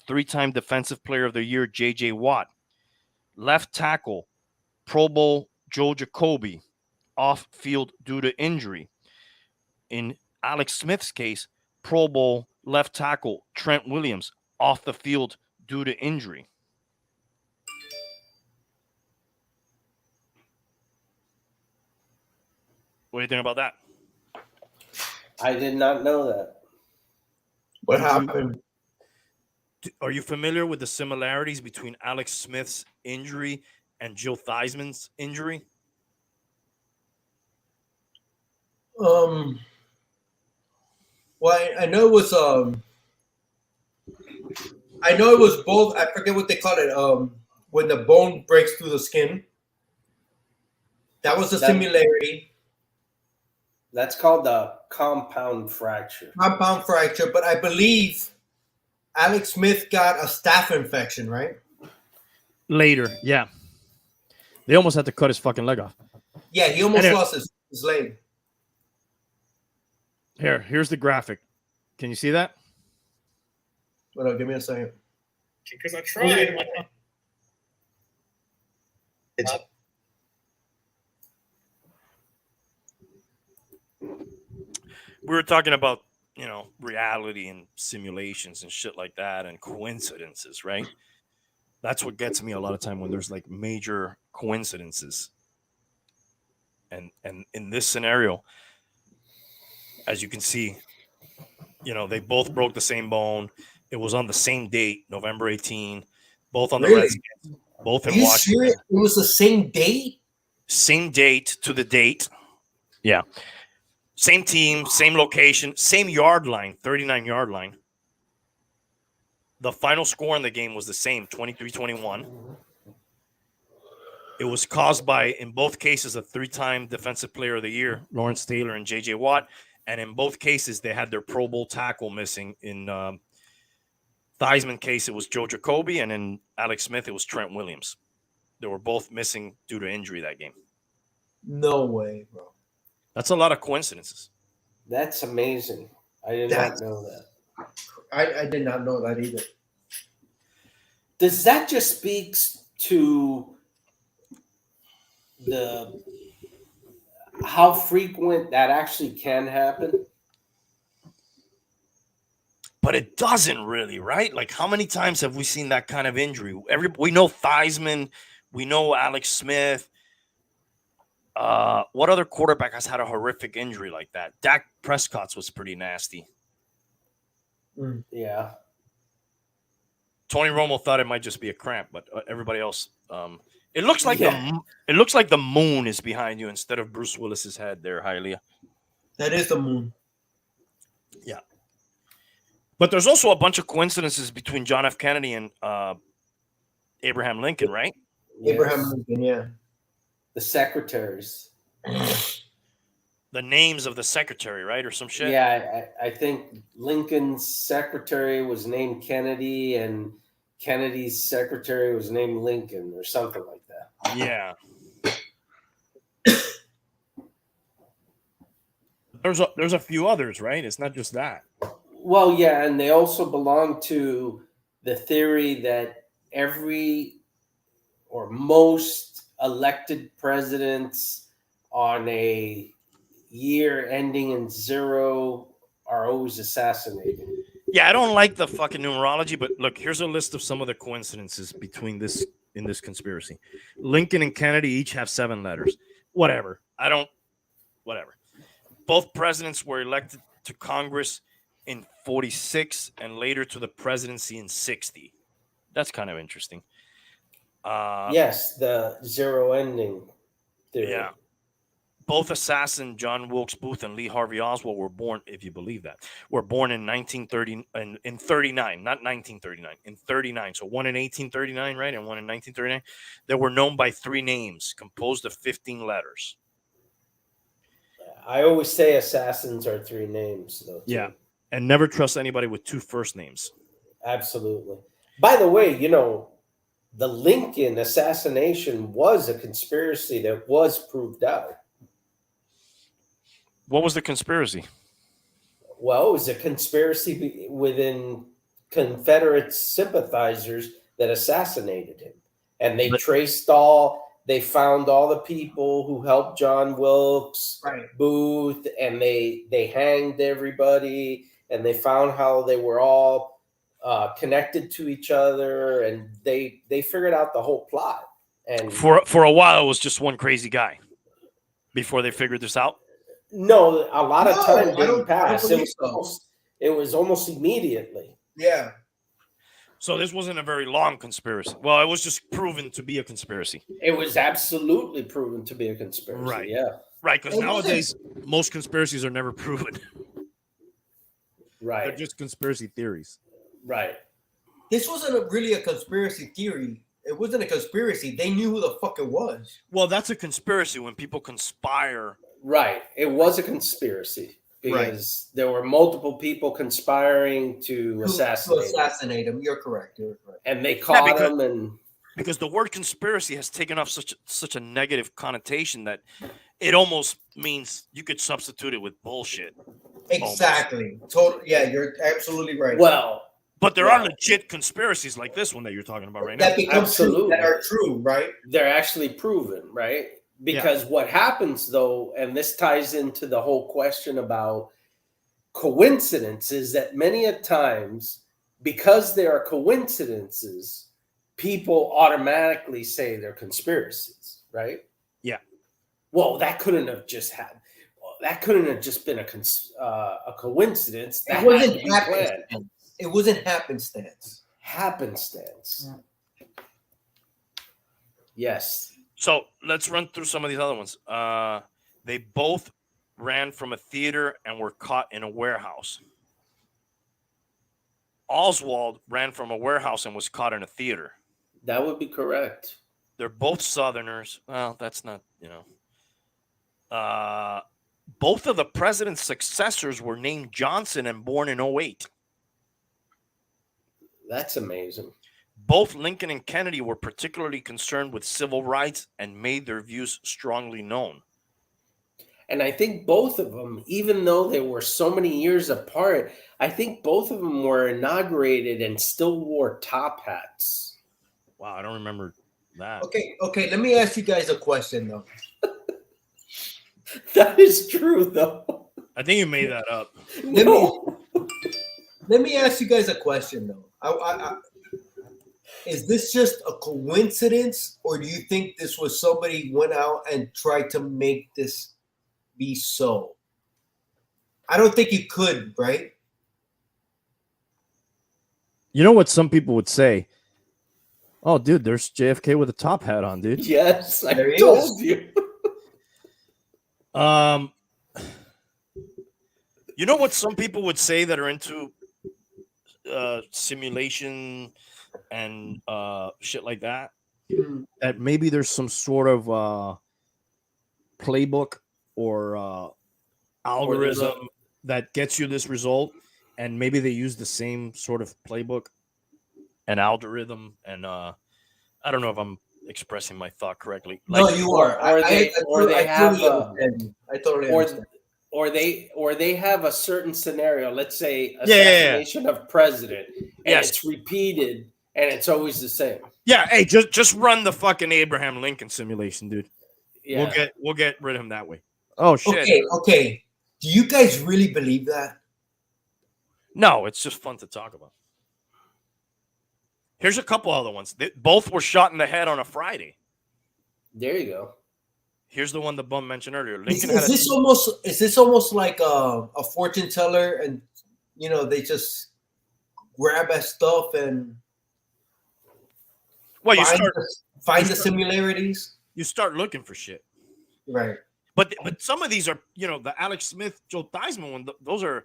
3-time Defensive Player of the Year J.J. Watt. Left tackle, Pro Bowl Joe Jacoby, off field due to injury. In Alex Smith's case, Pro Bowl left tackle Trent Williams, off the field due to injury. What do you think about that? I did not know that. What happened? Are you familiar with the similarities between Alex Smith's injury and Joe Theismann's injury? Well, I know it was I know it was both. I forget what they call it. When the bone breaks through the skin. That was a similarity. That's called the compound fracture. Compound fracture, but I believe Alex Smith got a staph infection, right? Later, yeah. They almost had to cut his fucking leg off. Yeah, he almost lost his leg. Here's the graphic. Can you see that? Hold on, give me a second. Because I tried. We were talking about, reality and simulations and shit like that and coincidences, right? That's what gets me a lot of time when there's like major coincidences. And in this scenario, as you can see, they both broke the same bone. It was on the same date, November 18, both on the Redskins, both in Washington. Serious? It was the same date? Same date to the date. Yeah. Same team, same location, same yard line, 39-yard line. The final score in the game was the same, 23-21. It was caused by, in both cases, a 3-time Defensive Player of the Year, Lawrence Taylor and J.J. Watt. And in both cases, they had their Pro Bowl tackle missing. In Theismann case, it was Joe Jacoby. And in Alex Smith, it was Trent Williams. They were both missing due to injury that game. No way, bro. That's a lot of coincidences. That's amazing. I did not know that. I did not know that either. Does that just speaks to the how frequent that actually can happen? But it doesn't really, right? Like, how many times have we seen that kind of injury? We know Theismann, we know Alex Smith. What other quarterback has had a horrific injury like that? Dak Prescott's was pretty nasty. Yeah. Tony Romo thought it might just be a cramp, but everybody else, it looks like the moon is behind you instead of Bruce Willis's head there, Hialeah. That is the moon. Yeah. But there's also a bunch of coincidences between John F. Kennedy and Abraham Lincoln, right? Abraham Lincoln, yeah. The secretaries. The names of the secretary, right? Or some shit? Yeah, I think Lincoln's secretary was named Kennedy and Kennedy's secretary was named Lincoln or something like that. Yeah. There's a few others, right? It's not just that. Well, yeah, and they also belong to the theory that every or most elected presidents on a year ending in 0 are always assassinated. Yeah, I don't like the fucking numerology, but look, here's a list of some of the coincidences between in this conspiracy. Lincoln and Kennedy each have 7 letters. Whatever. Whatever. Both presidents were elected to Congress in 46 and later to the presidency in 60. That's kind of interesting. Yes, the 0 ending theory. Yeah. Both assassin John Wilkes Booth and Lee Harvey Oswald were born, if you believe that, were born in 1930 in 39, not 1939, in 39. So one in 1839, right, and one in 1939. They were known by 3 names composed of 15 letters. I always say assassins are 3 names, though. Too. Yeah, and never trust anybody with 2 first names. Absolutely. By the way, the Lincoln assassination was a conspiracy that was proved out. What was the conspiracy? Well, it was a conspiracy within Confederate sympathizers that assassinated him. And they they found all the people who helped John Wilkes Booth, and they hanged everybody, and they found how they were all connected to each other, and they figured out the whole plot. And for a while, it was just one crazy guy before they figured this out. No, a lot of time didn't pass. It was almost immediately. Yeah. So this wasn't a very long conspiracy. Well, it was just proven to be a conspiracy. It was absolutely proven to be a conspiracy. Right. Yeah. Right. Because nowadays, most conspiracies are never proven. Right. They're just conspiracy theories. Right. This wasn't really a conspiracy theory. It wasn't a conspiracy. They knew who the fuck it was. Well, that's a conspiracy when people conspire. Right. It was a conspiracy because there were multiple people conspiring to assassinate him. You're correct. And they caught him. Because the word conspiracy has taken up such a negative connotation that it almost means you could substitute it with bullshit. Exactly. Total. Yeah, you're absolutely right. Well, but there are legit conspiracies like this one that you're talking about right now. That become true, that are true, right? They're actually proven, right? Because what happens, though, and this ties into the whole question about coincidences, that many a times, because there are coincidences, people automatically say they're conspiracies, right? Yeah. Well, that couldn't have just happened. That couldn't have just been a coincidence. That it wasn't happenstance. It wasn't happenstance. Happenstance. Yes. So let's run through some of these other ones. They both ran from a theater and were caught in a warehouse. Oswald ran from a warehouse and was caught in a theater. That would be correct. They're both Southerners. Well, that's not, both of the president's successors were named Johnson and born in 08. That's amazing. Both Lincoln and Kennedy were particularly concerned with civil rights and made their views strongly known. And I think both of them, even though they were so many years apart, I think both of them were inaugurated and still wore top hats. Wow, I don't remember that. Okay. Let me ask you guys a question though. That is true, though. I think you made that up. Let me ask you guys a question though. Is this just a coincidence, or do you think this was somebody went out and tried to make this be so? I don't think you could, right? You know what some people would say? Oh, dude, there's JFK with a top hat on, dude. Yes, I There he told is. you. You know what some people would say that are into simulation and shit like that? That maybe there's some sort of playbook or algorithm that gets you this result, and maybe they use the same sort of playbook and algorithm. And I don't know if I'm expressing my thought correctly. No, you are. or they have I totally understand. or they have a certain scenario. Let's say Yeah. assassination of president, and Yes. it's repeated, and it's always the same. Yeah, hey, just run the fucking Abraham Lincoln simulation, dude. Yeah. We'll get rid of him that way. Oh shit. Okay. Do you guys really believe that? No, it's just fun to talk about. Here's a couple other ones. Both were shot in the head on a Friday. There you go. Here's the one the bum mentioned earlier. Is Lincoln this almost like a fortune teller, and they just grab at stuff and well, find the similarities? You start looking for shit. Right. But some of these are, the Alex Smith, Joe Theismann one, those are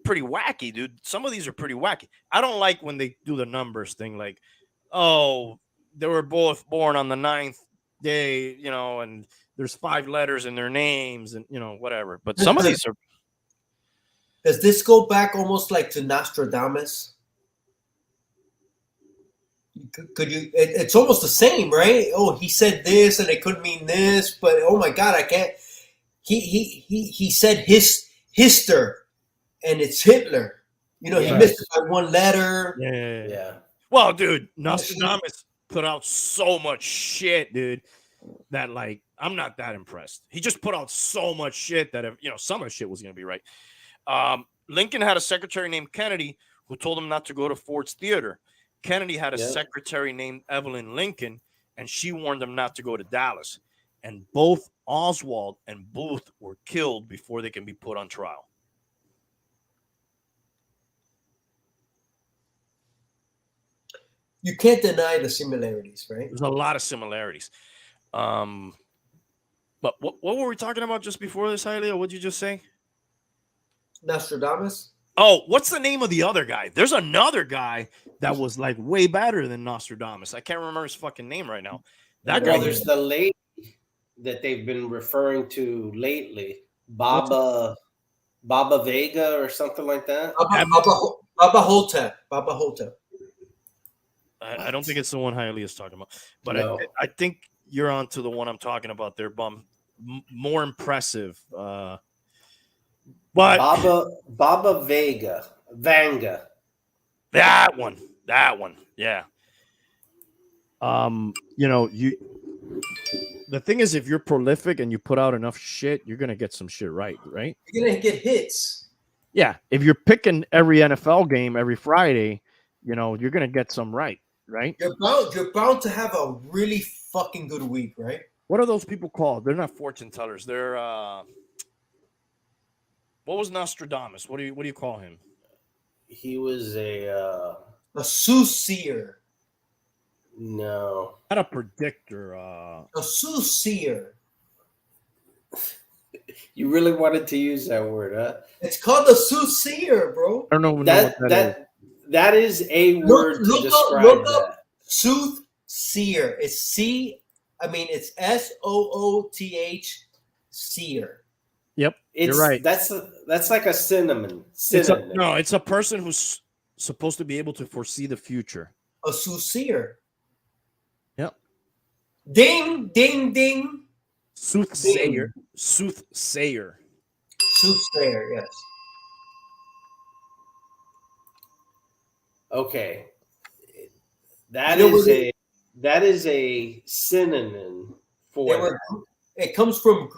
pretty wacky, dude. Some of these are pretty wacky. I don't like when they do the numbers thing, like, oh, they were both born on the 9th day, and there's 5 letters in their names and, whatever. But some of these are. Does this go back almost like to Nostradamus? Could you? It's almost the same, right? Oh, he said this, and it could mean this, but oh my God, I can't. He said Hister, and it's Hitler. He missed it by 1 letter. Yeah. Well, dude, Nostradamus put out so much shit, dude, that like I'm not that impressed. He just put out so much shit that some of the shit was gonna be right. Lincoln had a secretary named Kennedy who told him not to go to Ford's Theater. Kennedy had a secretary named Evelyn Lincoln, and she warned him not to go to Dallas. And both Oswald and Booth were killed before they can be put on trial. You can't deny the similarities, right? There's a lot of similarities. But what were we talking about just before this, Hialeah? What'd you just say? Nostradamus? Oh, what's the name of the other guy? There's another guy that was like way better than Nostradamus. I can't remember his fucking name right now. That guy. There's the lady that they've been referring to lately, Baba Vega or something like that. Baba Hotep. I don't think it's the one Hialeah is talking about, but No. I think you're on to the one I'm talking about there, bum. More impressive. But Baba Vanga. That one, yeah. The thing is, if you're prolific and you put out enough shit, you're gonna get some shit right? You're gonna get hits. Yeah, if you're picking every NFL game every Friday, you're gonna get some right? You're bound to have a really fucking good week, right? What are those people called? They're not fortune tellers. They're what was Nostradamus? What do you call him? He was a soothsayer. No. Not a predictor. A soothsayer. You really wanted to use that word, huh? It's called a soothsayer, bro. I don't know what that is. That is a word to describe look that. up soothsayer. It's it's SOOTH seer. Yep, you're right. That's like a synonym. It's a person who's supposed to be able to foresee the future. A soothsayer. Yep. Ding, ding, ding. Soothsayer. Soothsayer. Soothsayer, yes. Okay. You know what That is a synonym They for were. It comes from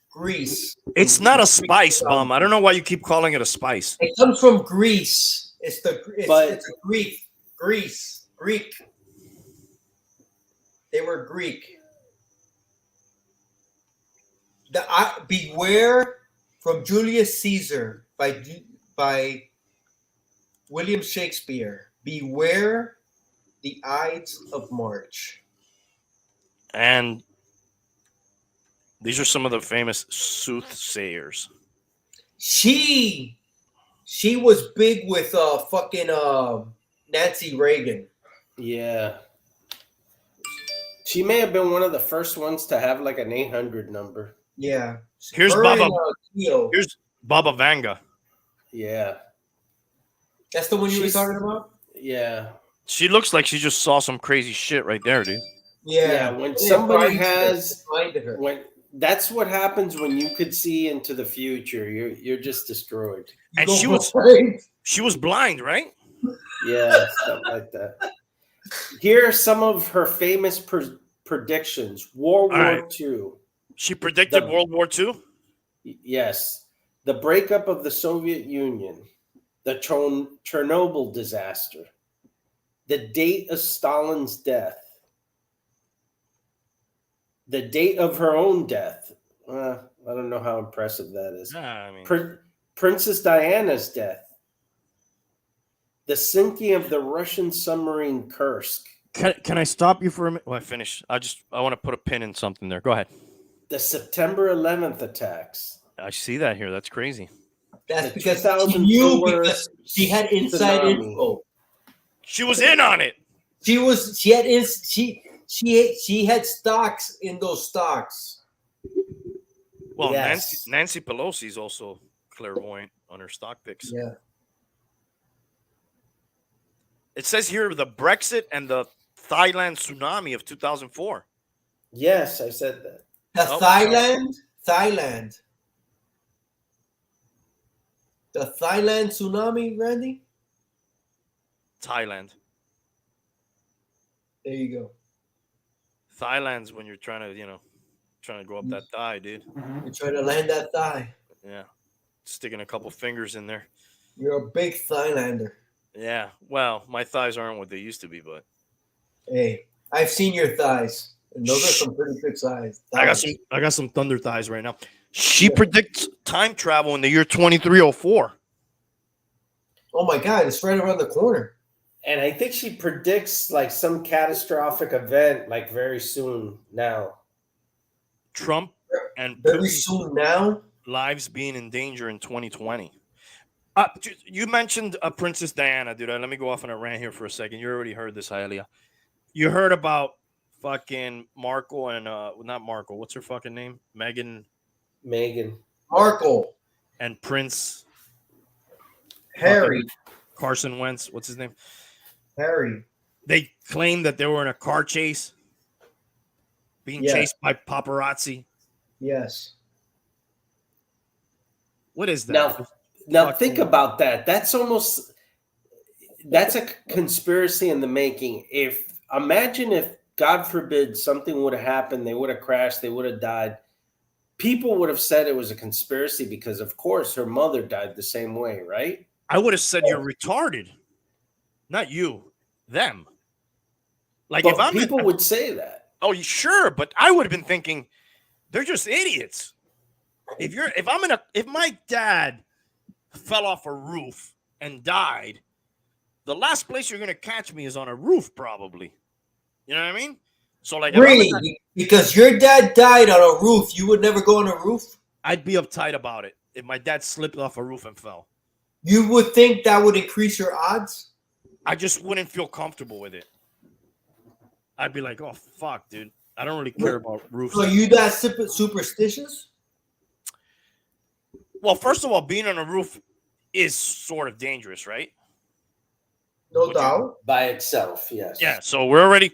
Greece. It's not a spice, bum. I don't know why you keep calling it a spice. It comes from Greece. It's But- it's a Greek. They were Greek. Beware from Julius Caesar by William Shakespeare. Beware the Ides of March. And these are some of the famous soothsayers. She was big with fucking Nancy Reagan. Yeah. She may have been one of the first ones to have like an 800 number. Yeah. Here's Her Baba. and, Theo. Here's Baba Vanga. Yeah. That's the one you were She's- talking about? Yeah. She looks like she just saw some crazy shit right there, dude. Yeah. When somebody has blinded her. when that's what happens when you could see into the future. You're just destroyed. And You she go was blind. she was blind, right? Yeah, stuff like that. Here are some of her famous predictions. World All War right. II. She predicted The- World War II. Yes. The breakup of the Soviet Union. The Chernobyl disaster. The date of Stalin's death. The date of her own death. I don't know how impressive that is. Yeah, I mean, Princess Diana's death. The sinking of the Russian submarine Kursk. can I stop you for a minute? Well, I finished. I want to put a pin in something there. Go ahead. The September 11th attacks. I see that here. That's crazy. That's The because she 2004 knew because she had inside tsunami. info. She was in on it. She had stocks in those stocks. Well, Yes. Nancy Pelosi's also clairvoyant on her stock picks. Yeah. It says here the Brexit and the Thailand tsunami of 2004. Yes, I said that. The Oh. Thailand. The Thailand tsunami, Randy? Thailand. There you go. Thailand's when you're trying to go up that thigh, dude. You're trying to land that thigh. Yeah. Sticking a couple fingers in there. You're a big Thailander. Yeah. Well, my thighs aren't what they used to be, but Hey, I've seen your thighs. And those are some pretty good thighs. I got some thunder thighs right now. She predicts time travel in the year 2304. Oh my God, it's right around the corner. And I think she predicts like some catastrophic event like very soon now. Trump and Very Putin's soon now. lives being in danger in 2020. You mentioned Princess Diana, dude. Let me go off on a rant here for a second. You already heard this, Hialeah. You heard about fucking Markle and not Markle. What's her fucking name? Meghan Markle. and Prince Harry. Carson Wentz. What's his name? Harry. They claimed that they were in a car chase, being Yeah. chased by paparazzi. Yes. What is that? Now think about that. That's a conspiracy in the making. Imagine if, God forbid, something would have happened, they would have crashed, they would have died. People would have said it was a conspiracy because, of course, her mother died the same way, right? I would have said you're retarded. Not you, them. Like But if I'm people would say that. Oh, sure, but I would have been thinking they're just idiots. If my dad fell off a roof and died, the last place you're gonna catch me is on a roof, probably. You know what I mean? So like, Really? Because your dad died on a roof, you would never go on a roof? I'd be uptight about it if my dad slipped off a roof and fell. You would think that would increase your odds? I just wouldn't feel comfortable with it. I'd be like, oh fuck, dude. I don't really care about roofs. So you that superstitious? Well, first of all, being on a roof is sort of dangerous, right? No doubt. By itself, yes. Yeah. So we're already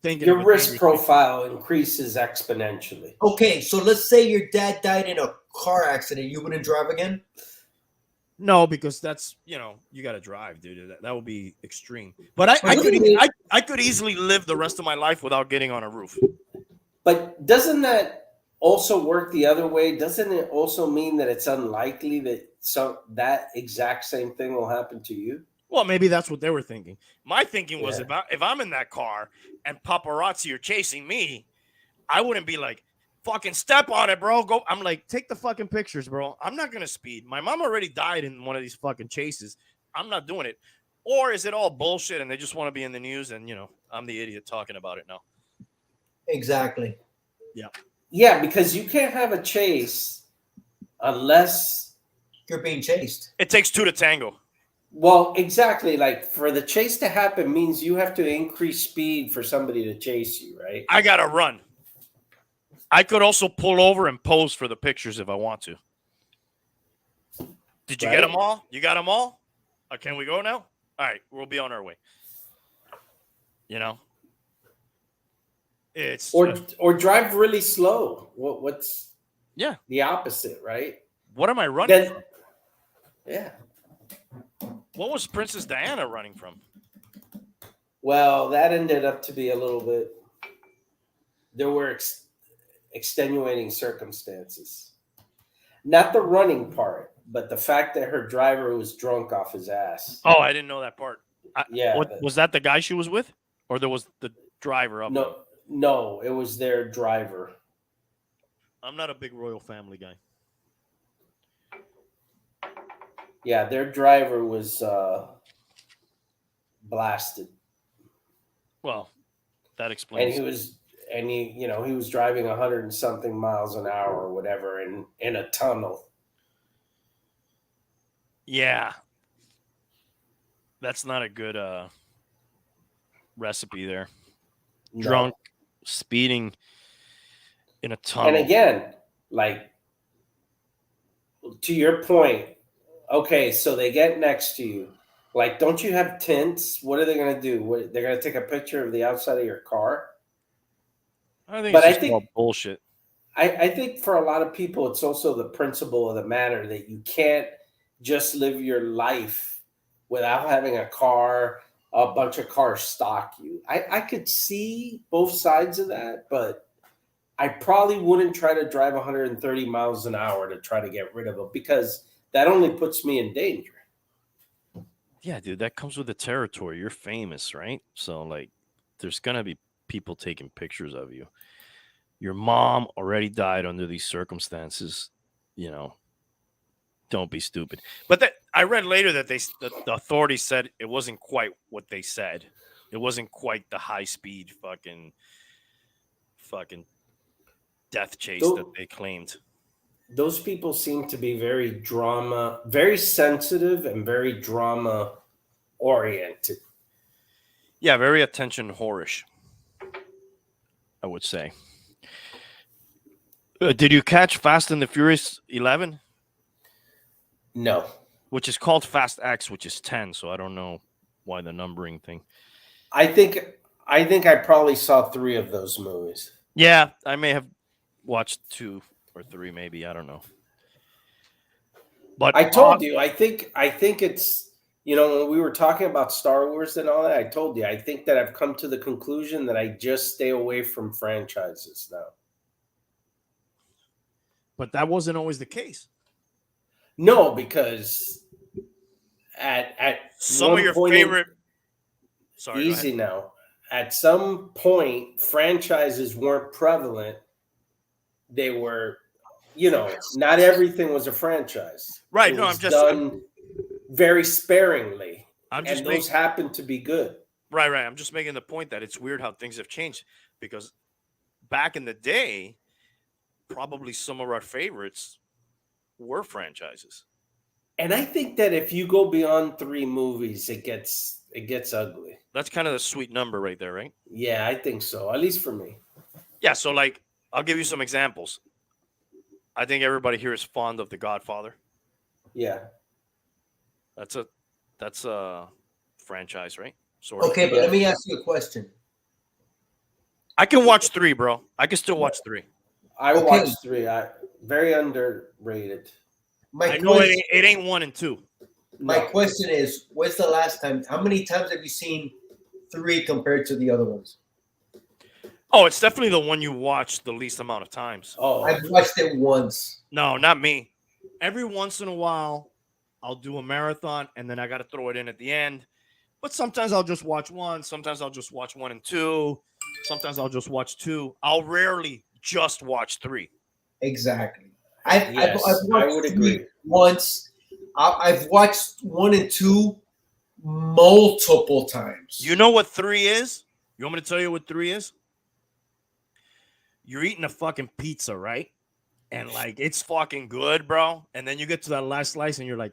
thinking your of a risk dangerous profile increases exponentially. Okay, so let's say your dad died in a car accident. You wouldn't drive again? No, because that's you got to drive, dude. That would be extreme. But I, But I what could do you- I could easily live the rest of my life without getting on a roof. But doesn't that also work the other way? Doesn't it also mean that it's unlikely that that exact same thing will happen to you? Well, maybe that's what they were thinking. My thinking was Yeah. if I'm in that car and paparazzi are chasing me, I wouldn't be like, fucking step on it, bro. Go. I'm like, take the fucking pictures, bro. I'm not gonna speed. My mom already died in one of these fucking chases. I'm not doing it. Or is it all bullshit and they just want to be in the news and I'm the idiot talking about it now? Exactly. Yeah, because you can't have a chase unless, You're being chased. It takes two to tango. well, exactly. Like for the chase to happen means you have to increase speed for somebody to chase you, right? I gotta run. I could also pull over and pose for the pictures if I want to. Did you get them Right? all? You got them all? Can we go now? All right, we'll be on our way. It's Or drive really slow. What's yeah. the opposite, right? What am I running Then, from? yeah. What was Princess Diana running from? Well, that ended up to be a little bit. There were extenuating circumstances. Not the running part, but the fact that her driver was drunk off his ass. Oh, I didn't know that part. Yeah. Was that the guy she was with, or there was the driver up? No, it was their driver. I'm not a big royal family guy. Yeah, their driver was blasted, Well, that and explains. he was driving 100 and something miles an hour or whatever in a tunnel. Yeah, that's not a good recipe there. No. Drunk, speeding in a tunnel. And again, like to your point, okay, so they get next to you. Like, don't you have tints? What are they going to do? They're going to take a picture of the outside of your car? I think But it's just all bullshit. I think for a lot of people, it's also the principle of the matter that you can't just live your life without having a car, a bunch of cars stalk you. I could see both sides of that, but I probably wouldn't try to drive 130 miles an hour to try to get rid of them because that only puts me in danger. Yeah, dude, that comes with the territory. You're famous, right? So, like, there's going to be people taking pictures of you. Your mom already died under these circumstances. Don't be stupid. But I read later that the authorities said it wasn't quite what they said. It wasn't quite the high speed fucking death chase that they claimed. Those people seem to be very sensitive and very drama oriented. Yeah, very attention whorish, I would say. Did you catch Fast and the Furious 11? No. Which is called Fast X, which is 10. So I don't know why the numbering thing. I think I probably saw 3 of those movies. Yeah, I may have watched 2 or 3, maybe. I don't know. But I told you, I think it's, when we were talking about Star Wars and all that, I told you, I think that I've come to the conclusion that I just stay away from franchises now. But that wasn't always the case. No, because at some of your favorite. Sorry, easy now. At some point, franchises weren't prevalent. They were, not everything was a franchise. Right. It was done very sparingly. And those happen to be good. Right. I'm just making the point that it's weird how things have changed because back in the day, probably some of our favorites were franchises. And I think that if you go beyond 3 movies, it gets ugly. That's kind of the sweet number right there, right? Yeah, I think so. At least for me. Yeah. So, like, I'll give you some examples. I think everybody here is fond of The Godfather. Yeah. That's a franchise, right? Sort of. Okay, but let me ask you a question. I can watch 3, bro. I can still watch 3. I Okay. watched 3. Very underrated. My I know question, it ain't 1 and 2. my No. question is, when's the last time? How many times have you seen 3 compared to the other ones? Oh, it's definitely the one you watch the least amount of times. Oh, I've watched it once. No, not me. Every once in a while, I'll do a marathon, and then I got to throw it in at the end. But sometimes I'll just watch 1. Sometimes I'll just watch 1 and 2. Sometimes I'll just watch 2. I'll rarely just watch 3. Exactly. I've yes, watched I would 3 agree. once. I've watched 1 and 2 multiple times. You know what 3 is? You want me to tell you what 3 is? You're eating a fucking pizza, right? And like it's fucking good, bro. And then you get to that last slice and you're like,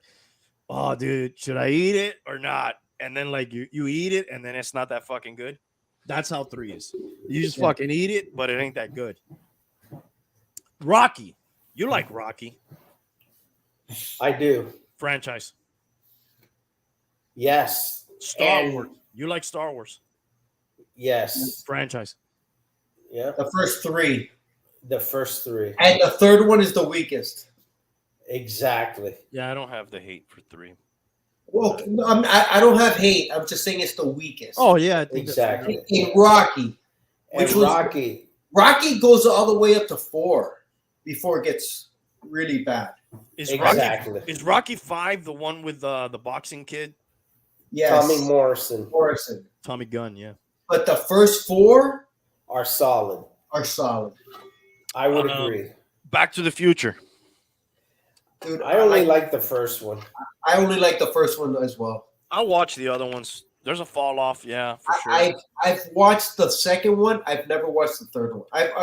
oh, dude, should I eat it or not? And then like you eat it and then it's not that fucking good. That's how 3 is. You just fucking eat it, but it ain't that good. Rocky. You like Rocky I do. franchise. Yes. Star And- Wars. You like Star Wars Yes. franchise. Yeah. The first 3. The first 3. And the third one is the weakest. Exactly. Yeah, I don't have the hate for 3. Well, no, I don't have hate. I'm just saying it's the weakest. Oh, yeah, I think Exactly. In Rocky. And Which was- Rocky. Rocky goes all the way up to 4 before it gets really bad. Is Exactly. Rocky 5 the one with the boxing kid? Yes. Tommy Morrison Morrison. Tommy Gunn, yeah. But the first 4 are solid. are solid. I would Um, agree. Back to the Future. Dude, I only like the first one. I only like the first one as well. I'll watch the other ones. There's a fall off, yeah, for sure. I've watched the second one. I've never watched the third one. I've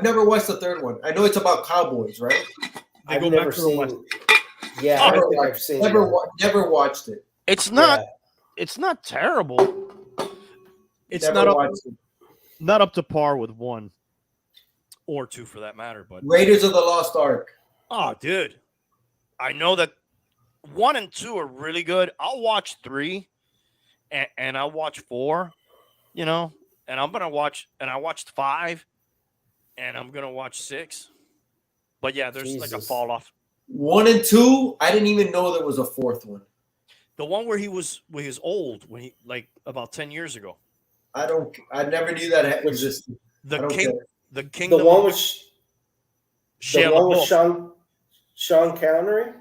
never watched the third one. I know it's about cowboys, right? They I've go never back to the West. seen. Yeah, I don't think I've seen. Never, that. never watched it. It's not. Yeah. It's not terrible. It's Never not up, watched it. not up to par with 1 or 2 for that matter. But Raiders of the Lost Ark. oh, dude, I know that 1 and 2 are really good. I'll watch 3, and I'll watch 4. You know, and I'm gonna watch. And I watched 5, and I'm gonna watch 6. But yeah, there's like a Jesus. fall off. 1 and 2. I didn't even know there was a fourth one. The one where he was old, when he like about 10 years ago. I never knew that existed. I The don't king, care. the The kingdom. one of with Shia the one with LaBeouf. Sean Connery.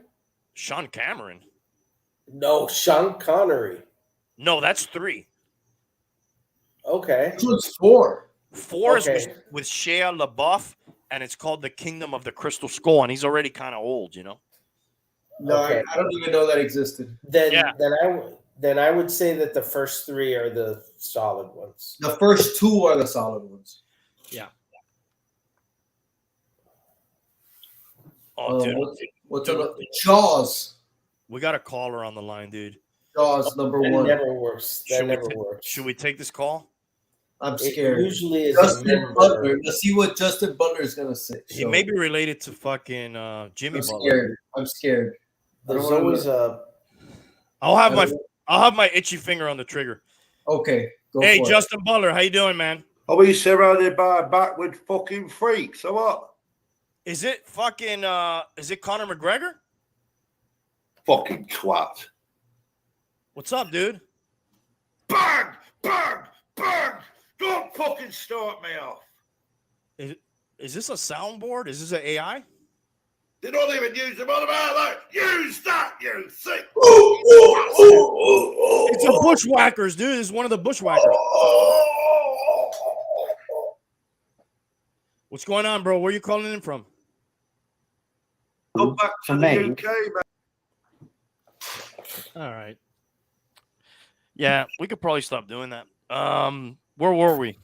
Sean Cameron. No, Sean Connery. No, that's 3. Okay. This one's 4. 4 is Okay. with Shia LaBeouf, and it's called the Kingdom of the Crystal Skull, and he's already kind of old, you know. No, Okay. I don't even know that existed. Yeah. Then I would say that the first 3 are the solid ones. The first 2 are the solid ones. Oh, dude, What's another? Jaws. we got a caller on the line, dude. Jaws number That 1. never works. That Should we never ta- works. Should we take this call? I'm It scared. usually is a Justin member. Butler. Let's see what Justin Butler is gonna say. He may be related to fucking Jimmy I'm Butler. scared. I'm scared. I There's don't wanna always know. I'll have I my don't- itchy finger on the trigger. Okay. Go Hey, for it. Justin Butler, how you doing, man? Are we surrounded by a backward fucking freak? So what? Is it fucking is it Conor McGregor? Fucking twat. What's up, dude? Bang! Bang! Bang! Don't fucking start me off. Is this a soundboard? Is this an AI? They don't even use them on about that. Use that, you sick. It's a bushwhackers, dude. It's one of the bushwhackers. What's going on, bro? Where you calling in from? Come back to For the me. UK, man. All right. Yeah, we could probably stop doing that. Where were we?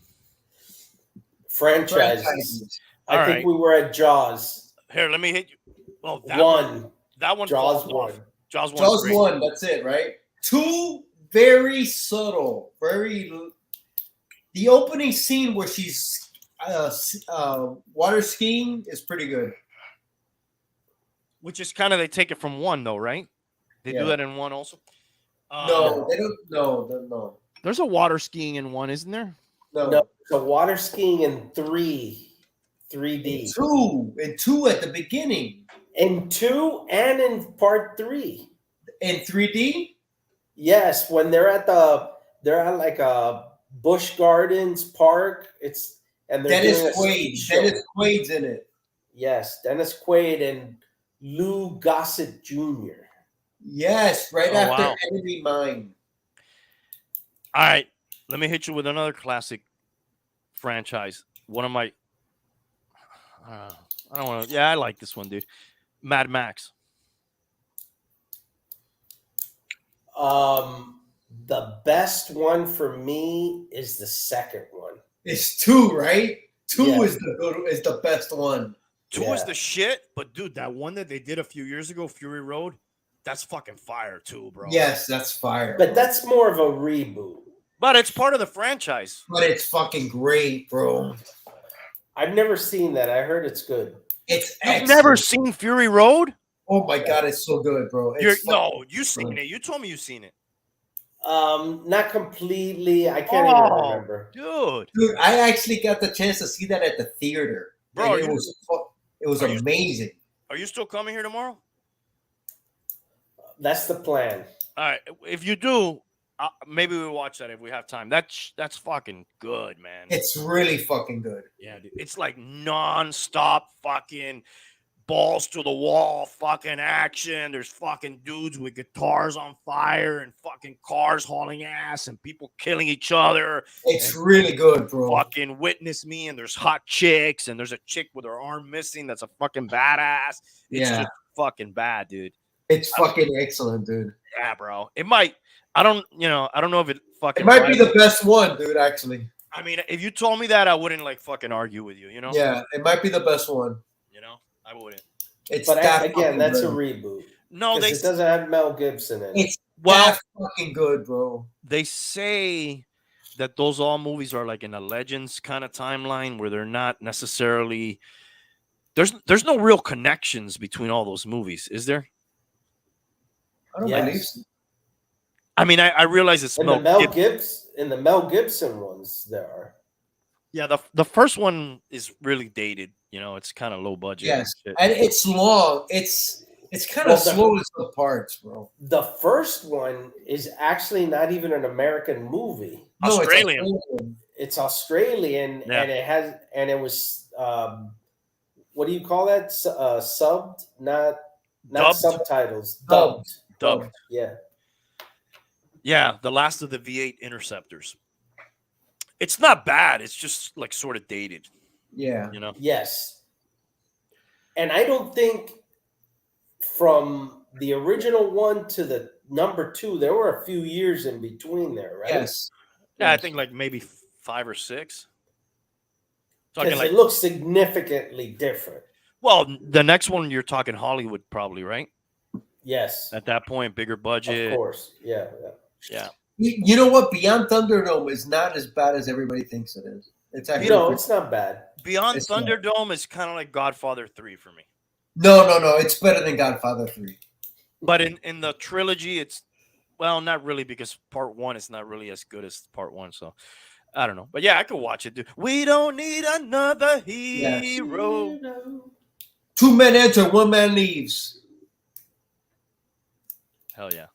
franchises. All I right. think we were at Jaws. Here, let me hit you. Oh, that One. That one. Jaws falls one. off. Jaws one. Jaws 1. That's it, right? 2 very subtle. The opening scene where she's water skiing is pretty good. Which is kind of they take it from 1 though, right? They Yeah. do that in 1 also. No, they don't. No. There's a water skiing in one, isn't there? No, so water skiing in 3D. And two at the beginning. In 2 and in part 3. In 3D? Yes, when they're at like a Busch Gardens park. And they're doing a speed show. Dennis Quaid's in it. Yes, Dennis Quaid and Lou Gossett Jr. Yes, right after Enemy Mine. All right, let me hit you with another classic franchise. One of my, I don't want to. Yeah, I like this one, dude. Mad Max. The best one for me is the second one. It's 2, right? 2 is the best one. 2 is the shit, but dude, that one that they did a few years ago, Fury Road, that's fucking fire too, bro. Yes, that's fire. But that's more of a reboot. But it's part of the franchise. But it's fucking great, bro. I've never seen that. I heard it's good. You've never seen Fury Road? Oh my god, it's so good, bro. You seen it. You told me you seen it. Not completely. I can't even remember. Dude, I actually got the chance to see that at the theater. Bro, it was amazing. Are you still coming here tomorrow? That's the plan. All right. If you do, maybe we'll watch that if we have time. That's fucking good, man. It's really fucking good. Yeah, dude. It's like nonstop fucking balls to the wall fucking action. There's fucking dudes with guitars on fire and fucking cars hauling ass and people killing each other. It's really good, bro. Fucking Witness Me, and there's hot chicks, and there's a chick with her arm missing that's a fucking badass. It's just fucking bad, dude. It's fucking excellent, dude. Yeah, bro. It might. I don't know if it fucking. It might be the best one, dude. Actually. I mean, if you told me that, I wouldn't like fucking argue with you. You know. Yeah, it might be the best one. You know, I wouldn't. But again, that's a reboot. No, it doesn't have Mel Gibson in it. It's fucking good, bro. They say that those all movies are like in a Legends kind of timeline where they're not necessarily. There's no real connections between all those movies, is there? I don't believe so. I mean, I realize it's in the Mel Gibson ones there are. Yeah, the first one is really dated. You know, it's kind of low budget. Yes, and it's long. It's kind of slow in some parts, bro. The first one is actually not even an American movie. No, Australian. It's Australian, and it was what do you call that? Subbed, not dubbed? Subtitles. Dubbed. Yeah. Yeah, the last of the V8 Interceptors. It's not bad. It's just like sort of dated. Yeah. You know? Yes. And I don't think from the original one to the number 2, there were a few years in between there, right? Yes. Yeah, I think like maybe 5 or 6. Because it looks significantly different. Well, the next one you're talking Hollywood probably, right? Yes. At that point, bigger budget. Of course. Yeah. You know what? Beyond Thunderdome is not as bad as everybody thinks it is. It's actually it's not bad. Beyond Thunderdome is kind of like Godfather 3 for me. No. It's better than Godfather 3. But in the trilogy, it's not really, because part 1 is not really as good as part 1. So I don't know. But yeah, I could watch it, dude. We don't need another hero. Yes. 2 men enter, 1 man leaves. Hell yeah.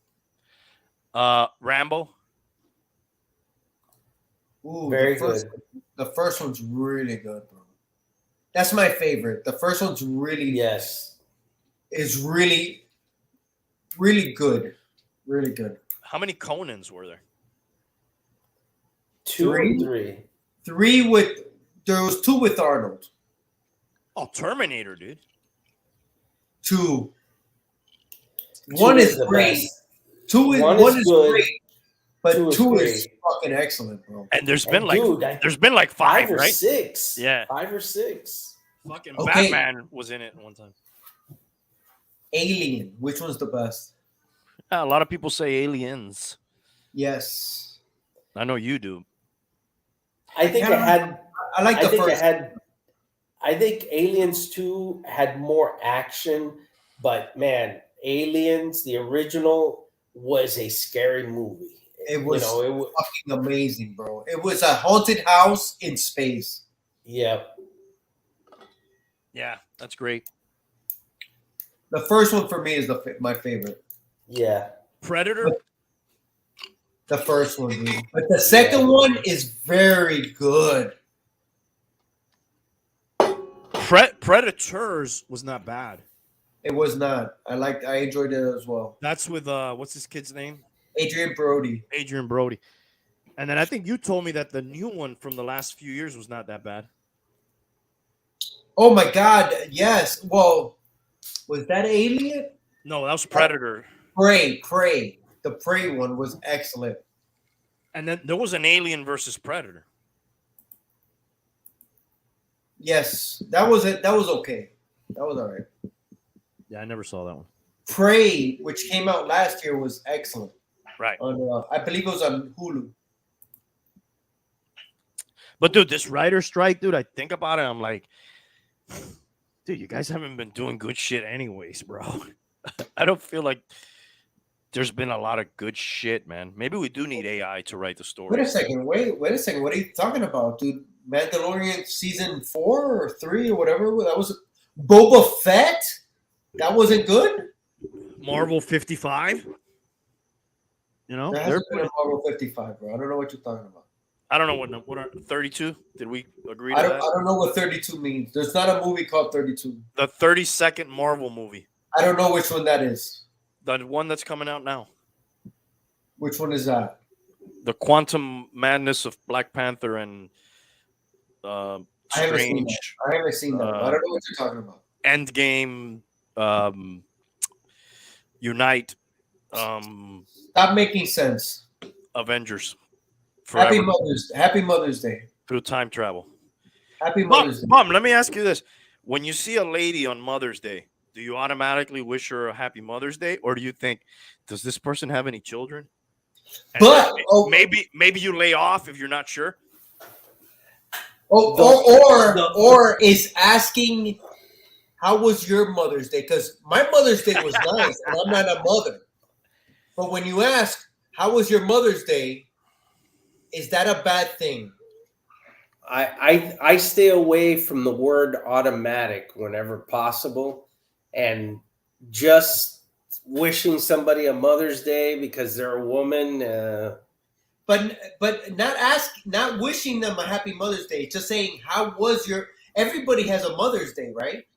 Rambo. Ooh, very good. The first one's really good, bro. That's my favorite. The first one's really is really, really good. Really good. How many Conans were there? 2 or 3? 3 there was 2 with Arnold. Oh, Terminator, dude. 2. 1 is great. Best. 1 is great, but 2 is fucking excellent, bro. And there's been like 5, or right? 6. Yeah, 5 or 6. Fucking Batman was in it one time. Alien, which one's the best? A lot of people say Aliens. Yes, I know you do. I think it had. I like the first. I think Aliens 2 had more action, but man, Aliens, the original, was a scary movie. It was it was, fucking amazing, bro. It was a haunted house in space. yeah, Yeah, that's great. The first one for me is my favorite. yeah. Predator. The first one, dude. But the second one is very good. Predators was not bad. It was not. I enjoyed it as well. That's with what's this kid's name? Adrian Brody. Adrian Brody. And then I think you told me that the new one from the last few years was not that bad. Oh my God! Yes. Well, was that Alien? No, that was Predator. Prey. The Prey one was excellent. And then there was an Alien versus Predator. Yes, that was it. That was okay. That was all right. Yeah, I never saw that one. Prey, which came out last year, was excellent. Right. On I believe it was on Hulu. But dude, this writer strike, dude, I think about it, I'm like, dude, you guys haven't been doing good shit anyways, bro. I don't feel like there's been a lot of good shit, man. Maybe we do need AI to write the story. Wait a second. Wait a second. What are you talking about, dude? Mandalorian season 4 or 3 or whatever. That was Boba Fett. That wasn't good. Marvel 55. You know, That they're hasn't been a Marvel 55, bro. I don't know what you're talking about. I don't know what are 32. Did we agree I to don't that? know what 32 means. There's not a movie called 32. The 32nd Marvel movie, I don't know which one that is. the one that's coming out now, Which one is that? the Quantum Madness of Black Panther and I haven't seen that. Strange I haven't seen that. I don't know what you're talking about. Endgame, Unite, Stop making sense. Avengers, Happy forever Mother's Day. through time travel. Happy Mother's Day. Mom, let me ask you this: when you see a lady on Mother's Day, do you automatically wish her a happy Mother's Day, or do you think, does this person have any children? And But maybe you lay off if you're not sure. or is asking, how was your Mother's Day? Because my Mother's Day was nice, and I'm not a mother. But when you ask, how was your Mother's Day? Is that a bad thing? I stay away from the word automatic whenever possible, and just wishing somebody a Mother's Day because they're a woman. But not wishing them a happy Mother's Day. Just saying, how was your? Everybody has a Mother's Day, right?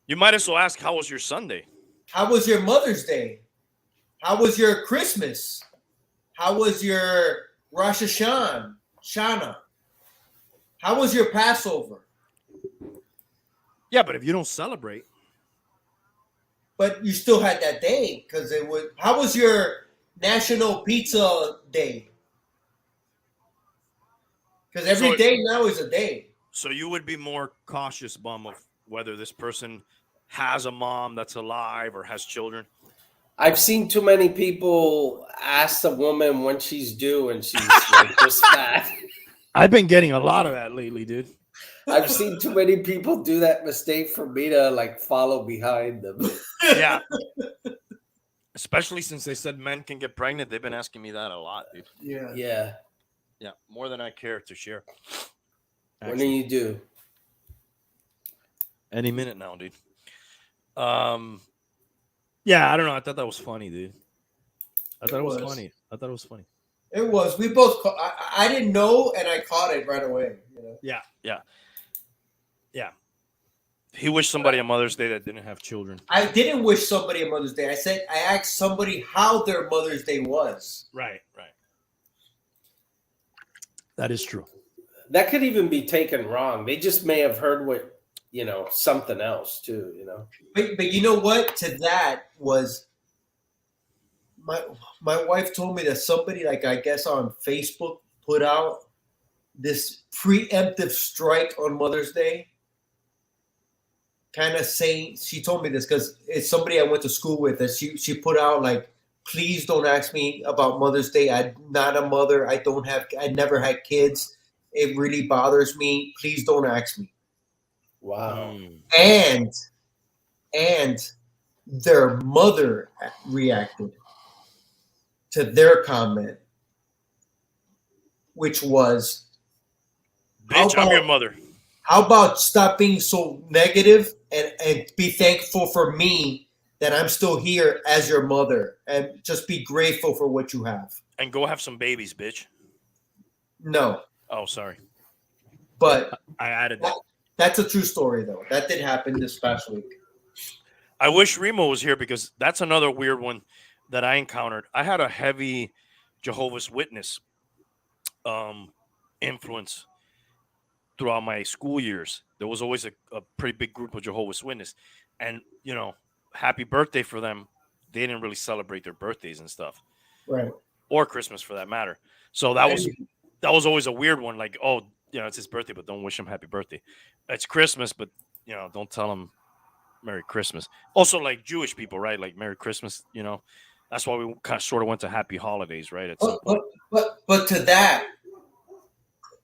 You might as well ask, how was your Sunday? How was your Mother's Day? How was your Christmas? How was your Rosh Hashanah? How was your Passover? Yeah, but if you don't celebrate, But you still had that day because it was. How was your National Pizza Day? Because every day now is a day. so you would be more cautious, Bum, of whether this person has a mom that's alive or has children. I've seen too many people ask a woman when she's due, and she's like just fat. I've been getting a lot of that lately, dude. I've seen too many people do that mistake for me to like follow behind them. Yeah. Especially since they said men can get pregnant. They've been asking me that a lot, dude. Yeah. Yeah. Yeah, more than I care to share. When do you do? Any minute now, dude. Yeah, I don't know. I thought that was funny, dude. I thought it was funny. It was. We both. I didn't know, and I caught it right away. You know? Yeah. He wished somebody a Mother's Day that didn't have children. I didn't wish somebody a Mother's Day. I asked somebody how their Mother's Day was. Right. That is true. That could even be taken wrong. They just may have heard what, something else too, But you know what? To that was my wife told me that somebody, like I guess on Facebook, put out this preemptive strike on Mother's Day. Kind of saying, she told me this because it's somebody I went to school with, and she put out like, please don't ask me about Mother's Day. I'm not a mother. I never had kids. It really bothers me. Please don't ask me. Wow. And their mother reacted to their comment, which was, Bitch, I'm your mother. how about stop being so negative and be thankful for me that I'm still here as your mother and just be grateful for what you have. And go have some babies, bitch. No, Oh, sorry. but I added that. that's a true story, though. That did happen this past week. I wish Remo was here because that's another weird one that I encountered. I had a heavy Jehovah's Witness influence throughout my school years. There was always a pretty big group of Jehovah's Witness. And, happy birthday for them. They didn't really celebrate their birthdays and stuff. Right. Or Christmas for that matter. So that was always a weird one. Like, oh, it's his birthday, but don't wish him happy birthday. It's Christmas, but don't tell him Merry Christmas. Also, like Jewish people, right? Like Merry Christmas. That's why we kind of sort of went to Happy Holidays, right? At some point. But to that,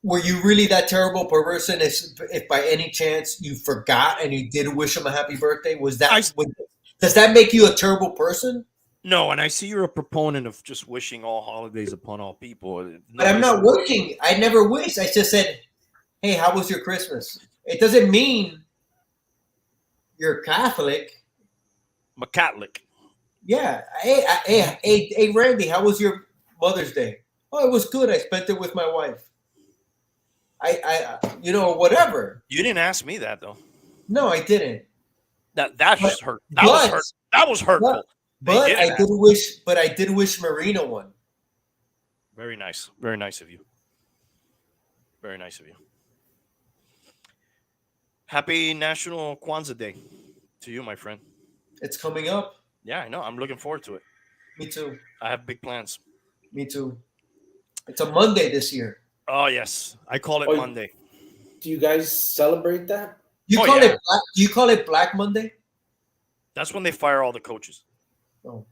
were you really that terrible person? If by any chance you forgot and you did wish him a happy birthday, does that make you a terrible person? No, and I see you're a proponent of just wishing all holidays upon all people. But I'm not wishing. I never wished. I just said, "Hey, how was your Christmas?" It doesn't mean you're Catholic. I'm a Catholic. Yeah. Hey, Randy, how was your Mother's Day? Oh, it was good. I spent it with my wife. Whatever. You didn't ask me that though. No, I didn't. That just hurt. That was hurtful. But I did wish Marina one. Very nice. Very nice of you. Very nice of you. Happy National Kwanzaa Day to you, my friend. It's coming up. Yeah, I know. I'm looking forward to it. Me too. I have big plans. Me too. It's a Monday this year. Oh, yes. I call it Monday. Do you guys celebrate that? Do you call it Black Monday? That's when they fire all the coaches. Oh.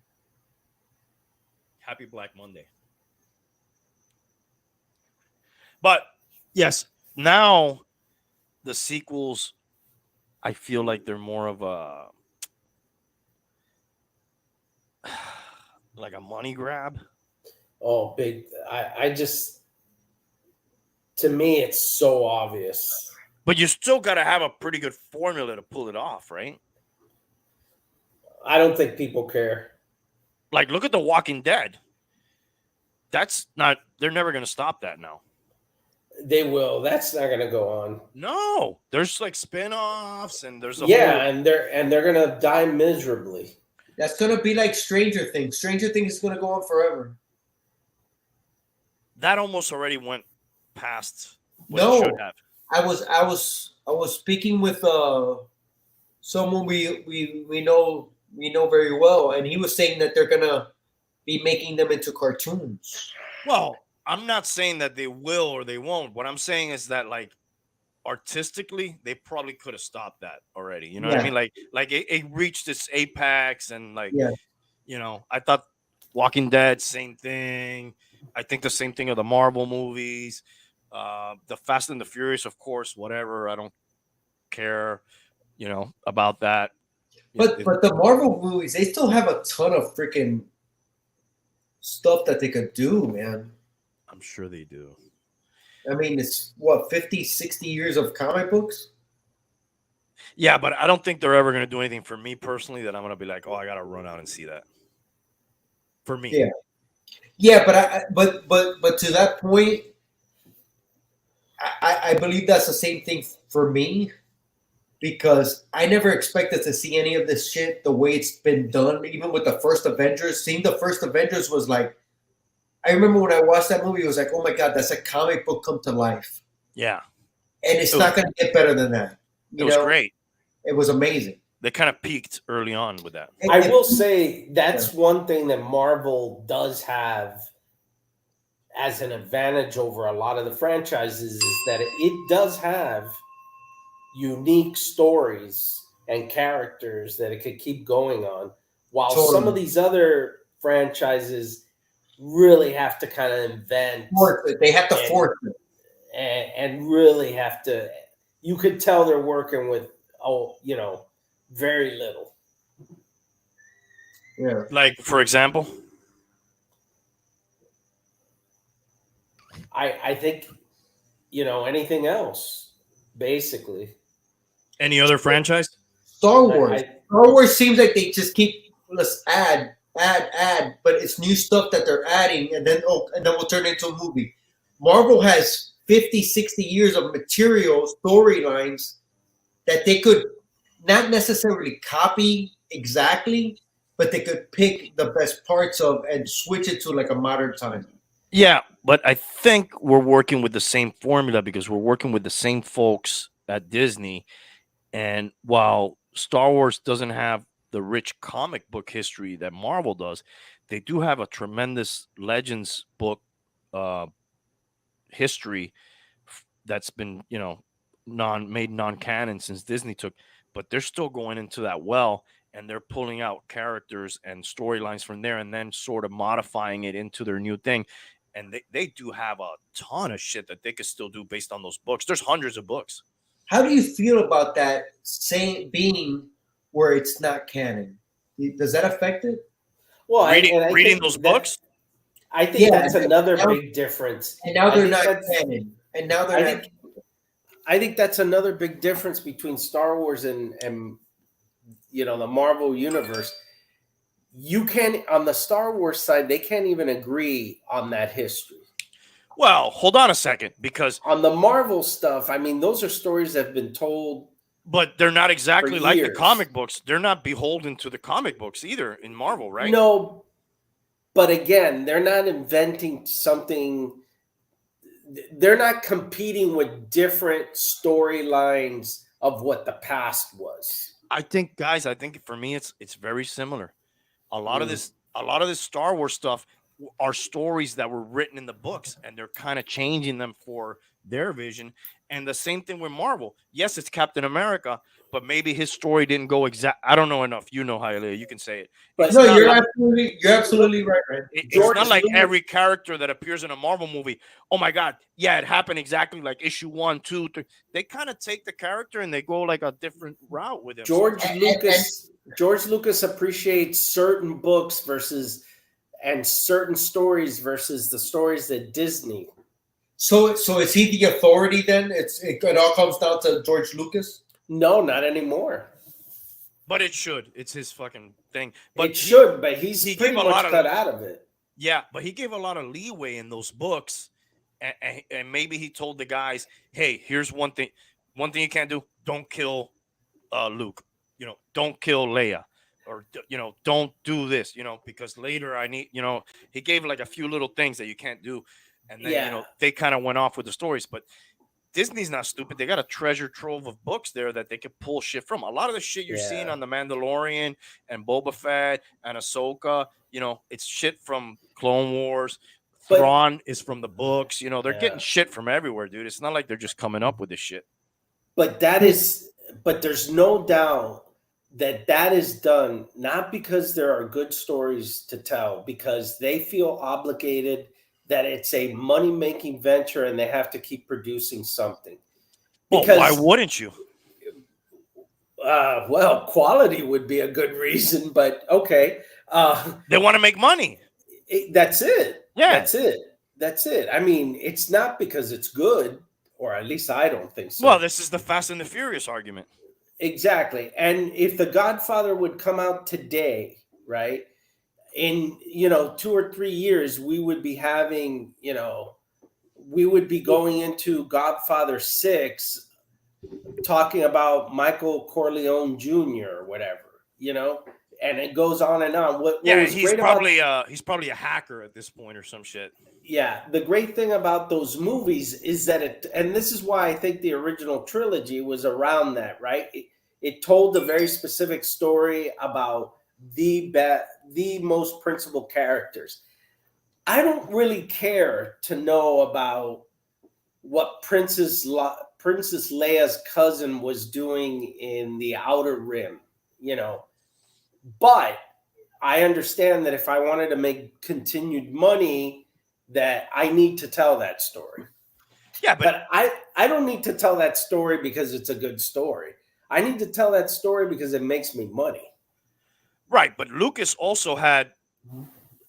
Happy Black Monday. But, yes, now the sequels, I feel like they're more of a like a money grab. Oh, big. To me, it's so obvious. But you still got to have a pretty good formula to pull it off, right? I don't think people care. Like, look at The Walking Dead. They're never going to stop that now. They will. That's not going to go on. No, there's like spin-offs and there's and they're going to die miserably. That's going to be like Stranger Things. Stranger Things is going to go on forever. That almost already went past what No, it should have. I was speaking with someone we know very well, and he was saying that they're gonna be making them into cartoons. Well, I'm not saying that they will or they won't. What I'm saying is that, like, artistically, they probably could have stopped that already. You know what I mean? Like it reached its apex, and I thought Walking Dead, same thing. I think the same thing of the Marvel movies, the Fast and the Furious, of course. Whatever, I don't care, about that. But the Marvel movies, they still have a ton of freaking stuff that they could do, man. I'm sure they do. I mean, it's 50, 60 years of comic books? Yeah, but I don't think they're ever going to do anything for me personally that I'm going to be like, oh, I got to run out and see that. For me. Yeah. Yeah, but to that point, I believe that's the same thing for me, because I never expected to see any of this shit the way it's been done. Even with the first Avengers, seeing the first Avengers was like, I remember when I watched that movie, it was like, oh my God, that's a comic book come to life. Yeah. And it's not going to get better than that. It was great. It was amazing. They kind of peaked early on with that. I will say that's one thing that Marvel does have as an advantage over a lot of the franchises, is that it does have unique stories and characters that it could keep going on, while some of these other franchises really have to kind of invent. They have to force it. And really have to, you could tell they're working with, very little. Yeah. Like, for example, I think, anything else, basically. any other franchise? Star I, Wars. I Star Wars seems like they just keep let's add, but it's new stuff that they're adding, and then we'll turn it into a movie. Marvel has 50, 60 years of material storylines that they could not necessarily copy exactly, but they could pick the best parts of and switch it to like a modern time. Yeah, but I think we're working with the same formula because we're working with the same folks at Disney. And while Star Wars doesn't have the rich comic book history that Marvel does, they do have a tremendous Legends book uh, history that's been, non-canon since Disney took, but they're still going into that well, and they're pulling out characters and storylines from there and then sort of modifying it into their new thing. And they do have a ton of shit that they could still do based on those books. There's hundreds of books. How do you feel about that saying being where it's not canon? Does that affect it? well, Reading think those that- books. I think Yeah, that's another now- big difference. And now I they're think not that's- canon. And now they're I not. think I think that's another big difference between Star Wars and the Marvel universe. You can on the Star Wars side, they can't even agree on that history. Well, hold on a second, because On the Marvel stuff, I mean, those are stories that have been told. but they're not exactly For like the years. comic books. They're not beholden to the comic books either in Marvel, right? No, but again, they're not inventing something. They're not competing with different storylines of what the past was. I think, guys, for me it's very similar. A lot of Mm. this Star Wars stuff are stories that were written in the books, and they're kind of changing them for their vision. And the same thing with Marvel. Yes, it's Captain America, but maybe his story didn't go exact. I don't know enough. You know, Hialeah, you can say it. But It's No, not you're like- absolutely right, man. It's George not like Lucas- every character that appears in a Marvel movie. Oh my God, yeah, it happened exactly like issue 1, 2, 3. They kind of take the character and they go like a different route with him. George Lucas appreciates certain books and certain stories versus the stories that Disney. So is he the authority then? It all comes down to George Lucas. No, not anymore. But it should. It's his fucking thing. But It should, but he's he pretty gave a much lot of- cut out of it. yeah, but he gave a lot of leeway in those books, and maybe he told the guys, "Hey, here's one thing. One thing you can't do: don't kill Luke. Don't kill Leia, or don't do this. Because later I need. He gave like a few little things that you can't do, and then Yeah. they kind of went off with the stories, but." Disney's not stupid. They got a treasure trove of books there that they could pull shit from. A lot of the shit you're seeing Yeah. on The Mandalorian and Boba Fett and Ahsoka, it's shit from Clone Wars. But- Thrawn is from the books. They're Yeah. getting shit from everywhere, dude. It's not like they're just coming up with this shit. But there's no doubt that is done not because there are good stories to tell, because they feel obligated that it's a money-making venture and they have to keep producing something. Well, Because why wouldn't you? well, quality would be a good reason, but okay. They want to make money. That's it. Yeah. That's it. I mean, it's not because it's good, or at least I don't think so. Well, this is the Fast and the Furious argument. Exactly. And if The Godfather would come out today, right, in 2 or 3 years, we would be having, we would be going into Godfather 6 talking about Michael Corleone Jr. or whatever, and it goes on and on. What Yeah, was he's great about- probably a hacker at this point or some shit. yeah, the great thing about those movies is that and this is why I think the original trilogy was around that, right? It told a very specific story about the most principal characters. I don't really care to know about what Princess Leia's cousin was doing in the Outer Rim, but I understand that if I wanted to make continued money, that I need to tell that story. Yeah, But I don't need to tell that story because it's a good story. I need to tell that story because it makes me money. Right, but Lucas also had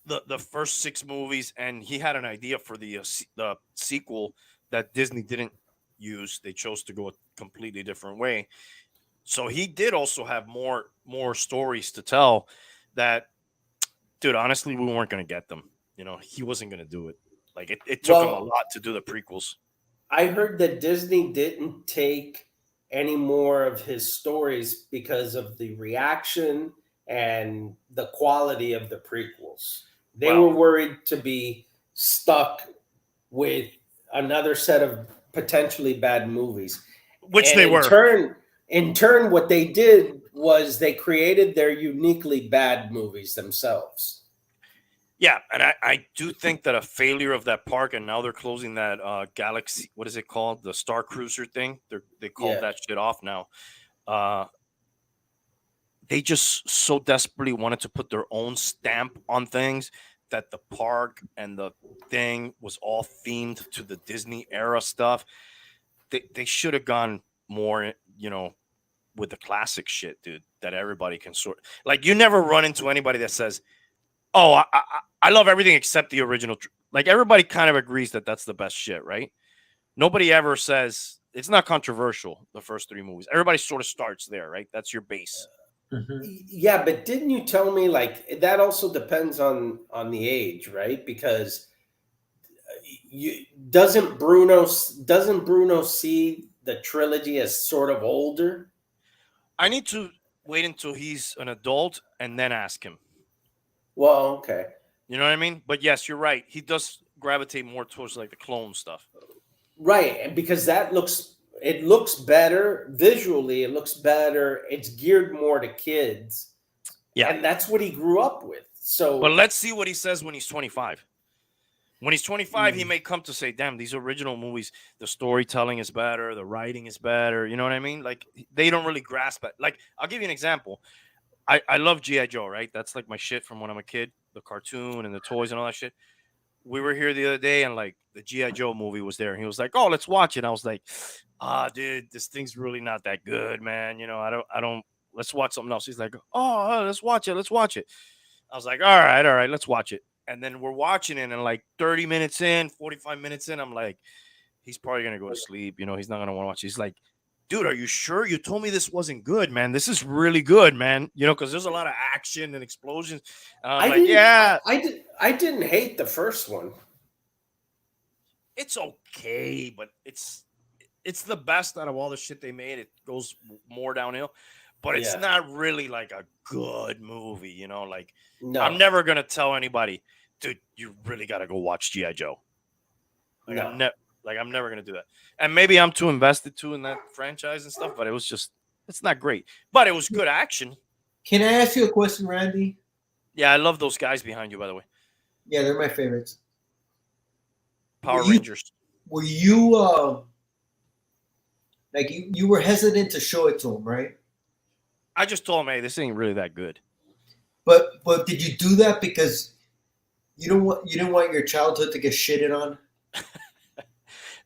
the first 6 movies, and he had an idea for the sequel that Disney didn't use. They chose to go a completely different way. So he did also have more stories to tell. That, dude, honestly, we weren't going to get them. He wasn't going to do it. Like it took him a Well, lot to do the prequels. I heard that Disney didn't take any more of his stories because of the reaction and the quality of the prequels. They were Well, worried to be stuck with another set of potentially bad movies. which And they were. in turn, what they did was they created their uniquely bad movies themselves. Yeah, and I do think that a failure of that park, and now they're closing that Galaxy. What is it called? The Star Cruiser thing. They called Yeah. that shit off now. Uh, they just so desperately wanted to put their own stamp on things that the park and the thing was all themed to the Disney era stuff. They should have gone more, with the classic shit, dude. That everybody can sort. Like, you never run into anybody that says, "Oh, I love everything except the original." Like, everybody kind of agrees that that's the best shit, right? Nobody ever says it's not controversial. The first 3 movies, everybody sort of starts there, right? That's your base. Yeah, but didn't you tell me like that also depends on the age, right? Because you doesn't Bruno see the trilogy as sort of older? I need to wait until he's an adult and then ask him. Well, okay. You know what I mean? But yes, you're right. He does gravitate more towards like the clone stuff. Right, and because it looks better visually, it looks better. It's geared more to kids. Yeah. And that's what he grew up with. So But let's see what he says when he's 25. When he's 25, he may come to say, "Damn, these original movies, the storytelling is better, the writing is better." You know what I mean? Like, they don't really grasp it. Like, I'll give you an example. I love G.I. Joe, right? That's like my shit from when I'm a kid, the cartoon and the toys and all that shit. We were here the other day, and like the G.I. Joe movie was there, and he was like, "Oh, let's watch it." And I was like, dude, this thing's really not that good, man. I don't, let's watch something else. He's like, "Oh, let's watch it. Let's watch it." I was like, all right, let's watch it. And then we're watching it, and like 30 minutes in, 45 minutes in, I'm like, he's probably going to go to sleep. He's not going to want to watch it. He's like, "Dude, are you sure? You told me this wasn't good, man. This is really good, man." Because there's a lot of action and explosions. I'm like, yeah, I didn't hate the first one. it's okay, but it's the best out of all the shit they made. It goes more downhill, but it's Yeah. not really like a good movie. Like, No. I'm never gonna tell anybody, "Dude, you really gotta go watch G.I. Joe." Like, No. I'm never gonna do that. And maybe I'm too invested too in that franchise and stuff, but it's not great. But it was good action. Can I ask you a question, Randy? Yeah, I love those guys behind you, by the way. Yeah, they're my favorites. Power Were you- Rangers. Were you like you were hesitant to show it to him, right? I just told him, "Hey, this ain't really that good." But did you do that because you didn't want your childhood to get shitted on?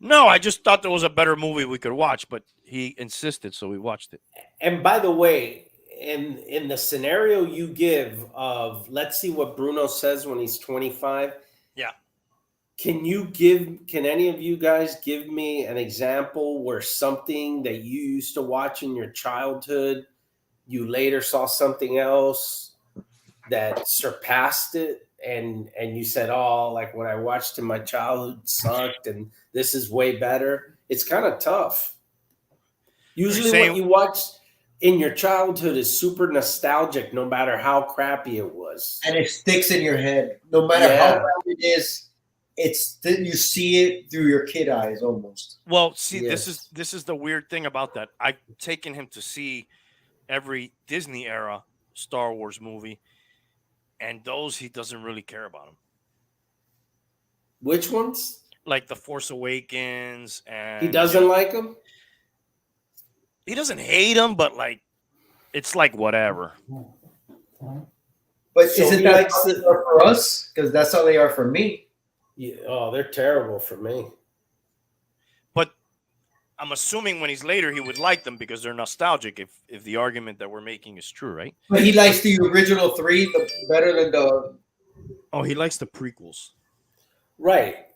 No, I just thought there was a better movie we could watch, but he insisted, so we watched it. And by the way, in the scenario you give of let's see what Bruno says when he's 25. Yeah. Can any of you guys give me an example where something that you used to watch in your childhood, you later saw something else that surpassed it and you said, "Oh, like what I watched in my childhood sucked and this is way better"? It's kind of tough. Usually what you watch in your childhood is super nostalgic, no matter how crappy it was. And it sticks in your head. No matter how bad it is, you see it through your kid eyes almost. Well, see, Yes. this is the weird thing about that. I've taken him to see every Disney era Star Wars movie, and those he doesn't really care about them. Which ones? Like The Force Awakens, and He doesn't like them? he doesn't hate them, but like it's like whatever. But So isn't he that likes how they are for us? Because that's how they are for me. Yeah, oh, they're terrible for me. But I'm assuming when he's later, he would like them because they're nostalgic. If the argument that we're making is true, right? But he likes the original three better than the. Oh, he likes the prequels. Right.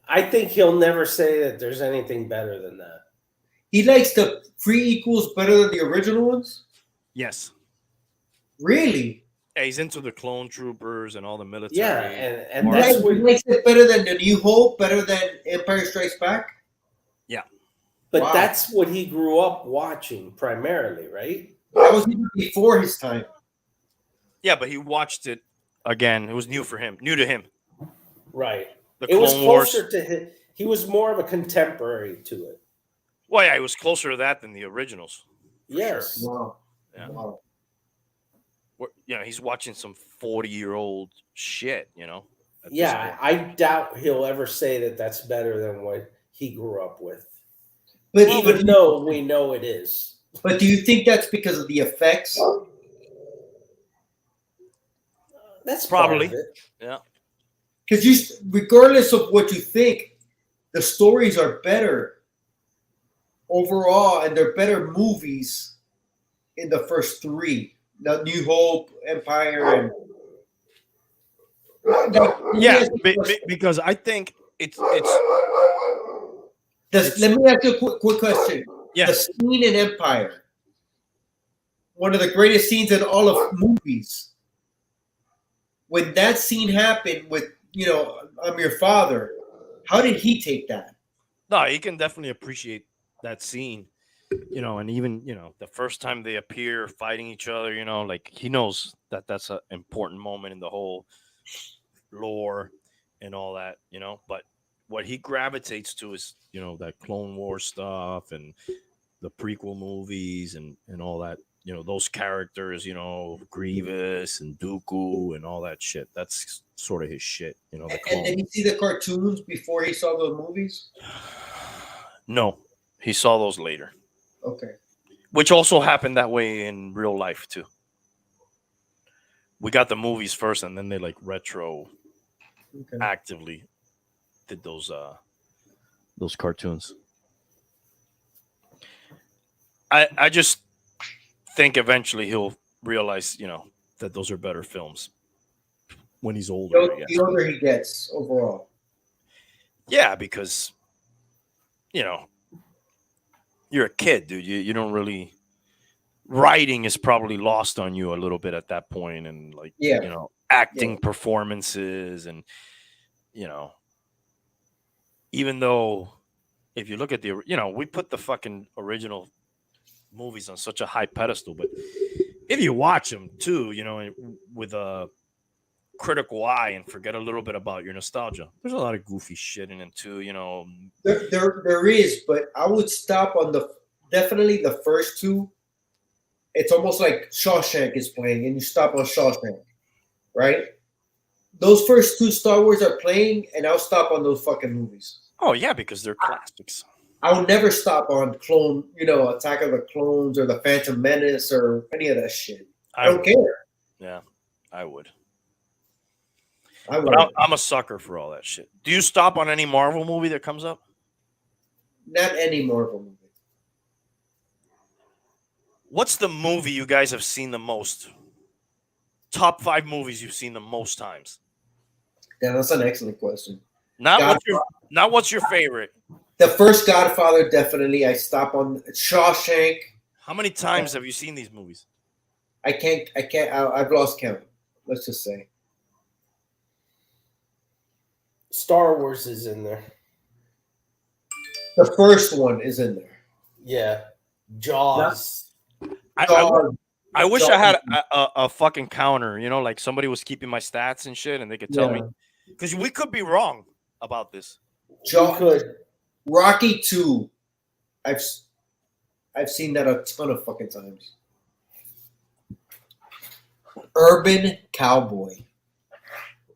I think he'll never say that there's anything better than that. He likes the prequels better than the original ones. Yes. Really? Yeah, he's into the clone troopers and all the military. Yeah, and He that's likes, what. he likes it better than The New Hope, better than Empire Strikes Back. Yeah. But Wow. that's what he grew up watching primarily, right? That was even before his time. Yeah, but he watched it again. It was new for him, new to him. Right. The It was Clone Wars. closer to him. He was more of a contemporary to it. Well, yeah, it was closer to that than the originals. Yes. Wow. Yeah. Wow. He's watching some 40-year-old shit. At this Yeah, point. I doubt he'll ever say that that's better than what he grew up with. But Even though we know it is. But do you think that's because of the effects? That's Probably. part of it. Yeah. Because regardless of what you think, the stories are better overall, and they're better movies in the first three. The New Hope, Empire, and Yeah, because I think it's let me ask you a quick question. yeah. The scene in Empire, one of the greatest scenes in all of movies. When that scene happened with, I'm your father, how did he take that? No, he can definitely appreciate that scene. And even the first time they appear fighting each other, like he knows that that's an important moment in the whole lore and all that. But what he gravitates to is that Clone War stuff and the prequel movies and all that. Those characters, Grievous and Dooku and all that shit. That's sort of his shit. The And clone. did he see the cartoons before he saw the movies? No, he saw those later. Okay. Which also happened that way in real life too. We got the movies first, and then they retro actively did those cartoons. I just think eventually he'll realize, that those are better films when he's older. I guess. The older he gets overall. Yeah, because you're a kid, dude. You don't really. Writing is probably lost on you a little bit at that point, and acting performances, and even though if you look at we put the fucking original movies on such a high pedestal, but if you watch them too, with a critical eye and forget a little bit about your nostalgia, there's a lot of goofy shit in it too. There is, but I would stop on definitely the first two. It's almost like Shawshank is playing, and you stop on Shawshank, right? Those first two Star Wars are playing, and I'll stop on those fucking movies. Oh yeah, because they're classics. I would never stop on Attack of the Clones or the Phantom Menace or any of that shit. I don't care. Yeah, I would. But I'm a sucker for all that shit. Do you stop on any Marvel movie that comes up? Not any Marvel movie. What's the movie you guys have seen the most? Top 5 movies you've seen the most times? Yeah, that's an excellent question. Not what's your favorite? The first Godfather, definitely. I stop on Shawshank. How many times have you seen these movies? I can't. I've lost count. Let's just say. Star Wars is in there. The first one is in there. Yeah. Jaws. I wish I had a fucking counter, like somebody was keeping my stats and shit, and they could tell me, because we could be wrong about this. Rocky 2. I've seen that a ton of fucking times. Urban Cowboy.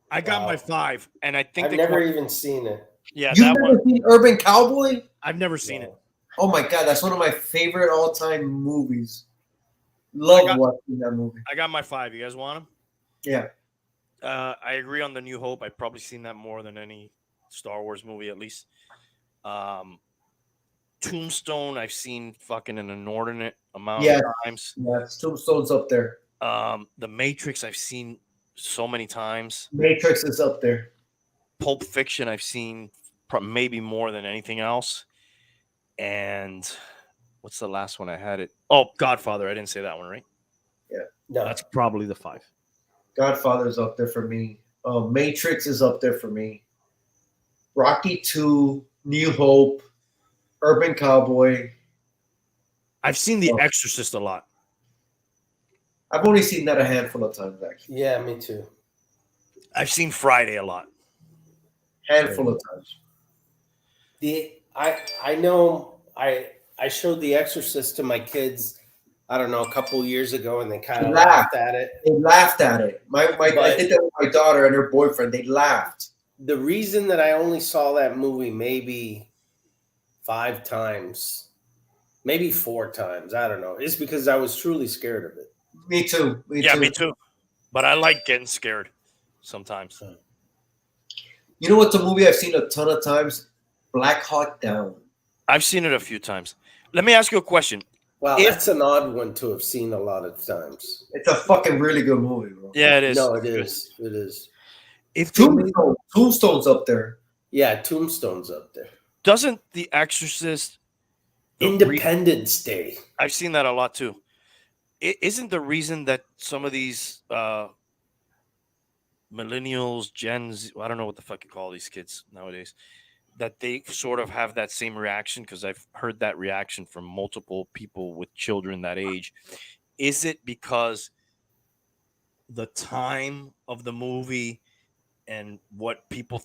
I got my 5, and I think I've never even seen it. Yeah, You've that never one. seen Urban Cowboy? I've never seen it. Oh my god, that's one of my favorite all-time movies. Love watching that movie. I got my 5. You guys want them? Yeah. I agree on the New Hope. I've probably seen that more than any Star Wars movie, at least. Tombstone, I've seen fucking an inordinate amount Yeah, of times. Tombstone's up there. The Matrix, I've seen so many times. Matrix is up there. Pulp Fiction, I've seen maybe more than anything else. And what's the last one I had it? Oh, Godfather. I didn't say that one, right? No, That's probably the 5. Godfather's up there for me. Matrix is up there for me. Rocky 2, New Hope, Urban Cowboy. I've seen The Exorcist a lot. I've only seen that a handful of times, actually. yeah, me too. I've seen Friday a lot. Handful of times. I know I showed The Exorcist to my kids. I don't know, a couple years ago, and they kind of laughed at it. They laughed at it. I did that with my daughter and her boyfriend. They laughed. The reason that I only saw that movie maybe 5 times, maybe 4 times, I don't know, is because I was truly scared of it. Me too. Me too. But I like getting scared sometimes. You know what's a movie I've seen a ton of times? Black Hawk Down. I've seen it a few times. Let me ask you a question. Wow, that's an odd one to have seen a lot of times. It's a fucking really good movie, bro. Yeah, it is. No, it is. It is. If Tombstone's up there. Yeah, Tombstone's up there. Doesn't The Exorcist, Independence Day. I've seen that a lot too. Isn't the reason that some of these millennials, Gens, I don't know what the fuck you call these kids nowadays, that they sort of have that same reaction? Because I've heard that reaction from multiple people with children that age. Is it because the time of the movie and what people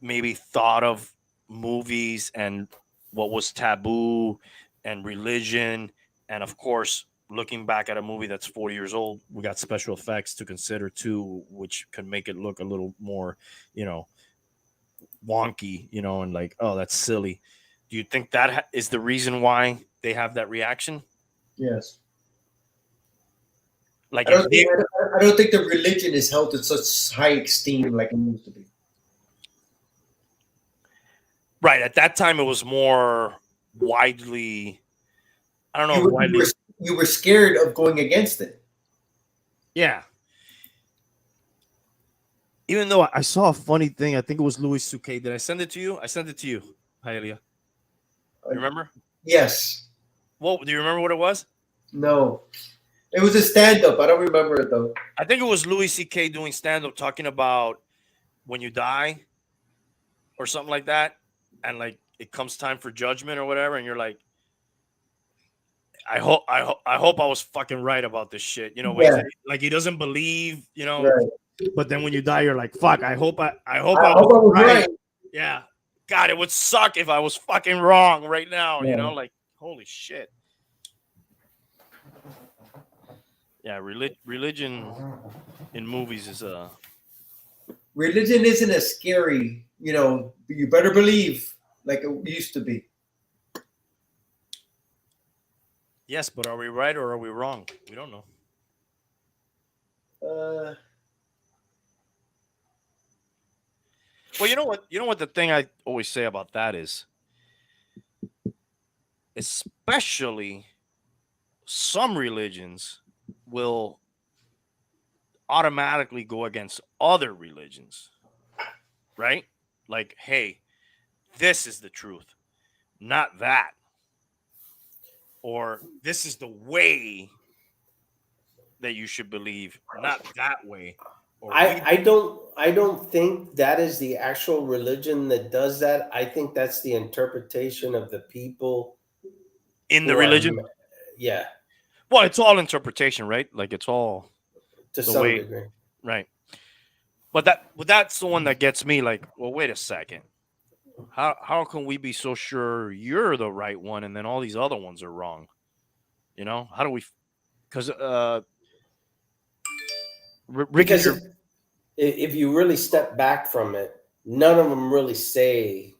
maybe thought of movies and what was taboo and religion, and of course looking back at a movie that's 40 years old, we got special effects to consider too, which can make it look a little more, wonky, and like, oh, that's silly. Do you think that is the reason why they have that reaction? Yes. Like, I don't think the religion is held in such high esteem like it used to be. Right. At that time, it was more widely. I don't know. You were scared of going against it. Yeah. Even though I saw a funny thing, I think it was Louis C.K. Did I send it to you? I sent it to you, Hialeah. You remember? Yes. Well, do you remember what it was? No. It was a stand-up. I don't remember it, though. I think it was Louis C.K. doing stand-up talking about when you die or something like that. And like it comes time for judgment or whatever. And you're like, I hope I was fucking right about this shit. Like he doesn't believe, Right. But then when you die, you're like, fuck, I hope I was right. Yeah. God, it would suck if I was fucking wrong right now. Yeah. Like, holy shit. Yeah, religion in movies is Religion isn't as scary, you better believe like it used to be. yes, but are we right or are we wrong? We don't know. Well, you know what the thing I always say about that is, especially some religions will automatically go against other religions, right? Like, hey, this is the truth, not that. Or this is the way that you should believe, not that way. I don't think that is the actual religion that does that. I think that's the interpretation of the people in the religion. Yeah. Well, it's all interpretation, right? Like it's all to some degree. Right. But that's the one that gets me like, well, wait a second. How can we be so sure you're the right one and then all these other ones are wrong? How do we? Because if you really step back from it, none of them really say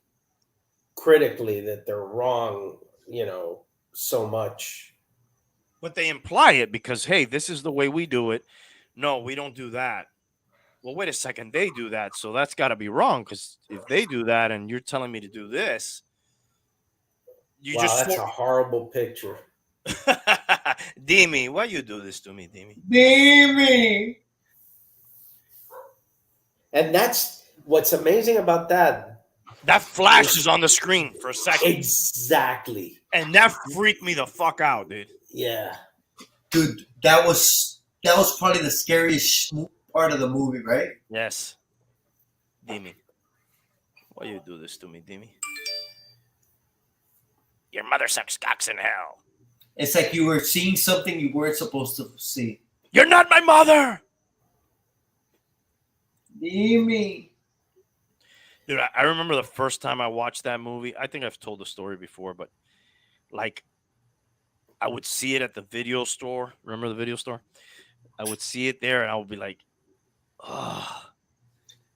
critically that they're wrong, so much. But they imply it because, hey, this is the way we do it. No, we don't do that. Well, wait a second. They do that. So that's got to be wrong because if they do that and you're telling me to do this, You Wow, just that's a horrible picture. Demi, why you do this to me, Demi? Baby. And that's what's amazing about that. That flashes on the screen for a second, Exactly. and that freaked me the fuck out, dude. Yeah. Dude, that was probably the scariest part of the movie, right? Yes, Demi, why you do this to me, Demi? Your mother sucks cocks in hell. It's like you were seeing something you weren't supposed to see. You're not my mother. Mimi. Dude, I remember the first time I watched that movie. I think I've told the story before, but like I would see it at the video store. Remember the video store? I would see it there and I would be like, oh,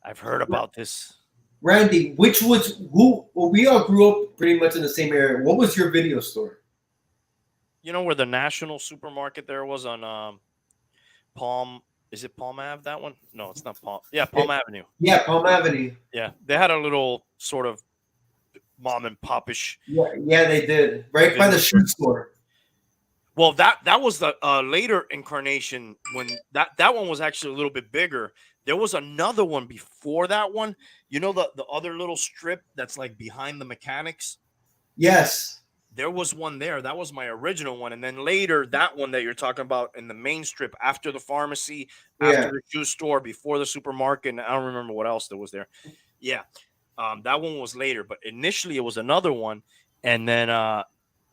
I've heard about this. Randy, which was who? Well, we all grew up pretty much in the same area. What was your video store? You know where the National Supermarket there was on Palm? Is it Palm Ave? That one? No, it's not Palm. Yeah, Palm Avenue. Yeah, Palm Avenue. Yeah, they had a little sort of mom and popish. Yeah, they did. Right by the shoe store. Well, that was the later incarnation when that one was actually a little bit bigger. There was another one before that one. You know the other little strip that's like behind the mechanics? Yes. There was one there. That was my original one. And then later, that one that you're talking about in the main strip after the pharmacy, after the shoe store, before the supermarket, and I don't remember what else there was there. Yeah. That one was later, but initially it was another one. And then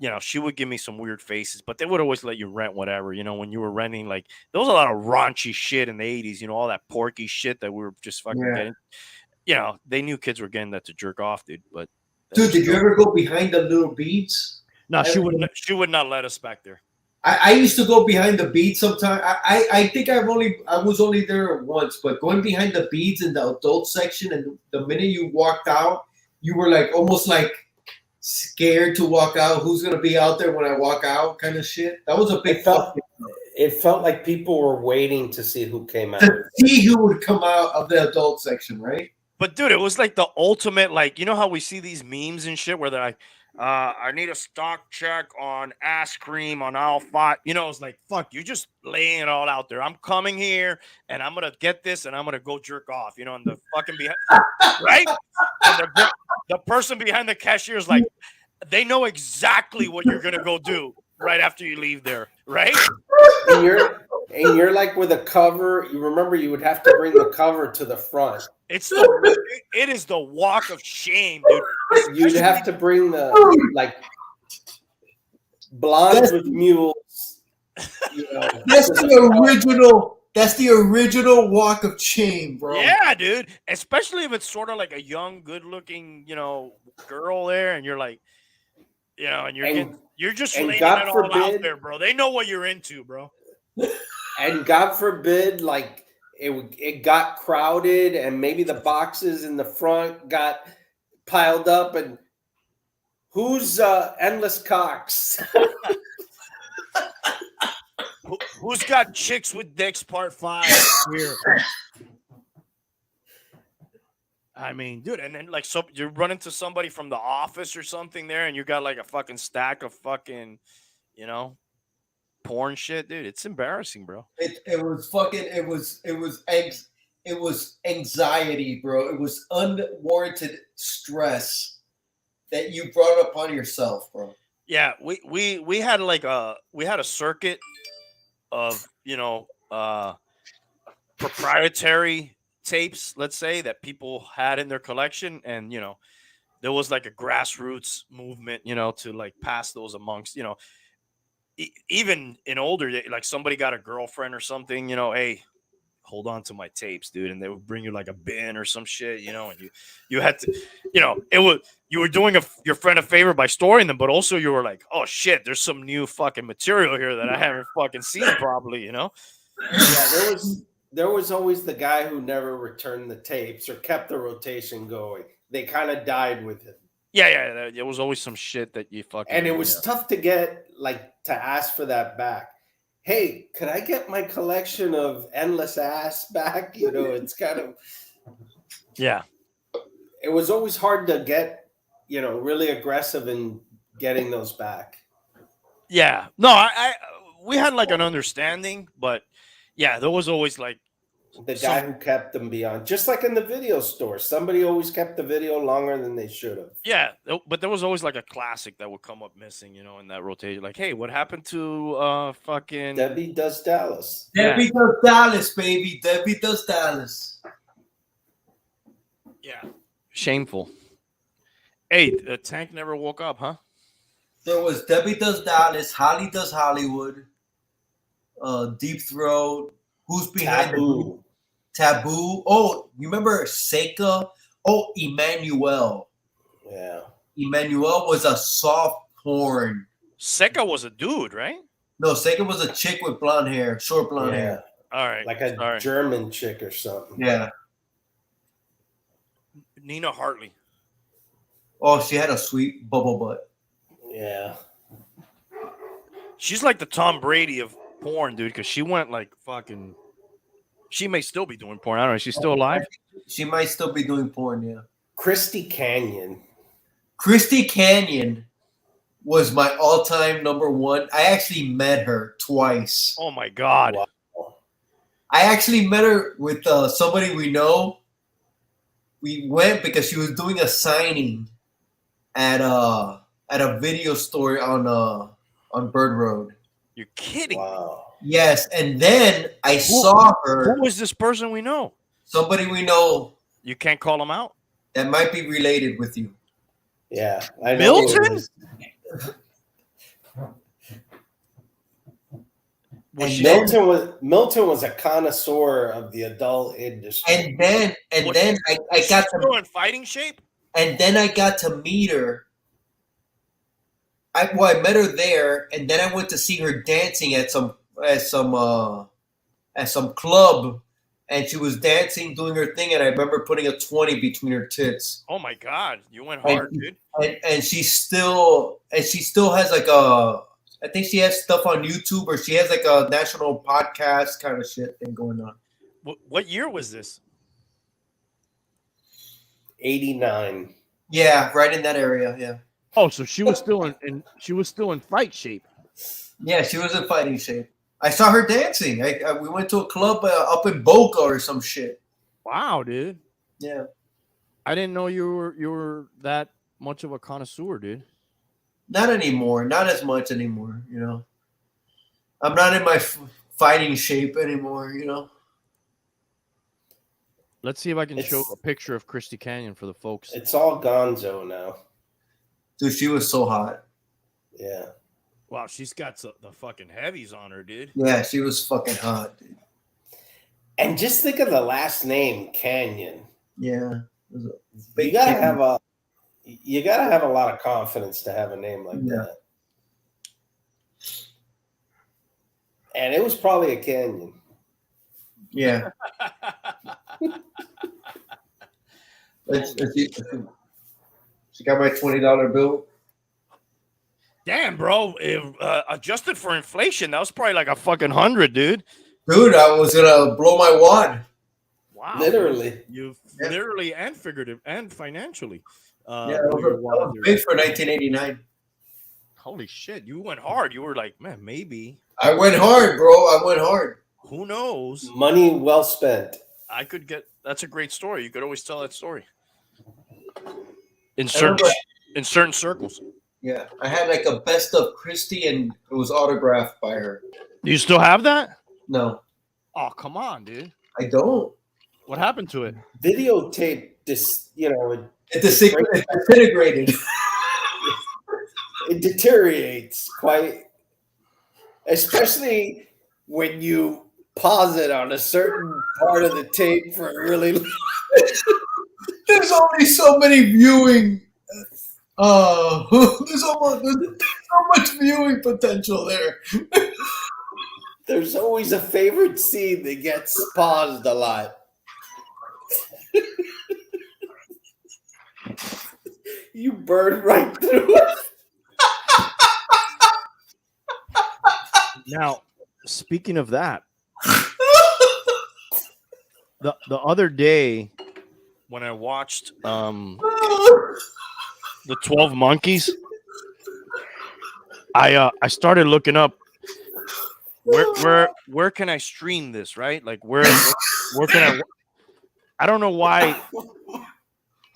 you know, she would give me some weird faces, but they would always let you rent whatever. You know, when you were renting, like there was a lot of raunchy shit in the 80s, you know, all that porky shit that we were just fucking getting. You know, they knew kids were getting that to jerk off, dude. But dude, did you ever go behind the little beads? No, she would not let us back there. I used to go behind the beads sometimes. I think I was only there once, but going behind the beads in the adult section, and the minute you walked out, you were like almost like scared to walk out. Who's gonna be out there when I walk out? Kind of shit. That was a big fuck. It felt like people were waiting to see who came out. To see who would come out of the adult section, right? But dude, it was like the ultimate, like, you know how we see these memes and shit where they're like, I need a stock check on ass cream on aisle 5. You know, it's like, fuck, you just laying it all out there. I'm coming here and I'm gonna get this and I'm gonna go jerk off, you know, and the fucking behind, right? And the person behind the cashier is like, they know exactly what you're gonna go do right after you leave there, right? And you're like with a cover. You remember you would have to bring the cover to the front. It is the walk of shame, dude. You'd have to bring the like blondes with mules. You know, that's the original. That's the original walk of shame, bro. Yeah, dude. Especially if it's sort of like a young, good-looking, you know, girl there, and you're like, you know, and you're just laying it all out there, bro. They know what you're into, bro. And God forbid, like it got crowded, and maybe the boxes in the front got piled up, and who's endless cocks? Who's got chicks with dicks part 5 here? I mean, dude, and then like, so you run into somebody from the office or something there, and you got like a fucking stack of fucking, you know, porn shit, dude. It's embarrassing, bro. It was fucking. It was anxiety, bro. It was unwarranted stress that you brought upon yourself, bro. Yeah, we had like a circuit of, you know, proprietary tapes, let's say, that people had in their collection, and you know, there was like a grassroots movement, you know, to like pass those amongst, you know, even in older, like somebody got a girlfriend or something, you know, hey, hold on to my tapes, dude, and they would bring you like a bin or some shit, you know, and you had to, you know, you were doing your friend a favor by storing them, but also you were like, oh shit, there's some new fucking material here that I haven't fucking seen properly, you know. Yeah, there was always the guy who never returned the tapes or kept the rotation going. They kind of died with it. Yeah, there was always some shit that you fucking. And it was tough to get, like, to ask for that back. Hey, could I get my collection of endless ass back? You know, it's kind of. Yeah. It was always hard to get, you know, really aggressive and getting those back. Yeah. No, we had like an understanding, but yeah, there was always like The guy who kept them beyond, just like in the video store, somebody always kept the video longer than they should have. yeah, but there was always like a classic that would come up missing, in that rotation. Like, hey, what happened to fucking Debbie Does Dallas. Debbie does Dallas, baby. Debbie does Dallas. Yeah. Shameful. Hey, the Tank never woke up, huh? There was Debbie does Dallas, Holly does Hollywood, Deep Throat, Who's Behind Taboo. Taboo. Oh, you remember Seika? Oh, Emmanuel. Yeah. Emmanuel was a soft porn. Seka was a dude, right? No, Seika was a chick with blonde hair, short blonde hair. All right. Like a German chick or something. Yeah. Nina Hartley. Oh, she had a sweet bubble butt. Yeah. She's like the Tom Brady of porn, dude, because she went like fucking. She may still be doing porn. I don't know. Is she still alive? She might still be doing porn, yeah. Christy Canyon. Christy Canyon was my all-time number one. I actually met her twice. Oh my god! Wow. I actually met her with somebody we know. We went because she was doing a signing at a video store on Bird Road. You're kidding. Wow. Yes, and then I saw her. Who is this person we know? Somebody we know You can't call him out. that might be related with you. Yeah. I know Milton? Milton was a connoisseur of the adult industry. And then I Was got she still in fighting shape. and then I got to meet her. I met her there, and then I went to see her dancing at some club, and she was dancing, doing her thing, and I remember putting a 20 between her tits. Oh my god, you went hard, dude. And she still has like I think she has stuff on YouTube, or she has like a national podcast kind of shit thing going on. What year was this? 89. Yeah, right in that area. Yeah. Oh, so she was still in fight shape. Yeah, she was in fighting shape. I saw her dancing. We went to a club up in Boca or some shit. Wow, dude. Yeah. I didn't know you were that much of a connoisseur, dude. Not anymore. Not as much anymore, I'm not in my fighting shape anymore, Let's see if I can show a picture of Christy Canyon for the folks. It's all gonzo now. Dude, she was so hot. Yeah. Wow, she's got the fucking heavies on her, dude. Yeah, she was fucking hot, dude. And just think of the last name, Canyon. Yeah. You gotta have a lot of confidence to have a name like that. And it was probably a canyon. Yeah. Let's see. She got my $20 bill. Damn, bro. Adjusted for inflation, that was probably like a fucking 100, dude. Dude, I was gonna blow my wad. Wow. Literally. You literally and figurative and financially. Yeah, that was big for 1989. Holy shit, you went hard. You were like, man, maybe. I went hard, bro. I went hard. Who knows? Money well spent. I could get. That's a great story. You could always tell that story. In certain circles. Yeah, I had like a best of Christie, and it was autographed by her. Do you still have that? No, Oh, come on, dude. I don't. What happened to it? Videotape, It disintegrated. it deteriorates quite, especially when you pause it on a certain part of the tape for a really long. There's only so many viewing. There's so much viewing potential there. There's always a favorite scene that gets paused a lot. You burn right through it. Now, speaking of that, the other day when I watched the 12 Monkeys, I started looking up where can I stream this, right? Like where can I don't know why.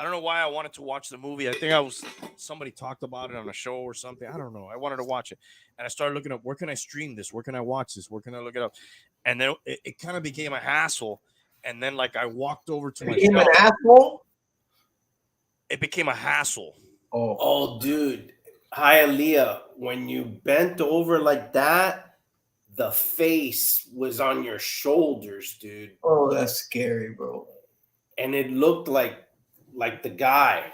I don't know why I wanted to watch the movie. I think somebody talked about it on a show or something. I don't know. I wanted to watch it. And I started looking up, where can I stream this? Where can I watch this? Where can I look it up? And then it kind of became a hassle. And then like I walked over to It my became an shelf. asshole. It became a hassle. Oh, dude. Hialeah, when you bent over like that, the face was on your shoulders, dude. Oh, that's scary, bro. And it looked like the guy.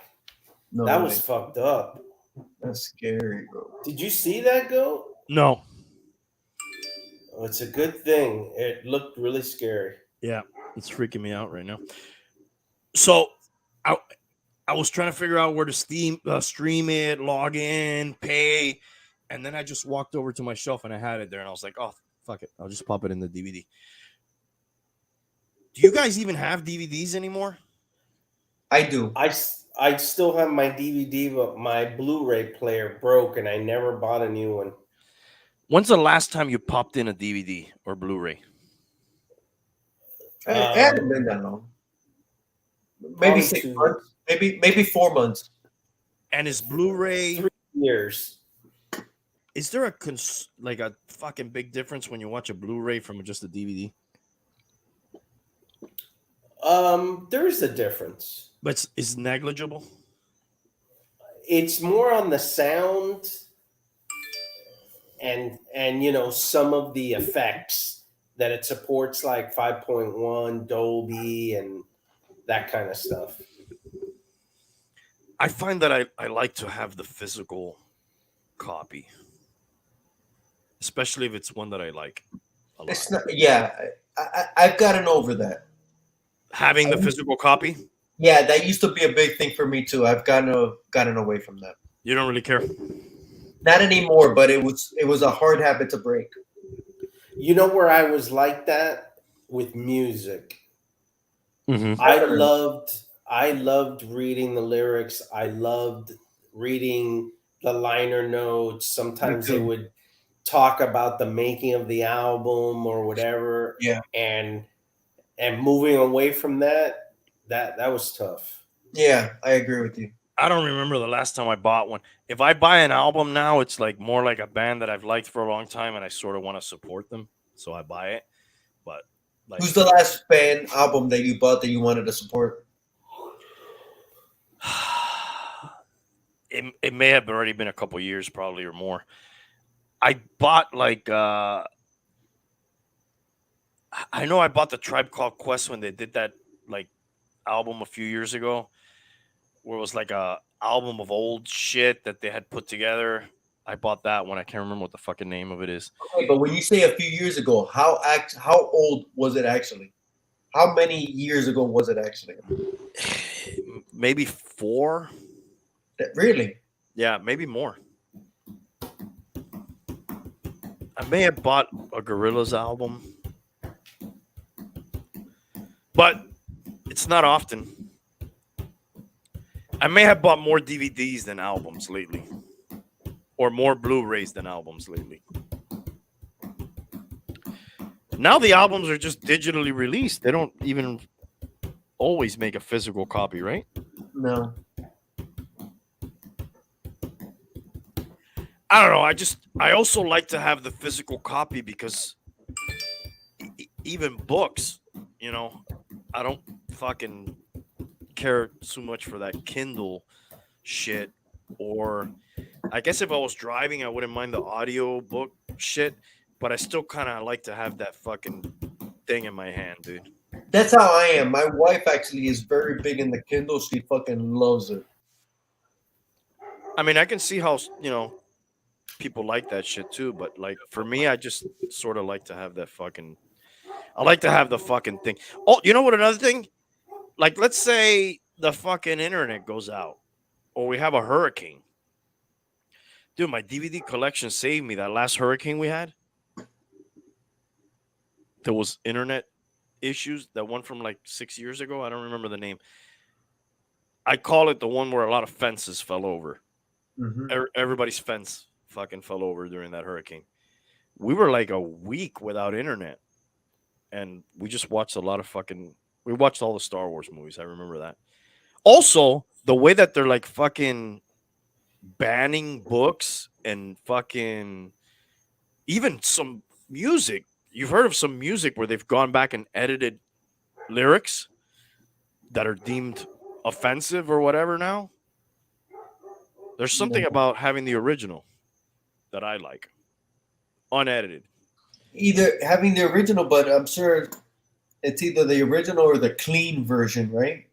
No, That was fucked up. That's scary, bro. Did you see that, Go? No. Oh, it's a good thing. It looked really scary. Yeah, it's freaking me out right now. So I was trying to figure out where to stream it, log in, pay, and then I just walked over to my shelf and I had it there, and I was like, "Oh, fuck it, I'll just pop it in the DVD." Do you guys even have DVDs anymore? I do. I still have my DVD, but my Blu-ray player broke, and I never bought a new one. When's the last time you popped in a DVD or Blu-ray? It hasn't been that long. Maybe Probably 6 2 months. Maybe 4 months. And is Blu-ray 3 years. Is there a fucking big difference when you watch a Blu-ray from just a DVD? There's a difference. But it's negligible. It's more on the sound and some of the effects that it supports, like 5.1 Dolby and that kind of stuff. I find that I like to have the physical copy, especially if it's one that I like a lot. It's not. Yeah, I've gotten over that. Having the physical copy? Yeah, that used to be a big thing for me too. I've gotten away from that. You don't really care? Not anymore, but it was a hard habit to break. You know where I was like that? With music. Mm-hmm. I loved reading the lyrics. I loved reading the liner notes. Sometimes they would talk about the making of the album or whatever. Yeah. And moving away from that was tough. Yeah, I agree with you. I don't remember the last time I bought one. If I buy an album now, it's like more like a band that I've liked for a long time and I sort of want to support them, so I buy it. But like, who's the last band album that you bought that you wanted to support? it may have already been a couple years, probably, or more. I bought like I know I bought the Tribe Called Quest when they did that like album a few years ago, where it was like a album of old shit that they had put together. I bought that one. I can't remember what the fucking name of it is. Okay, but when you say a few years ago, how old was it actually? How many years ago was it actually? Maybe 4. Really? Yeah, maybe more. I may have bought a Gorillaz album, but it's not often. I may have bought more DVDs than albums lately, or more Blu-rays than albums lately. Now the albums are just digitally released. They don't even always make a physical copy, right? No. I don't know. I also like to have the physical copy because even books, I don't fucking care so much for that Kindle shit. Or I guess if I was driving, I wouldn't mind the audio book shit, but I still kind of like to have that fucking thing in my hand, dude. That's how I am. My wife actually is very big in the Kindle. She fucking loves it. I mean, I can see how, people like that shit too, but like for me, I just sort of like to have that fucking. I like to have the fucking thing. Oh, you know what? Another thing, like let's say the fucking internet goes out, or we have a hurricane. Dude, my DVD collection saved me that last hurricane we had. There was internet issues. That one from like 6 years ago. I don't remember the name. I call it the one where a lot of fences fell over. Mm-hmm. Everybody's fence fucking fell over during that hurricane. We were like a week without internet, and we just watched a lot of fucking. We watched all the Star Wars movies. I remember that. Also, the way that they're like fucking banning books and fucking even some music. You've heard of some music where they've gone back and edited lyrics that are deemed offensive or whatever now. There's something about having the original that I like, unedited. Either having the original, but I'm sure it's either the original or the clean version, right?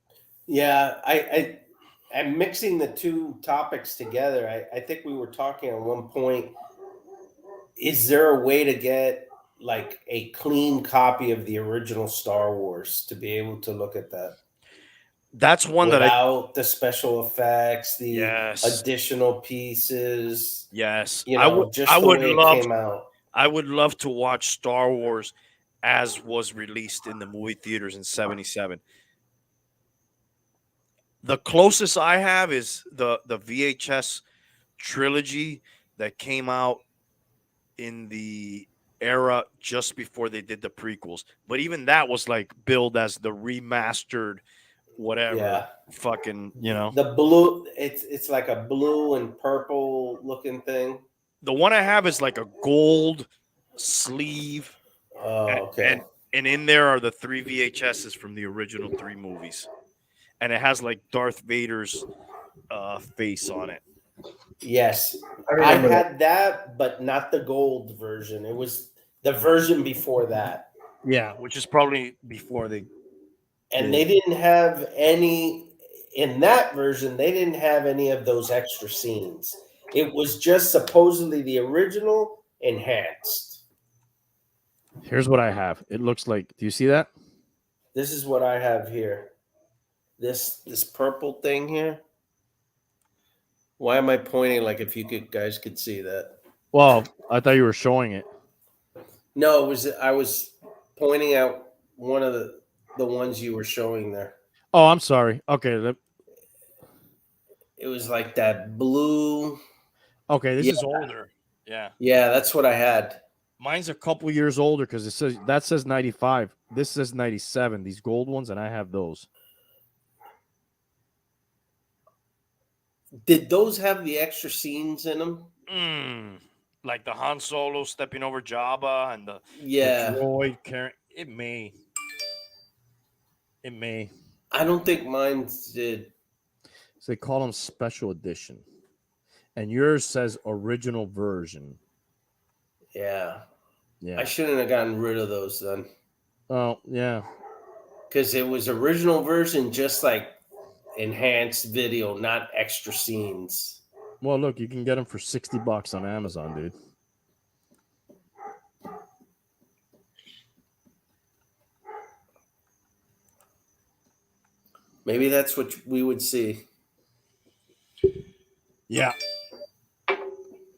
Yeah, I'm mixing the two topics together. I think we were talking at one point. Is there a way to get like a clean copy of the original Star Wars to be able to look at that That's one that I without the special effects, the yes additional pieces? yes You I know, would just I the would way it love came out. I would love to watch Star Wars as was released in the movie theaters in '77. The closest I have is the VHS trilogy that came out in the era just before they did the prequels. But even that was like billed as the remastered whatever Yeah. fucking, you know. The blue, it's like a blue and purple looking thing. The one I have is like a gold sleeve Oh, okay. and in there are the 3 VHSs from the original 3 movies. And it has like Darth Vader's face on it. Yes, I I remember had that, but not the gold version. It was the version before that. Yeah, which is probably before they. And they didn't have any in that version. They didn't have any of those extra scenes. It was just supposedly the original enhanced. Here's what I have. It looks like. Do you see that? This is what I have here. This purple thing here. Why am I pointing like if you guys could see that? Well, I thought you were showing it. No, I was pointing out one of the ones you were showing there. Oh, I'm sorry. Okay. It was like that blue. Okay. This Yeah. is Older. Yeah. Yeah, that's what I had. mine's a couple years older because it says that says 95. This says 97. These gold ones, and I have those. Did those have the extra scenes in them? Like the Han Solo stepping over Jabba and the Yeah. droid carrying. It may. I don't think mine did. So they call them special edition, and yours says original version. Yeah. Yeah. I shouldn't have gotten rid of those then. Oh yeah. Because it was original version, just like enhanced video, not extra scenes. Well, look, you can get them for $60 on Amazon, dude. Maybe that's what we would see. Yeah. All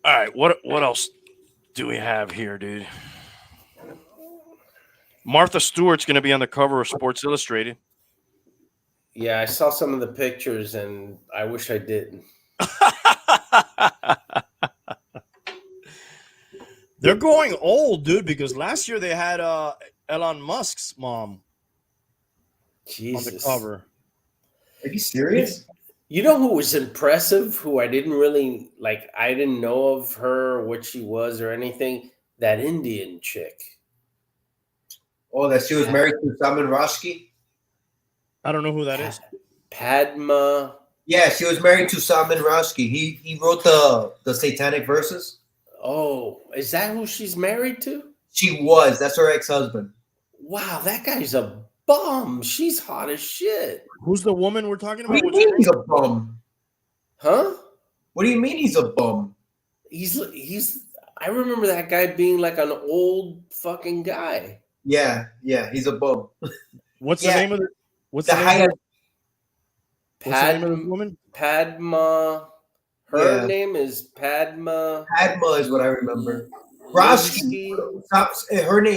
right. What else do we have here, dude? Martha Stewart's going to be on the cover of Sports Illustrated. Yeah, I saw some of the pictures, and I wish I didn't. They're going old, dude, because last year they had Elon Musk's mom Jesus. on the cover. Are you serious? You know who was impressive, who I didn't really like, I didn't know of her, what she was or anything? That Indian chick. Oh, that she was married to Salman Rushdie? I don't know who that is. Padma. Yeah, she was married to Salman Rushdie. He wrote the Satanic Verses. Oh, is that who she's married to? She was. That's her ex-husband. Wow, that guy's a bum. She's hot as shit. Who's the woman we're talking What about? do you mean he's a bum? Huh? What do you mean he's a bum? He's I remember that guy being like an old fucking guy. Yeah, he's a bum. What's the Yeah. name of the? What's The the name high, of what's the name of the woman? Padma. Her Yeah. name is Padma. Padma is what I remember. Rushdie.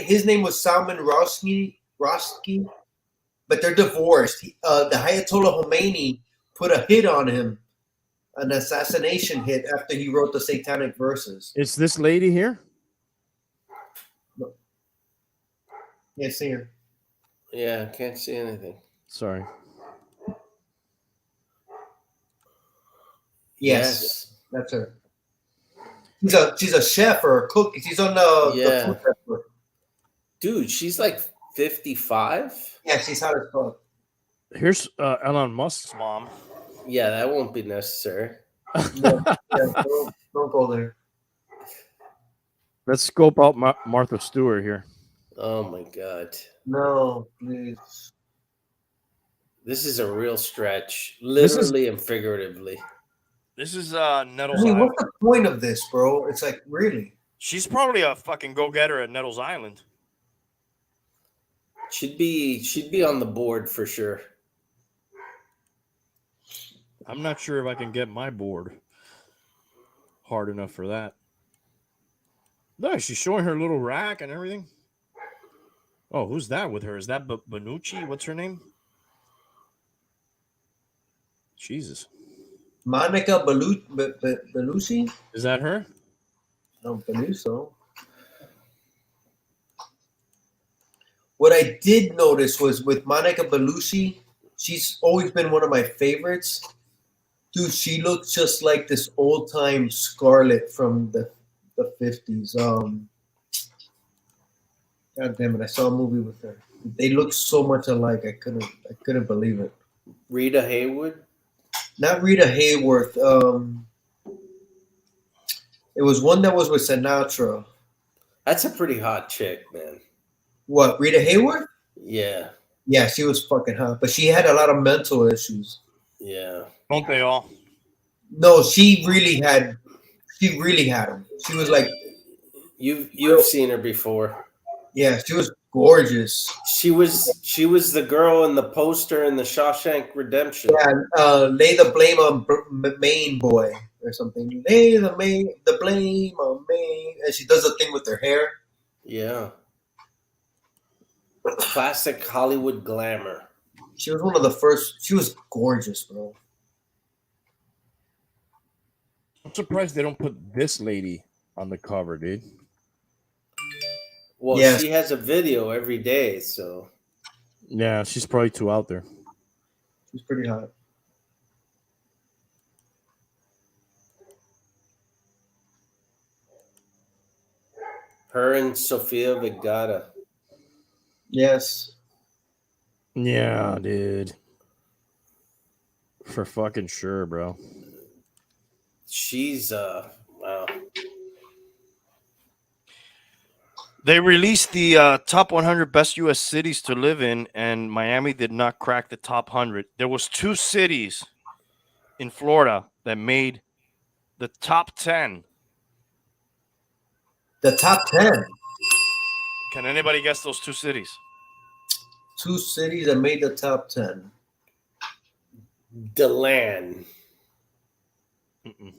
His name was Salman Rushdie, but they're divorced. The Ayatollah Khomeini put a hit on him an assassination hit after he wrote the Satanic Verses. It's this lady here. Can't see her. Yeah, can't see anything. Sorry. Yes, that's her. She's a chef or a cook. She's on the Yeah. Food Network. Dude, she's like 55. Yeah, she's hot as fuck. Here's Elon Musk's mom. Yeah, that won't be necessary. Yeah, don't go there. Let's scope out Martha Stewart here. Oh my god. No, please. This is a real stretch, This is- literally and figuratively. This is I Nettles mean, Island. what's the point of this, bro? It's like, really? She's probably a fucking go-getter at Nettles Island. She'd be on the board for sure. I'm not sure if I can get my board hard enough for that. No, she's showing her little rack and everything. Oh, who's that with her? Is that Benucci? What's her name? Jesus. Monica Bellucci? Is that her? I don't believe so. What I did notice was with Monica Bellucci, she's always been one of my favorites. Dude, she looks just like this old time Scarlett from the 50s. God damn it! I saw a movie with her. They look so much alike. I couldn't believe it. Rita Hayworth. Not Rita Hayworth. It was one that was with Sinatra. That's a pretty hot chick, man. What, Rita Hayworth? Yeah. Yeah, she was fucking hot, but she had a lot of mental issues. Yeah. Don't they all? No, she really had them. She was like, You've seen her before. yeah, she was gorgeous. She was the girl in the poster in the Shawshank Redemption. Yeah, lay the blame on Maine boy or something. Lay the blame on Maine, and she does a thing with her hair. Yeah. Classic Hollywood glamour. She was one of the first. She was gorgeous, bro. I'm surprised they don't put this lady on the cover, dude. Well, Yes. she has a video every day, so Yeah, she's probably too out there. She's pretty hot. her and Sofia Vergara. Yes. Yeah, dude. For fucking sure, bro. She's wow. They released the top 100 best U.S. cities to live in, and Miami did not crack the top 100. There was 2 cities in Florida that made the top 10. The top 10. Can anybody guess those 2 cities? 2 cities that made the top 10. Deland. Mm-mm.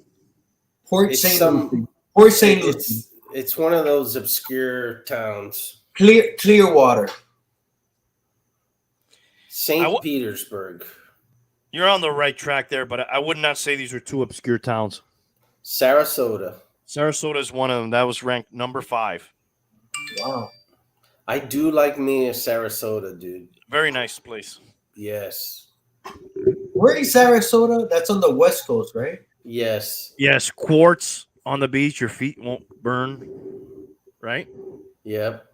Port It's St. some- Lucie. Port St. Lucie. It's one of those obscure towns. Clearwater. St. Petersburg. You're on the right track there, but I would not say these are 2 Obscure towns. Sarasota. Sarasota is one of them. That was ranked number 5. Wow. I do like me a Sarasota, dude. Very nice place. Yes. Where is Sarasota? That's on the West Coast, right? Yes. Yes, quartz on the beach. Your feet won't burn, right? Yep.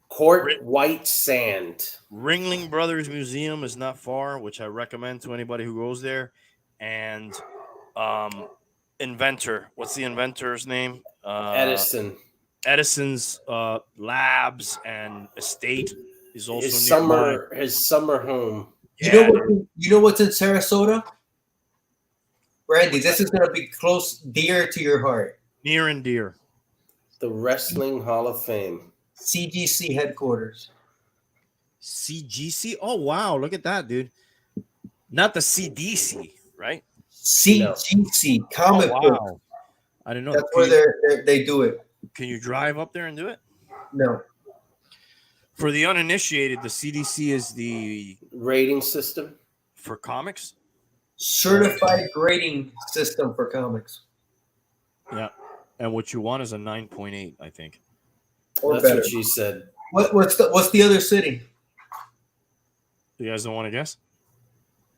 Court white sand. Ringling Brothers Museum is not far, which I recommend to anybody who goes there. And Inventor. What's the inventor's name? Edison. Edison's labs and estate is also His summer home. You know what's in Sarasota? Randy, this is gonna be dear to your heart. Near and dear. The Wrestling Hall of Fame. CGC headquarters. CGC? Oh, wow. Look at that, dude. Not the CDC, right? CGC comic Oh, book. wow. I didn't know. That's where they do it. Can you drive up there and do it? No. For the uninitiated, the CDC is the Rating system. for comics. certified grading system for comics. Yeah. And what you want is a 9.8, I think. Or That's better. what she said. What's the other city? You guys don't want to guess?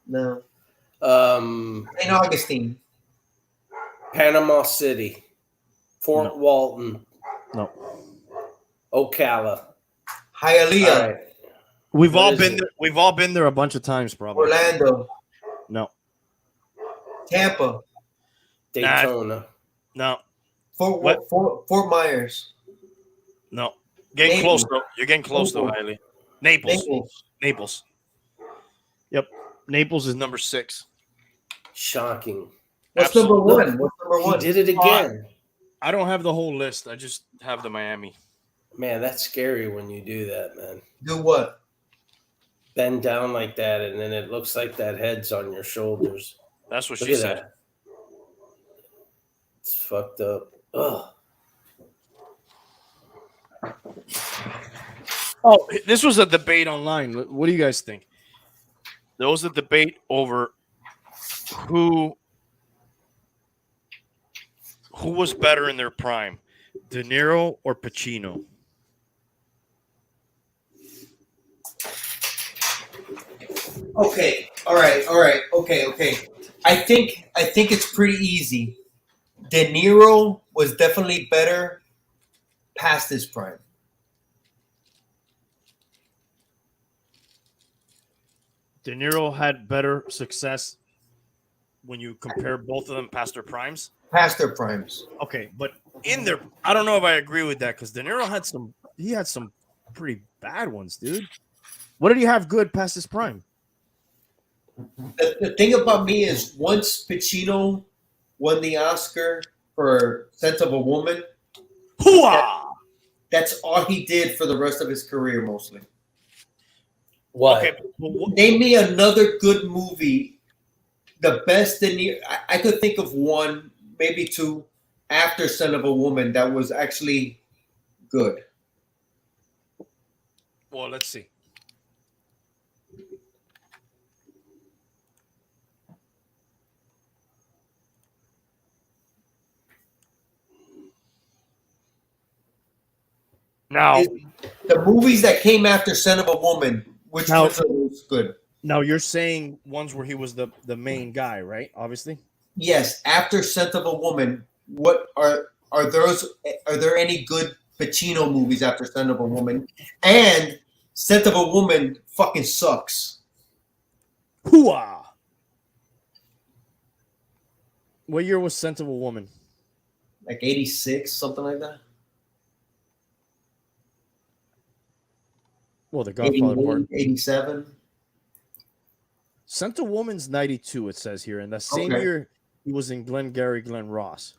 No. St. St. Augustine. Panama City, Fort No. Walton, No. Ocala. Hialeah. All right. We've What all is been it? there. We've all been there a bunch of times, probably. Orlando. No. Tampa. Daytona. No. Fort Myers. No. Getting Naples. close though. You're getting close though, Naples. Hailey. Naples. Naples. Naples. Yep. Naples is number 6. Shocking. What's Absolutely. number one? What's number He one? did it again. I don't have the whole list. I just have the Miami. Man, that's scary when you do that, man. Do what? Bend down like that, and then it looks like that head's on your shoulders. That's what Look she at said. that. It's fucked up. Ugh. Oh, this was a debate online. What do you guys think? There was a debate over who was better in their prime, De Niro or Pacino. Okay. All right. Okay. I think it's pretty easy. De Niro was definitely better past his prime. De Niro had better success when you compare both of them past their primes. Past their primes. Okay, but in their, I don't know if I agree with that because De Niro had some pretty bad ones, dude. What did he have good past his prime? The thing about me is once Pacino won the Oscar for Scent of a Woman, Hooah! that's all he did for the rest of his career mostly. What? Okay, but Name me another good movie. The best De Niro. I could think of one, maybe two, after Son of a Woman that was actually good. well, let's see. Now, The movies that came after Son of a Woman, which Now- ones are those good? now you're saying ones where he was the main guy, right? Obviously. Yes, after Scent of a Woman, what are those? Are there any good Pacino movies after Scent of a Woman? And Scent of a Woman fucking sucks. Hooah! What year was Scent of a Woman? Like 86, something like that. Well, The Godfather 88, Part. 87. Scent of a Woman's 92, it says here. And the same Okay. year, he was in Glengarry Glen Ross.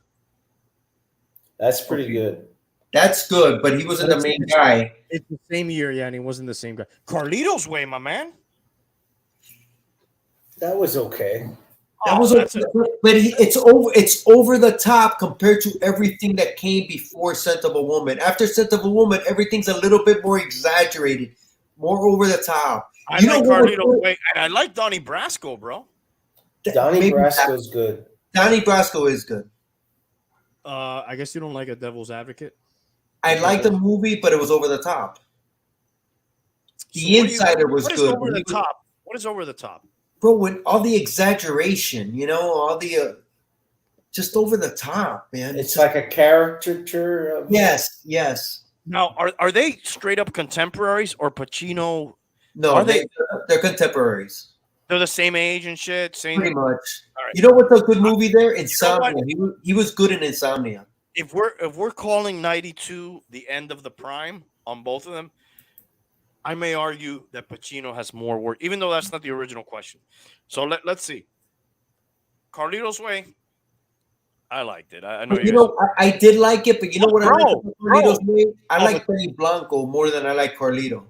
That's pretty Okay. good. That's good, but he wasn't the main guy. It's the same year, yeah, and he wasn't the same guy. Carlito's Way, my man. That was okay. That Oh, was, that's but it's over the top compared to everything that came before Scent of a Woman. After Scent of a Woman, everything's a little bit more exaggerated, more over the top. I You like know what was Carlito's good? Way, and I like Donnie Brasco, bro. Donnie Maybe Brasco's good. Donnie Brasco is good. I guess you don't like A Devil's Advocate. I liked the movie, but it was over the top. The So what do you- Insider was what is good. over the top? What is over the top? Bro, when all the exaggeration, all the just over the top, man. It's like a caricature of yes. Now, are they straight up contemporaries or Pacino? No, Are they- they're contemporaries. They're the same age and shit. Same. Pretty much. All right. You know what's a good movie there? know Insomnia. what? He was good in Insomnia. If we're calling 92 the end of the prime on both of them, I may argue that Pacino has more work, even though that's not the original question. So let's see. Carlito's Way. I liked it. I know But you. I did like it, but you know what I like about Bro. Carlito's Way? I Oh, like Benny Blanco more than I like Carlito.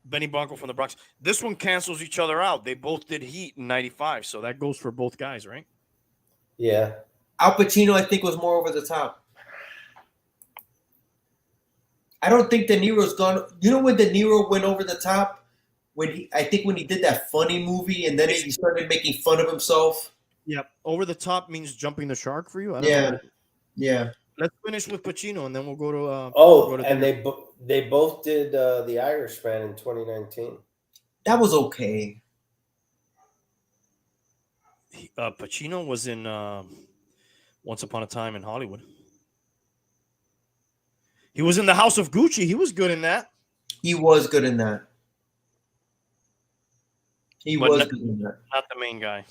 Benny Blanco from the Bronx. This one cancels each other out. They both did Heat in 95, so that goes for both guys, right? yeah. Al Pacino, I think, was more over the top. I don't think De Niro's gone. You know when De Niro went over the top I think when he did that funny movie, and then he started making fun of himself. Yep. Over the top means jumping the shark for you. I don't Yeah, know. yeah. Let's finish with Pacino, and then we'll go to. Oh, go to and dinner. they both did The Irishman in 2019. That was okay. Pacino was in Once Upon a Time in Hollywood. He was in The House of Gucci. He was good in that. He was good in that. He But was not, good in that. not the main guy.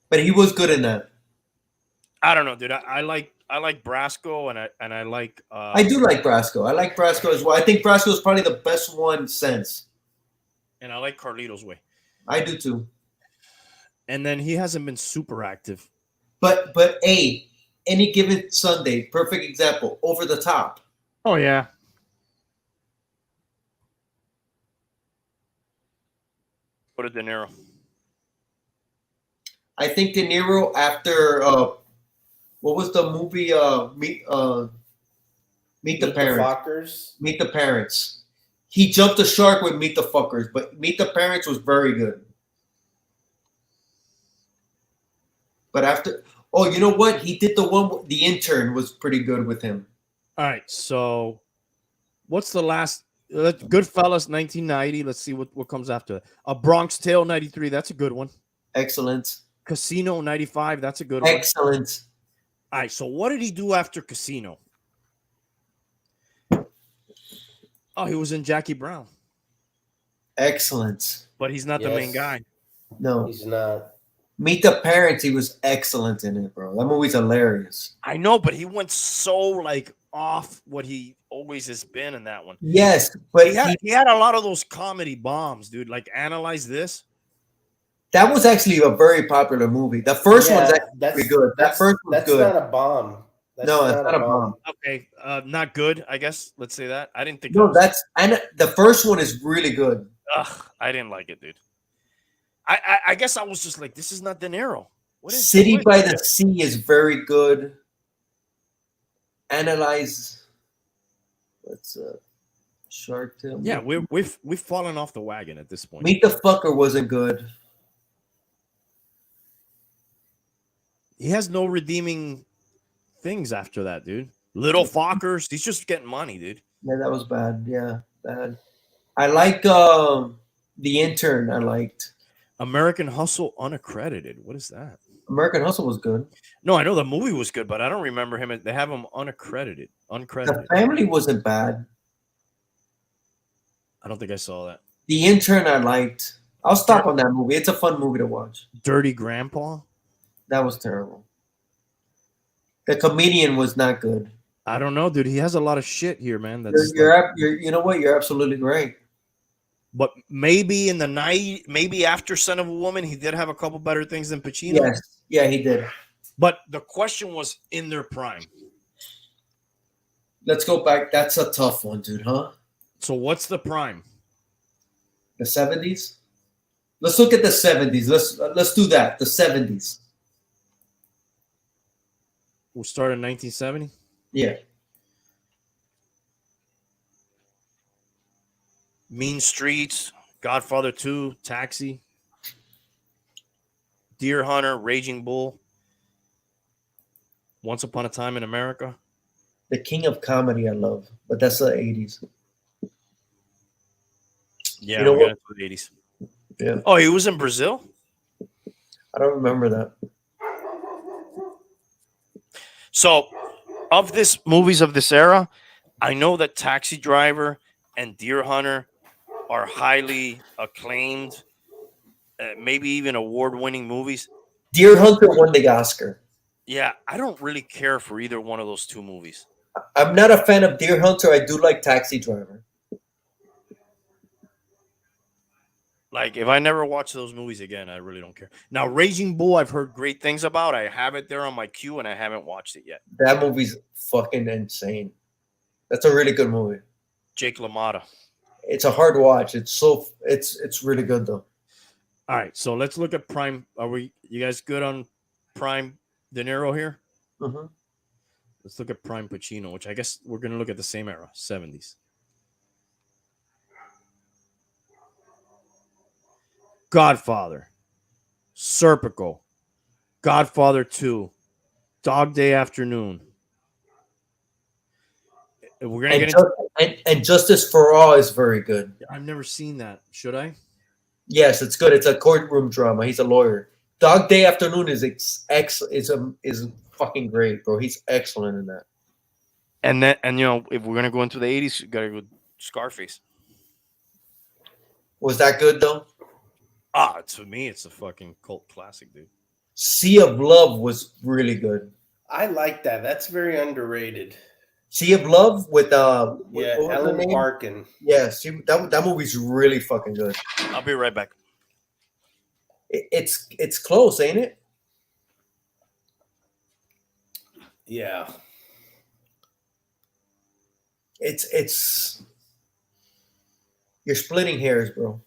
But he was good in that. I don't know, dude. I like Brasco, and I like. I do like Brasco. I like Brasco as well. I think Brasco is probably the best one since. And I like Carlito's Way. I do too. And then he hasn't been super active. But hey, Any Given Sunday, perfect example. Over the Top. Oh yeah. Go to De Niro. I think De Niro after what was the movie? Meet the Parents. Fuckers. Meet the Parents. He jumped the shark with Meet the Fuckers, but Meet the Parents was very good. But after, oh, you know what? He did the one. The Intern was pretty good with him. All right. So, what's the last? Goodfellas, 1990. Let's see what comes after that. A Bronx Tale, 93. That's a good one. Excellent. Casino, 95. That's a good one. Excellent. All right. So, what did he do after Casino? Oh, he was in Jackie Brown. Excellent. But he's not the main guy. No. He's not. Meet the Parents, he was excellent in it, bro. That movie's hilarious. I know, but he went so like off what he always has been in that one. Yes, but he had a lot of those comedy bombs, dude. Like Analyze This. That was actually a very popular movie. The first one's actually good. That first one's good. That's not a bomb. That's not a bomb. Okay, not good. I guess let's say that. I didn't think. No, the first one is really good. Ugh, I didn't like it, dude. I guess I was just like, this is not De Niro. City by the Sea is very good. Analyze. What's Shark Tale? Yeah, we've fallen off the wagon at this point. Meet the Fucker wasn't good. He has no redeeming things after that, dude. Little Fockers. He's just getting money, dude. Yeah, that was bad. Yeah, bad. I like The Intern. I liked American Hustle unaccredited. What is that? American Hustle was good. No, I know the movie was good, but I don't remember him. They have him uncredited. The Family wasn't bad. I don't think I saw that. The Intern I liked. I'll stop on that movie. It's a fun movie to watch. Dirty Grandpa? That was terrible. The Comedian was not good. I don't know, dude. He has a lot of shit here, man. You're you know what? You're absolutely right. But maybe in the night, maybe after Son of a Woman, he did have a couple better things than Pacino. Yes. Yeah, he did. But the question was in their prime. Let's go back. That's a tough one, dude, huh? So what's the prime? The 70s? Let's look at the 70s. Let's do that. The 70s. We'll start in 1970? Yeah. Mean Streets, Godfather 2, Taxi, Deer Hunter, Raging Bull, Once Upon a Time in America. The King of Comedy I love, but that's the 80s. Yeah, you know we got into the 80s. Yeah. Oh, he was in Brazil? I don't remember that. So, of this movies of this era, I know that Taxi Driver and Deer Hunter are highly acclaimed, maybe even award-winning movies. Deer Hunter won the Oscar. Yeah, I don't really care for either one of those two movies. I'm not a fan of Deer Hunter. I do like Taxi Driver. Like, if I never watch those movies again, I really don't care. Now, Raging Bull, I've heard great things about. I have it there on my queue, and I haven't watched it yet. That movie's fucking insane. That's a really good movie. Jake LaMotta. It's a hard watch. It's really good though. All right, so let's look at Prime. You guys good on Prime De Niro here? Mm-hmm. Let's look at Prime Pacino, which I guess we're going to look at the same era, 70s. Godfather, Serpico, Godfather 2, Dog Day Afternoon. We're gonna get into. And Justice for All is very good. I've never seen that. Should I? Yes, it's good. It's a courtroom drama. He's a lawyer. Dog Day Afternoon is is fucking great, bro. He's excellent in that. And then, and you know, if we're gonna go into the 80s, you gotta go Scarface. Was that good though? To me, it's a fucking cult classic, dude. Sea of Love was really good. I like that. That's very underrated. Sea of Love with Yeah, what was her Ellen name? Barkin. Yeah, that movie's really fucking good. I'll be right back. It's close, ain't it? Yeah. It's you're splitting hairs, bro.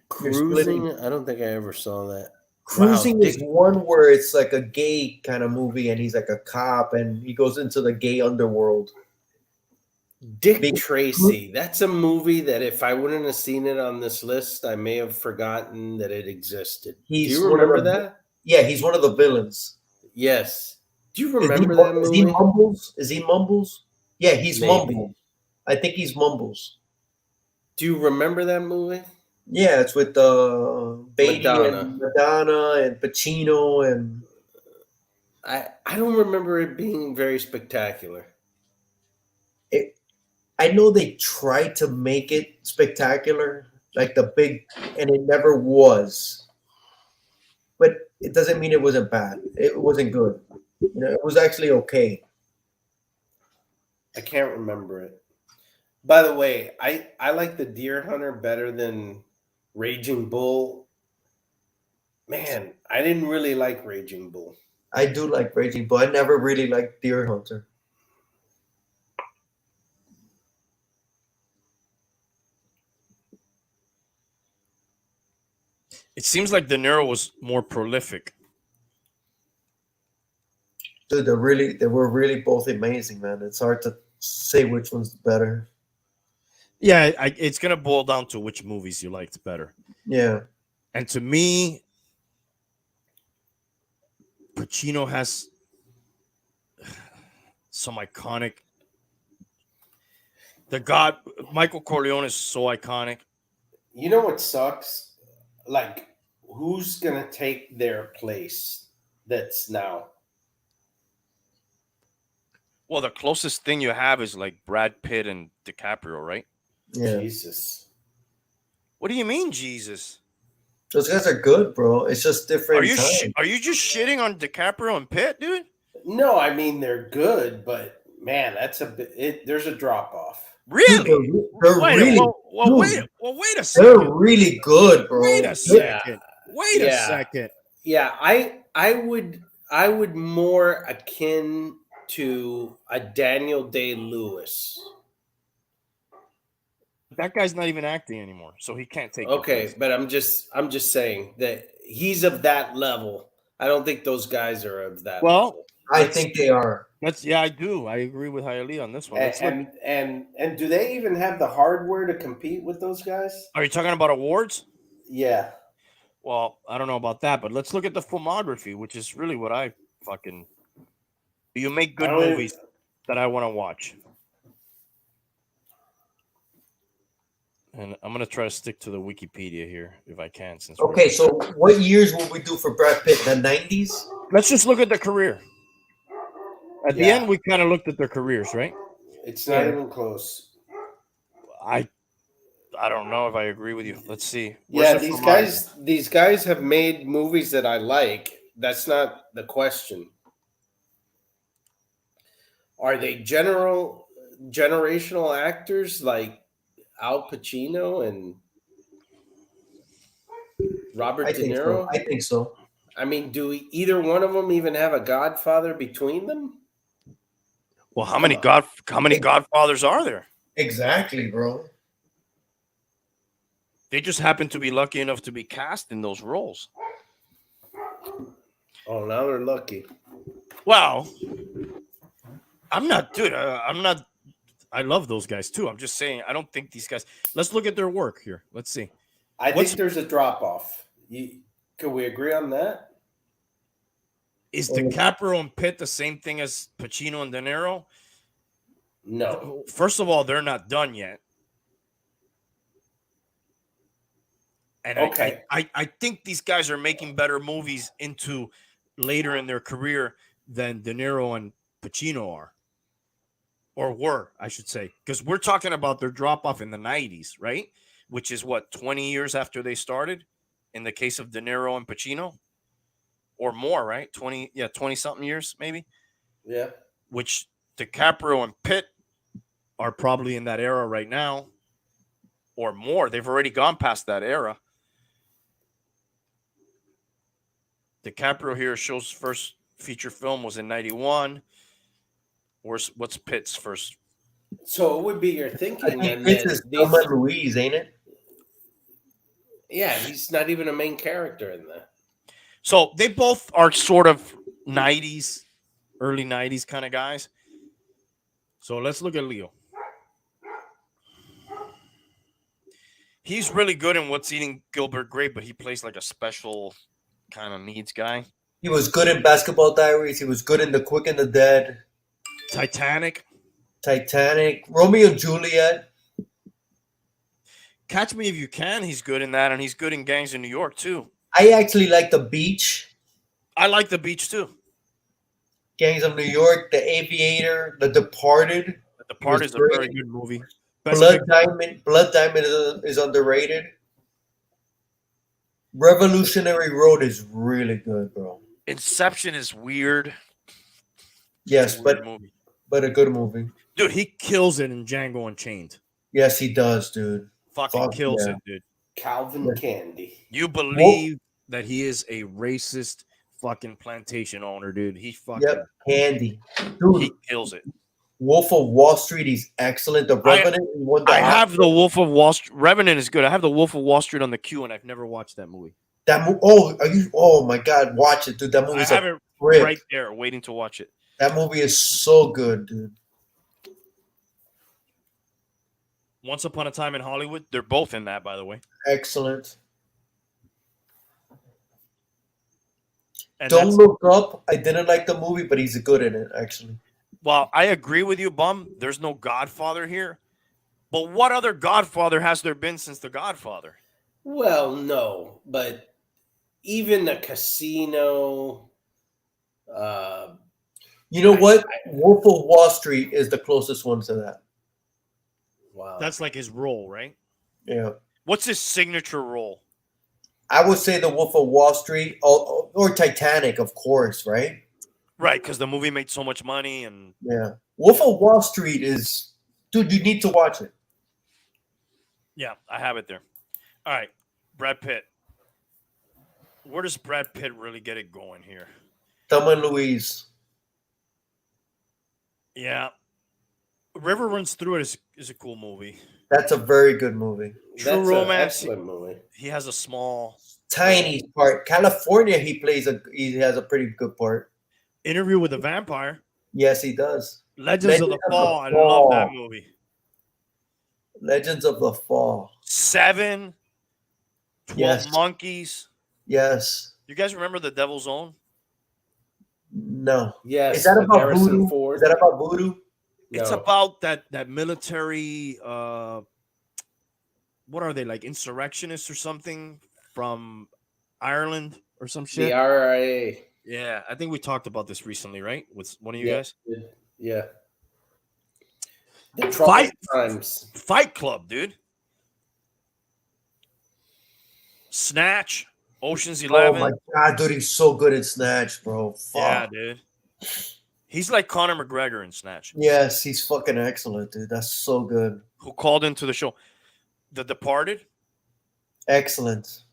Cruising. I don't think I ever saw that. Cruising Wow, is one where it's like a gay kind of movie, and he's like a cop, and he goes into the gay underworld. Dick Big- Tracy. That's a movie that if I wouldn't have seen it on this list, I may have forgotten that it existed. Do He's you one of remember the- that? Yeah, he's one of the villains. Yes. Do you Is he remember Mu- that Is movie? he Mumbles? Is he Mumbles? Yeah, he's Maybe. Mumbles. I think he's Mumbles. Do you remember that movie? Yeah, it's with Beatty Madonna. and Madonna and Pacino and I don't remember it being very spectacular. I know they tried to make it spectacular, like the big, and it never was. But it doesn't mean it wasn't bad. It wasn't good. You know, it was actually okay. I can't remember it. By the way, I like The Deer Hunter better than Raging Bull. Man, I didn't really like Raging Bull. I do like Raging Bull. I never really liked Deer Hunter. It seems like De Niro was more prolific. Dude, they were really both amazing, man. It's hard to say which one's better. Yeah, it's gonna boil down to which movies you liked better. Yeah. And to me, Pacino has some iconic. Michael Corleone is so iconic. You know what sucks? Like, who's gonna take their place that's now? Well, the closest thing you have is like Brad Pitt and DiCaprio, right? Yeah. Jesus. What do you mean, Jesus? Those guys are good, bro. It's just different. Are you time. are you just shitting on DiCaprio and Pitt, dude? No, I mean they're good, but man, that's a bit. There's a drop off. Really? Dude, they're Wait, really, wait a they're second. really good, bro. Wait a second. Wait a Yeah. second. Yeah, I would more akin to a Daniel Day-Lewis. That guy's not even acting anymore, so he can't take. Okay, but I'm just saying that he's of that level. I don't think those guys are of that Well, level. I think they are. I do. I agree with Hialeah on this one. And do they even have the hardware to compete with those guys? Are you talking about awards? Yeah. Well, I don't know about that, but let's look at the filmography, which is really what I fucking. You make good I don't movies that I want to watch. And I'm gonna try to stick to the Wikipedia here if I can. Since Okay, so what years will we do for Brad Pitt? The 90s? let's just look at the career. At the Yeah. end, we kind of looked at their careers, right? It's not Yeah. even close. I don't know if I agree with you. Let's see. Yeah, Where's the these guys have made movies that I like. That's not the question. Are they generational actors like Al Pacino and Robert I De think Niro? so. I think so. I mean, do either one of them even have a Godfather between them? Well, how many Godfathers are there? Exactly, bro. They just happen to be lucky enough to be cast in those roles. Oh, now they're lucky. Well, I'm not, dude. I'm not I love those guys too. I'm just saying, I don't think these guys. Let's look at their work here. Let's see. I What's- think there's a drop off. Can we agree on that? Is DiCaprio and Pitt the same thing as Pacino and De Niro? No. First of all, they're not done yet. And Okay. I think these guys are making better movies into later in their career than De Niro and Pacino are. Or were, I should say. Because we're talking about their drop-off in the 90s, right? Which is what, 20 years after they started? In the case of De Niro and Pacino? Or more, right? 20-something years, maybe? Yeah. Which DiCaprio and Pitt are probably in that era right now. Or more. They've already gone past that era. DiCaprio here shows first feature film was in 91. What's Pitt's first? So it would be your I thinking think then this that is these, Thelma and Louise, ain't it? yeah, he's not even a main character in that. So they both are sort of 90s, early 90s kind of guys. So let's look at Leo. He's really good in What's Eating Gilbert Grape, but he plays like a special kind of needs guy. He was good in Basketball Diaries. He was good in The Quick and the Dead, Titanic. Romeo and Juliet. Catch Me If You Can. He's good in that, and he's good in Gangs in New York too. I actually like The Beach, I like The Beach too. Gangs of New York, The Aviator, The Departed. The Part was is a great. very good movie. Best Blood pick- Diamond. Blood Diamond is underrated. Revolutionary Road is really good, bro. Inception is weird. Yes, It's a weird movie. but a good movie. Dude, he kills it in Django Unchained. Yes, he does, dude. Fucking Fuck kills yeah. it, dude. Calvin Yeah. Candy. You believe that he is a racist fucking plantation owner, dude. He fucking Yep, Candy. Dude, he kills it. Wolf of Wall Street, he's excellent. The Revenant, he won the I have Oscar. the Wolf of Wall Street. Revenant is good. I have the Wolf of Wall Street on the queue, and I've never watched that movie. That oh my god, watch it, dude. That I movie's have a it trip. right there, waiting to watch it. That movie is so good, dude. Once Upon a Time in Hollywood. They're both in that, by the way. Excellent. And Don't that's, Look Up. I didn't like the movie, but he's good in it, actually. well, I agree with you, Bum. There's no Godfather here. But what other Godfather has there been since The Godfather? Well, no, but even the Casino. You know what? I- Wolf of Wall Street is the closest one to that. Wow. That's like his role, right? Yeah. What's his signature role? I would say the Wolf of Wall Street or Titanic, of course, right? Right, because the movie made so much money, and Yeah. Wolf of Wall Street is, dude, you need to watch it. yeah, I have it there. All right, Brad Pitt. Where does Brad Pitt really get it going here? Thelma and Louise. Yeah, River Runs Through It is a cool movie. That's a very good movie. True That's an Romance. excellent movie. He has a small Tiny part. California, he has a pretty good part. Interview with a Vampire. Yes, he does. Legends of the Legends of the Fall. I love that Fall. movie. Legends of the Fall. 7, 12 Yes. Monkeys. Yes. You guys remember The Devil's Own? No. Yes. Is that with about Harrison voodoo? Ford. Is that about voodoo? It's No. about that military. What are they, like insurrectionists or something from Ireland or some shit? the RIA. Yeah, I think we talked about this recently, right? With one of you Yeah. guys. Yeah. The troubled Fight. times. Fight Club, dude. Snatch, Ocean's Oh 11. my god, dude, he's so good at Snatch, bro. Fuck. Yeah, dude. He's like Conor McGregor in Snatch, Yes, he's fucking excellent, dude. That's so good. who called into the show. The Departed. Excellent.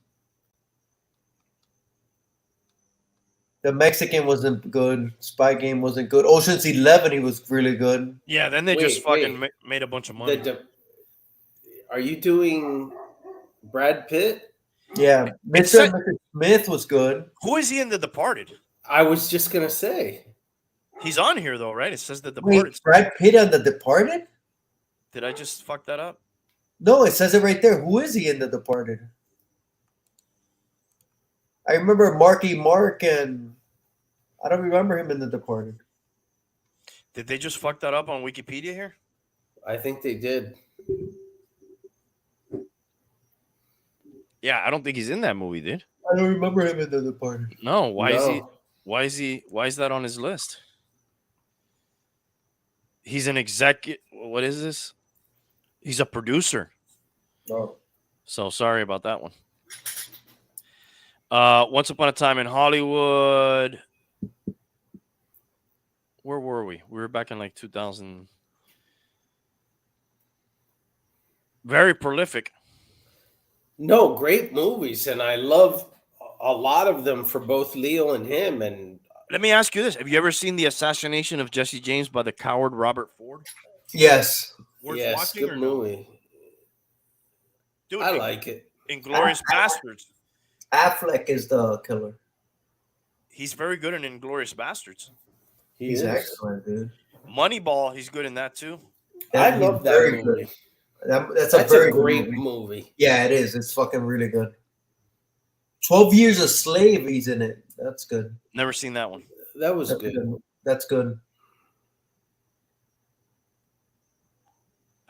The Mexican wasn't good. Spy Game wasn't good. Ocean's 11, he was really good. Yeah, then they just Wait, fucking made a bunch of The money. Are you doing Brad Pitt? Yeah. It Mr. said- and Mrs. Smith was good. Who is he in The Departed? I was just gonna say. He's on here though, right? It says The Departed. Wait, Brad Pitt on The Departed? Did I just fuck that up? No, it says it right there. Who is he in The Departed? I remember Marky Mark, and I don't remember him in The Departed. Did they just fuck that up on Wikipedia here? I think they did. Yeah, I don't think he's in that movie, dude. I don't remember him in The Departed. No, why is he? No. Why is that on his list? He's an executive. What is this? He's a producer. No. So sorry about that one. Once Upon a Time in Hollywood. Where were we? We were back in like 2000. Very prolific. No, great movies, and I love a lot of them for both Leo and him. And Let me ask you this: have you ever seen The Assassination of Jesse James by the coward Robert Ford? Yes. Worth yes, watching good or no? movie. Dude, I like it. Inglorious Bastards. Affleck is the killer. He's very good in Inglorious Bastards. He's is. excellent, dude. Moneyball, he's good in that too. I He's love that very movie. good. That's That's a very a good great movie. movie. Yeah, it is. It's fucking really good. 12 Years a Slave, he's in it. That's good. Never seen that one. That was That's good. good. That's good.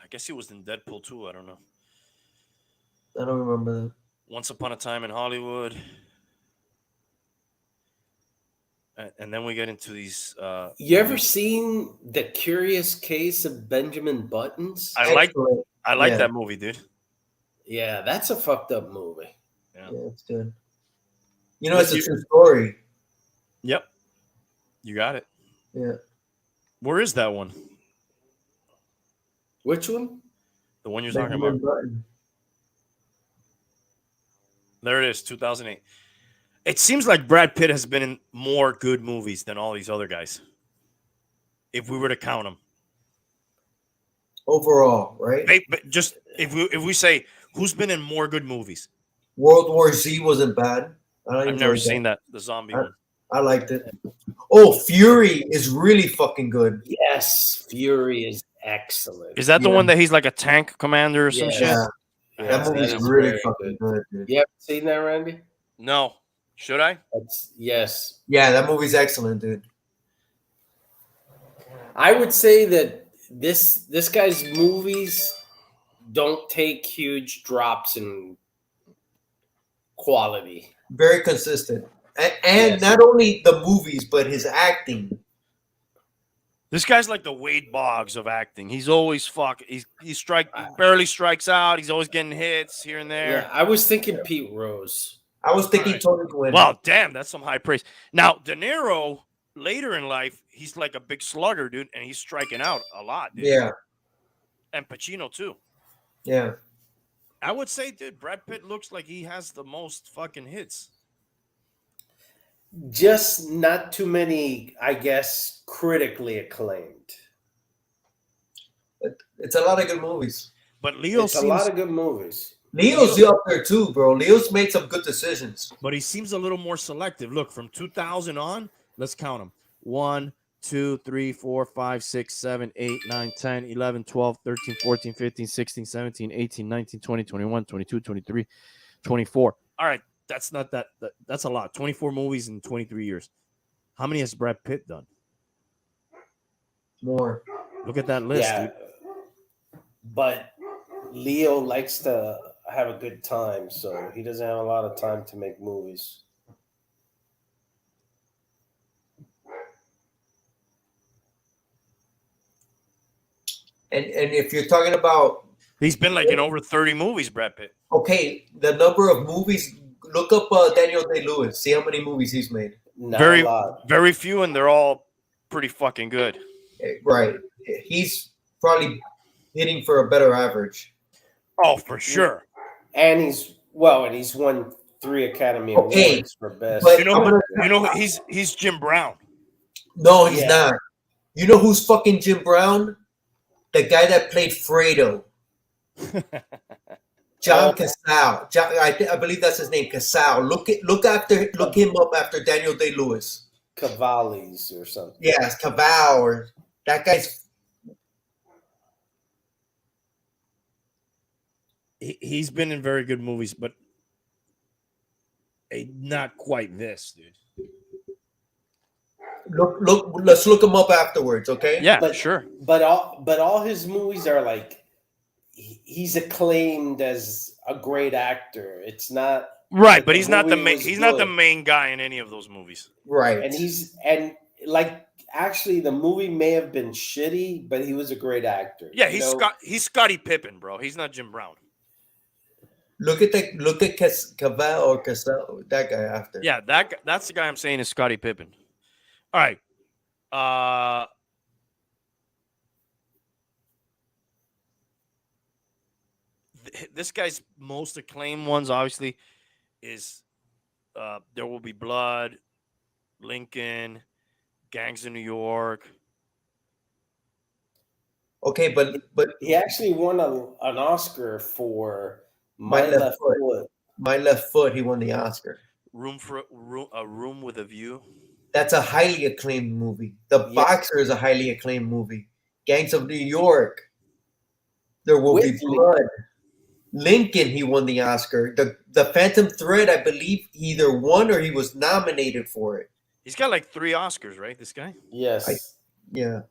I guess he was in Deadpool too. I don't know. I don't remember that. Once Upon a Time in Hollywood. And then we get into these. You ever seen The Curious Case of Benjamin Buttons? I like Excellent. Yeah. that movie, dude. Yeah, that's a fucked up movie. Yeah, it's good. You know, What it's a you- true story. Yep. You got it. Yeah. Where is that one? Which one? The one you're talking Benjamin about. Button. There it is, 2008. It seems like Brad Pitt has been in more good movies than all these other guys. If we were to count them. Overall, right? But just if we say who's been in more good movies. World War Z wasn't bad. I've never seen that. The zombie one. I liked it. Oh, Fury is really fucking good. Yes, Fury is excellent. Is that the Yeah. one that he's like a tank commander or some Yeah. shit? Yeah, Yeah, that movie's is really very fucking good, dude. You haven't seen that, Randy? No. Should I? Yes. Yeah, that movie's excellent, dude. I would say that this guy's movies don't take huge drops in quality. Very consistent. And Yes. not only the movies, but his acting. This guy's like the Wade Boggs of acting. He's always he barely strikes out. He's always getting hits here and there. Yeah, I was thinking Pete Rose. I was thinking Alright. Tony Gwynn. Wow, damn, that's some high praise. Now, De Niro, later in life, he's like a big slugger, dude, and he's striking out a lot, dude. Yeah, And Pacino too. yeah. I would say, dude, Brad Pitt looks like he has the most fucking hits. Just not too many, I guess, critically acclaimed. It's a lot of good movies. But Leo It's a lot of good movies. Leo's up there too, bro. Leo's made some good decisions. but he seems a little more selective. Look, from 2000 on, let's count them. 1, 2, 3, 4, 5, 6, 7, 8, 9, 10, 11, 12, 13, 14, 15, 16, 17, 18, 19, 20, 21, 22, 23, 24. All right, that's not that's a lot. 24 movies in 23 years. How many has Brad Pitt done? More. Look at that list, Yeah. dude. But Leo likes to have a good time, so he doesn't have a lot of time to make movies. And if you're talking about He's been like in over 30 movies, Brad Pitt. okay, the number of movies, look up Daniel Day-Lewis. See how many movies he's made. Not Very- a lot. Very few, and they're all pretty fucking good. Right. He's probably hitting for a better average. Oh, for sure. And he's won 3 Academy Okay, Awards for best. but- You know, he's Jim Brown. No, he's Yeah. not. You know who's fucking Jim Brown? The guy that played Fredo. John Casal. I believe that's his name, Casal. Look him up after Daniel Day-Lewis. Cavallis or something. Yes, Caval or that guy's. He's been in very good movies, but not quite this, dude. Look. Let's look him up afterwards, okay? Yeah, But sure. but all his movies are like he's acclaimed as a great actor. It's not Right, like but the he's not the movie main. was He's not the good. main guy in any of those movies. Right. And like actually the movie may have been shitty, but he was a great actor. Yeah, you know? he's Scottie Pippen, bro. He's not Jim Brown. Look at Cavell or Cassell, that guy after. Yeah, that's the guy I'm saying is Scottie Pippen. All right. This guy's most acclaimed ones, obviously, is There Will Be Blood, Lincoln, Gangs of New York. Okay, but He actually won an Oscar for My My Left Left Foot. Foot. My Left Foot, he won the Oscar. A Room with a View. That's a highly acclaimed movie. The Yeah. Boxer is a highly acclaimed movie. Gangs of New York. There Will Be With Blood. Lincoln, he won the Oscar. The Phantom Thread, I believe, he either won or he was nominated for it. He's got like 3 Oscars, right? This guy. Yes. Yeah.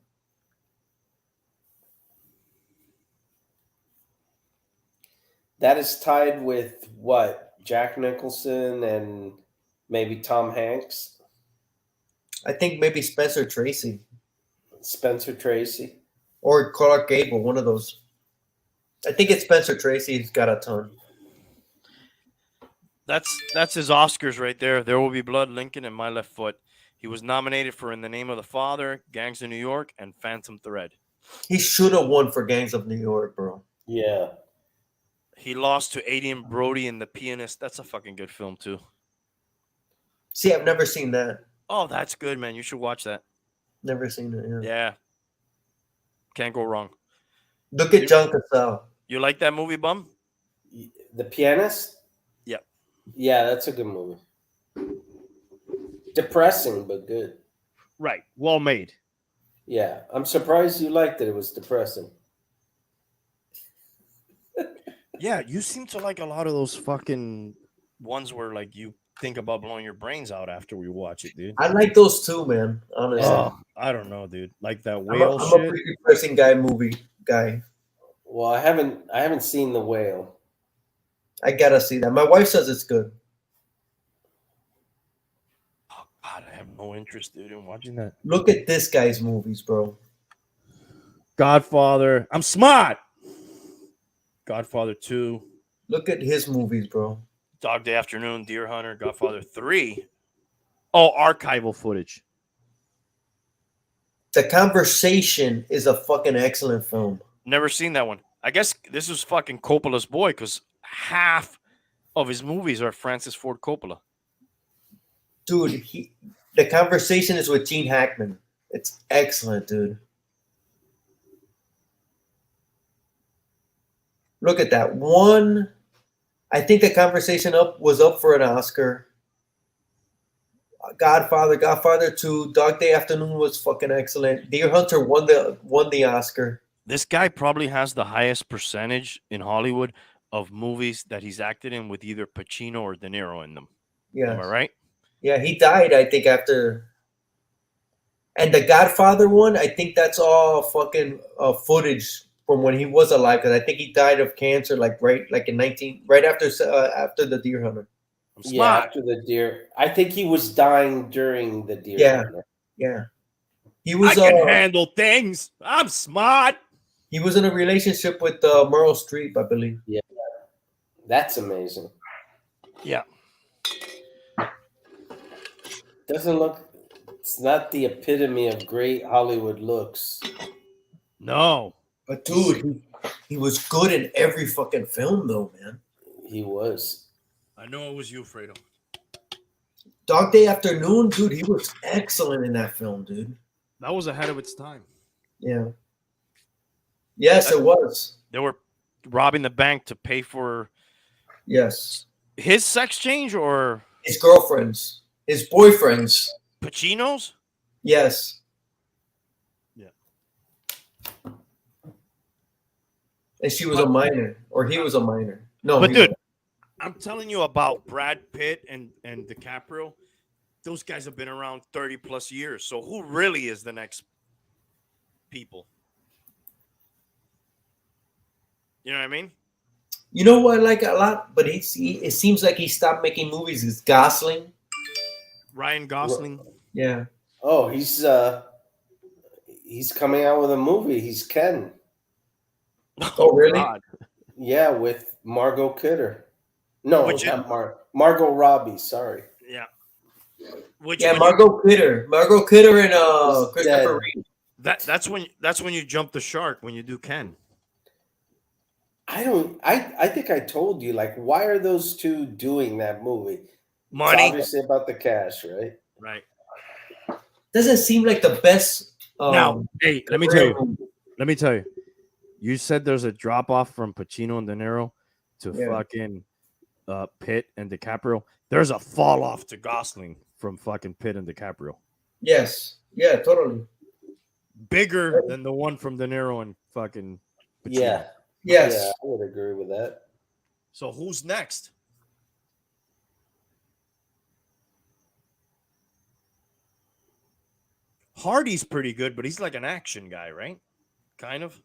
That is tied with what? Jack Nicholson and maybe Tom Hanks, I think maybe Spencer Tracy Spencer Tracy. or Clark Gable, one of those. I think it's Spencer Tracy. He's got a ton. That's his Oscars right there. There Will Be Blood, Lincoln, and My Left Foot. He was nominated for In the Name of the Father, Gangs of New York, and Phantom Thread. He should have won for Gangs of New York, bro. Yeah. He lost to Adrian Brody in The Pianist. That's a fucking good film too. See, I've never seen that. Oh, that's good, man. You should watch that. Never seen it. Yeah. Yeah. Can't go wrong. Look at John Cassell. You like that movie, Bum? The Pianist? Yeah. Yeah, that's a good movie. Depressing, but good. Right. Well made. Yeah. I'm surprised you liked it. It was depressing. Yeah, you seem to like a lot of those fucking ones where like you think about blowing your brains out after we watch it, dude. I like those too, man. Honestly, Oh, I don't know, dude. Like that I'm whale a shit. pretty depressing movie guy. Well, I haven't seen The Whale. I gotta see that. My wife says it's good. Oh, God, I have no interest, dude, in watching that. Look at this guy's movies, bro. Godfather. I'm smart. Godfather 2. Look at his movies, bro. Dog Day Afternoon, Deer Hunter, Godfather 3. Oh, archival footage. The Conversation is a fucking excellent film. Never seen that one. I guess this was fucking Coppola's boy because half of his movies are Francis Ford Coppola. Dude, The Conversation is with Gene Hackman. It's excellent, dude. Look at that one. I think The Conversation was up for an Oscar. Godfather 2, Dog Day Afternoon was fucking excellent. Deer Hunter won the Oscar. This guy probably has the highest percentage in Hollywood of movies that he's acted in with either Pacino or De Niro in them. Yeah. Am I right? Yeah, he died, I think, after. And the Godfather one, I think that's all fucking footage from when he was alive, because I think he died of cancer, right after the Deer Hunter. I'm Yeah, smart. after the deer. I think he was dying during the deer. Yeah. Hunter. Yeah, he I was. can handle things. I'm smart. He was in a relationship with Meryl Streep, I believe. That's amazing. Yeah. Doesn't look. It's not the epitome of great Hollywood looks. No. But dude, he was good in every fucking film, though, man. He was. I know it was you, Fredo. Dog Day Afternoon, dude, he was excellent in that film, dude. That was ahead of its time. Yeah. Yes, it was. They were robbing the bank to pay for Yes. his sex change or His girlfriends, his boyfriends. Pacino's? Yes. Yeah. And she was a minor, or he was a minor. No, But he dude, was. I'm telling you about Brad Pitt and DiCaprio. Those guys have been around 30 plus years. So who really is the next people? You know what I mean? You know what I like a lot, but it seems like he stopped making movies. Is Gosling? Ryan Gosling. Yeah. Oh, he's coming out with a movie. He's Ken. Oh, really? God. Yeah, with Margot Kidder. No, Which not Margot Robbie. Sorry. Yeah. Which Yeah, when Margot Kidder and Is Christopher dead. Reeve. that's when you jump the shark when you do Ken. I think I told you, like, why are those two doing that movie? It's Money. obviously about the cash, right? Right. Doesn't seem like the best. Now, hey, let me career tell you. movie. Let me tell you. You said there's a drop off from Pacino and De Niro to Yeah. fucking Pitt and DiCaprio. There's a fall off to Gosling from fucking Pitt and DiCaprio. Yes. Yeah, totally. Bigger than the one from De Niro and fucking Pacino. Yeah. Yes. Yeah, I would agree with that. So who's next? Hardy's pretty good, but he's like an action guy, right? Kind of.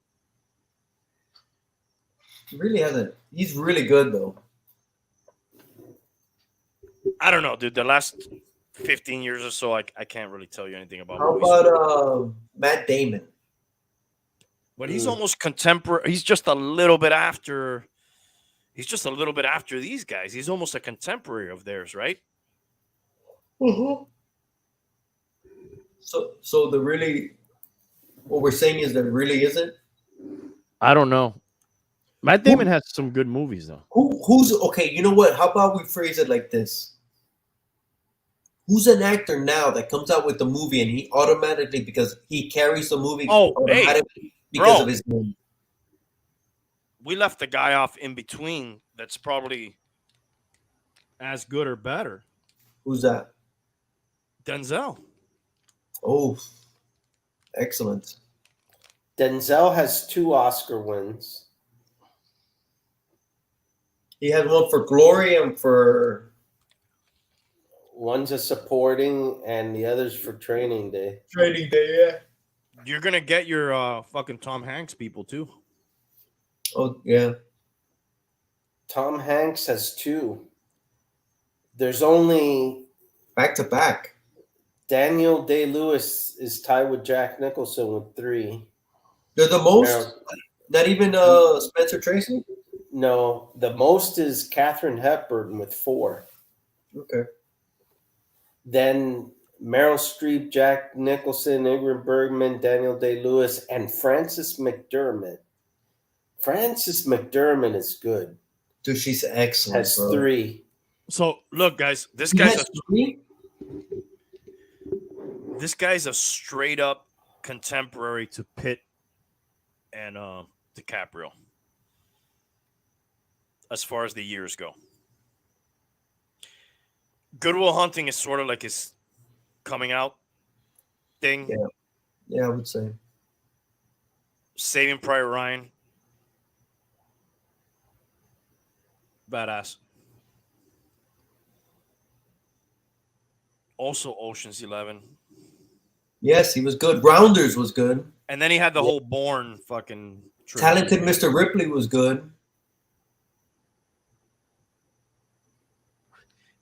Really hasn't. He's really good though. I don't know, dude. The last 15 years or so, I can't really tell you anything about How movies. about Matt Damon? But he's almost contemporary. He's just a little bit after. He's just a little bit after these guys. He's almost a contemporary of theirs, right? Mm-hmm. So the really, what we're saying is that really isn't. I don't know. Matt Damon has some good movies, though. Who's okay? You know what? How about we phrase it like this? Who's an actor now that comes out with the movie and he automatically, because he carries the movie automatically because of his name? We left the guy off in between that's probably as good or better. Who's that? Denzel. Oh, excellent. Denzel has 2 Oscar wins. He had one for Glory and for One's a supporting, and the other's for Training Day. Training Day. Yeah. You're gonna get your fucking Tom Hanks people too. Oh yeah. Tom Hanks has 2. There's only Back to back. Daniel Day-Lewis is tied with Jack Nicholson with 3. They're the most. Meryl- Not even Spencer Tracy. No, the most is Katharine Hepburn with 4. Okay. Then Meryl Streep, Jack Nicholson, Ingrid Bergman, Daniel Day-Lewis, and Frances McDermott. Frances McDermott is good. Dude, she's excellent. Has bro. 3. So look, guys, this She guy's has 3? a straight up contemporary to Pitt and DiCaprio. As far as the years go, Good Will Hunting is sort of like his coming out thing. Yeah, I would say. Saving Private Ryan, badass. Also, Ocean's 11. Yes, he was good. Rounders was good. And then he had the whole Bourne fucking trilogy. Talented Mr. Ripley was good.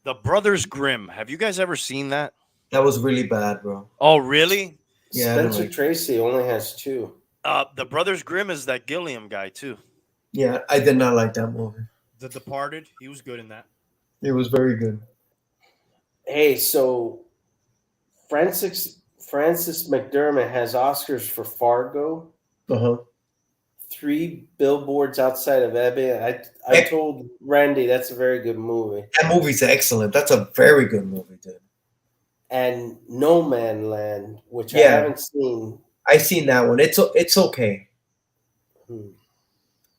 The Brothers Grimm. Have you guys ever seen that? That was really bad, bro. Oh, really? Yeah, I don't Spencer like- Tracy only has 2. The Brothers Grimm is that Gilliam guy too. Yeah, I did not like that movie. The Departed. He was good in that. It was very good. Hey, so Frances McDermott has Oscars for Fargo, Uh-huh. 3 Billboards Outside of Ebbing. I told Randy that's a very good movie. That movie's excellent. That's a very good movie, dude. And No Man Land, which I Yeah. haven't seen. I seen that one. It's okay. Hmm.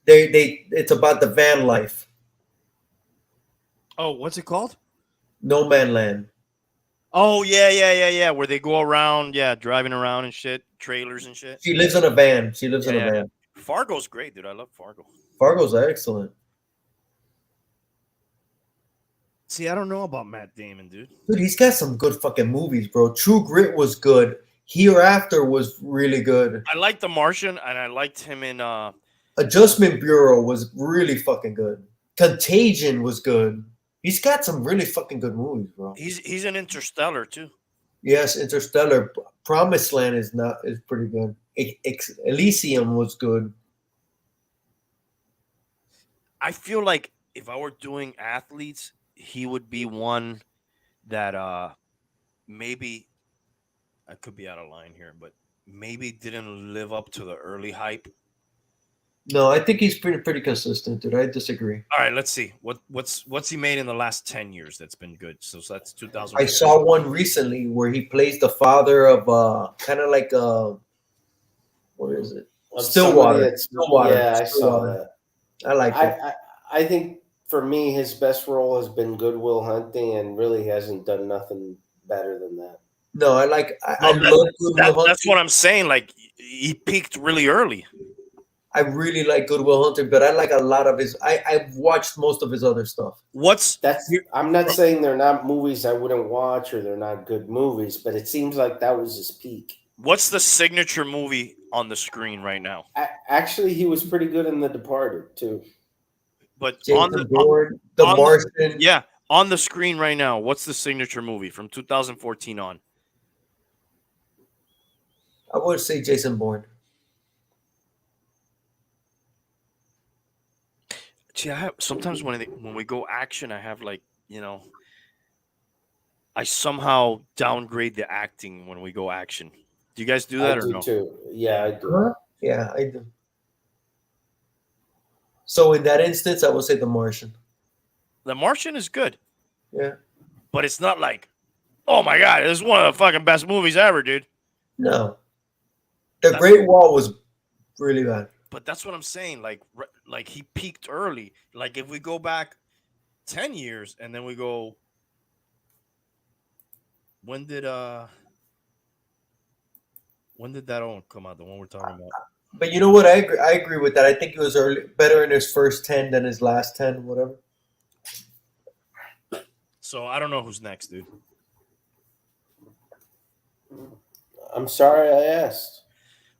It's about the van life. Oh, what's it called? No Man Land. Oh, yeah. Where they go around, driving around and shit, trailers and shit. She lives in a van. She lives in a Yeah. van. Fargo's great, dude. I love Fargo. Fargo's excellent. See, I don't know about Matt Damon, dude. Dude, he's got some good fucking movies, bro. True Grit was good. Hereafter was really good. I liked The Martian, and I liked him in. Adjustment Bureau was really fucking good. Contagion was good. He's got some really fucking good movies, bro. He's an Interstellar too. Yes, Interstellar. Promised Land is pretty good. Elysium was good. I feel like if I were doing athletes, he would be one that maybe I could be out of line here, but maybe didn't live up to the early hype. No, I think he's pretty consistent, dude. I disagree. All right, let's see what's he made in the last 10 years that's been good. So that's 2000. I saw one recently where he plays the father of kind of like what is it? Stillwater. Stillwater. Yeah, I saw Stillwater. that. I like it. I think for me, his best role has been Good Will Hunting, and really hasn't done nothing better than that. No, I love Good Will Hunting. That's what I'm saying. Like he peaked really early. I really like Good Will Hunting, but I like a lot of his. I've watched most of his other stuff. I'm not saying they're not movies I wouldn't watch or they're not good movies, but it seems like that was his peak. What's the signature movie on the screen right now? Actually, he was pretty good in The Departed too. But Jason Bourne, The Martian. On the screen right now, what's the signature movie from 2014 on? I would say Jason Bourne. See, sometimes when we go action, I have I somehow downgrade the acting when we go action. Do you guys do that or no? Too. Yeah, I do. Huh? Yeah, I do. So in that instance, I would say The Martian. The Martian is good. Yeah. But it's not like, oh my God, this is one of the fucking best movies ever, dude. No. The Great Wall was really bad. But that's what I'm saying. Like he peaked early. Like if we go back 10 years and then we go, when did that one come out? The one we're talking about. But you know what? I agree with that. I think it was better in his first 10 than his last 10, whatever. So I don't know who's next, dude. I'm sorry I asked.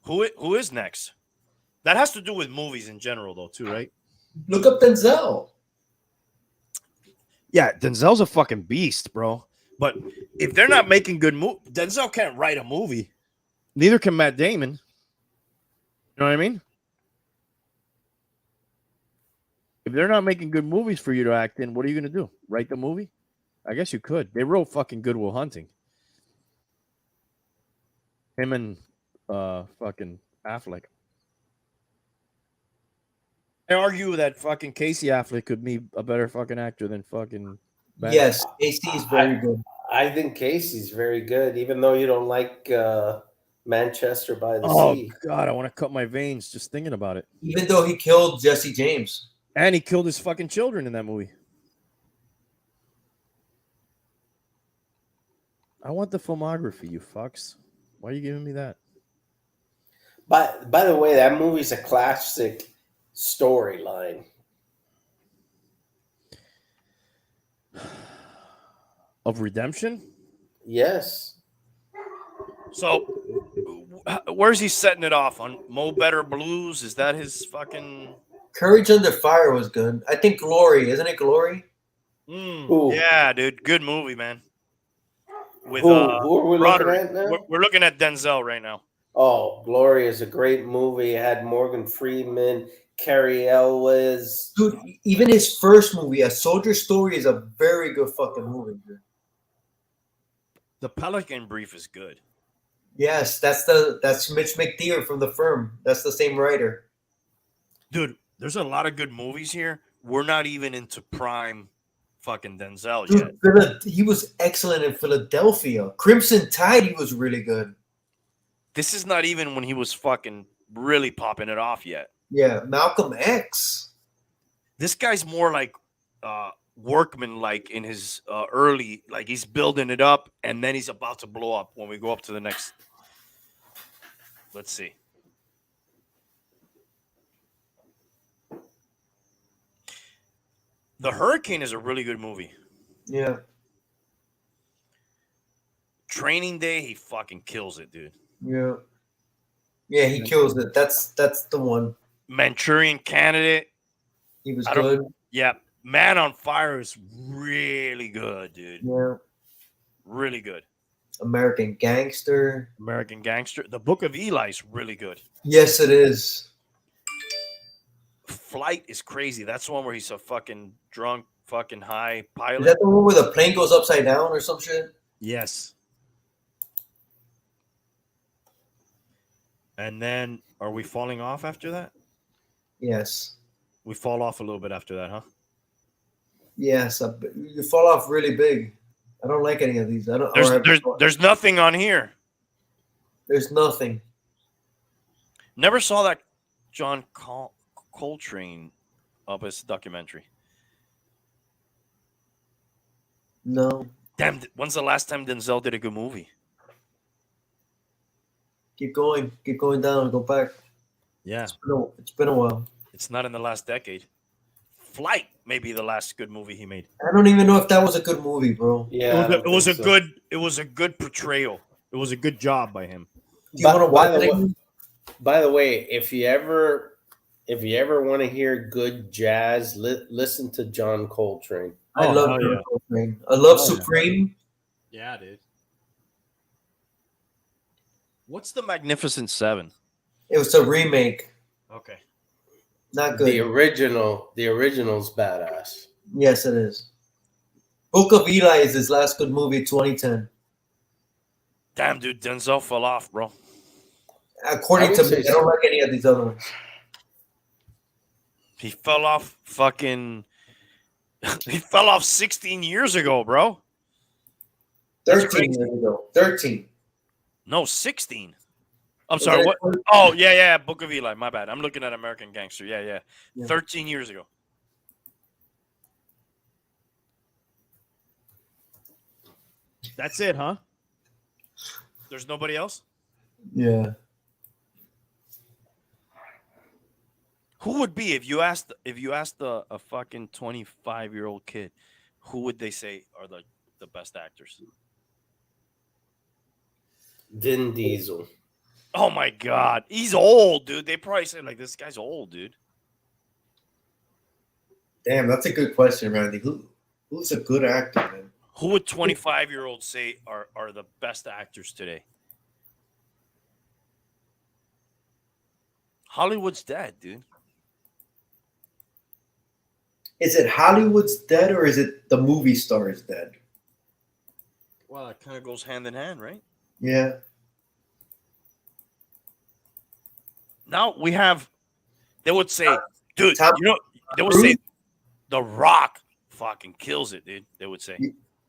Who is next? That has to do with movies in general, though, too, right? Look up Denzel. Yeah, Denzel's a fucking beast, bro. But if they're not making good movies, Denzel can't write a movie. Neither can Matt Damon. You know what I mean? If they're not making good movies for you to act in, what are you going to do? Write the movie? I guess you could. They wrote fucking Good Will Hunting. Him and fucking Affleck. I argue that fucking Casey Affleck could be a better fucking actor than fucking Batman. Yes, Casey is very good. I think Casey's very good, even though you don't like Manchester by the Sea. Oh, God, I want to cut my veins just thinking about it. Even though he killed Jesse James. And he killed his fucking children in that movie. I want the filmography, you fucks. Why are you giving me that? By the way, that movie's a classic storyline. Of redemption? Yes. So where's he setting it off? On Mo Better Blues? Is that his fucking... Courage Under Fire was good. I think Glory. Isn't it Glory? Yeah, dude. Good movie, man. With who are we looking at now? We're looking at Denzel right now. Oh, Glory is a great movie. It had Morgan Freeman, Carrie Elwes. Dude, even his first movie, A Soldier Story, is a very good fucking movie, dude. The Pelican Brief is good. Yes, that's Mitch McTeer from The Firm. That's the same writer. Dude, there's a lot of good movies here. We're not even into prime fucking Denzel Dude, yet. He was excellent in Philadelphia. Crimson Tide, he was really good. This is not even when he was fucking really popping it off yet. Yeah, Malcolm X. This guy's more like workman like in his early, like he's building it up and then he's about to blow up when we go up to the next. Let's see. The Hurricane is a really good movie. Yeah. Training Day, he fucking kills it, dude. Yeah. Yeah, he kills it. That's the one. Manchurian Candidate. He was I don't- good. Yeah, Man on Fire is really good, dude. Yeah. Really good. American Gangster. American Gangster. The Book of Eli is really good. Yes, it is. Flight is crazy. That's the one where he's a fucking drunk, fucking high Is pilot. that the one where the plane goes upside down or some shit? Yes. And then, are we falling off after that? Yes. We fall off a little bit after that, huh? Yes. You fall off really big. I don't like any of these. I don't. There's nothing on here. There's nothing. Never saw that John Coltrane of his documentary. No. Damn, when's the last time Denzel did a good movie? Keep going. Keep going down. Go back. Yeah. It's been a while. It's not in the last decade. Flight may be the last good movie he made. I don't even know if that was a good movie, bro. Yeah, It was a good portrayal. It was a good job by him. Do you want to watch the it? way, by the way, if you ever want to hear good jazz, listen to John Coltrane. I Oh, love hell John yeah. Coltrane. I love Oh, yeah. Supreme. Yeah, dude. What's the Magnificent Seven? It was a remake. Okay. Not good. The original's badass. Yes, it is. Book of Eli is his last good movie, 2010. Damn, dude, Denzel fell off, bro. According I would to me, say I don't so. like any of these other ones. He fell off fucking. He fell off 16 years ago, bro. That's 13 years ago. 13. No, 16. I'm Was sorry. that What? 13? Oh, yeah. Book of Eli. My bad. I'm looking at American Gangster. Yeah. Yeah. 13 years ago. That's it, huh? There's nobody else? Yeah. Who would be if you asked a fucking 25-year-old kid, who would they say are the best actors? Vin Diesel. Oh my god. He's old, dude. They probably say like this guy's old, dude. Damn, that's a good question, Randy. Who's a good actor, man? Who would 25-year-olds say are the best actors today? Hollywood's dead, dude. Is it Hollywood's dead or is it the movie star is dead? Well, it kind of goes hand in hand, right? Yeah. Now we have, they would say, dude, Tom they would Cruise? say, The Rock fucking kills it, dude. They would say.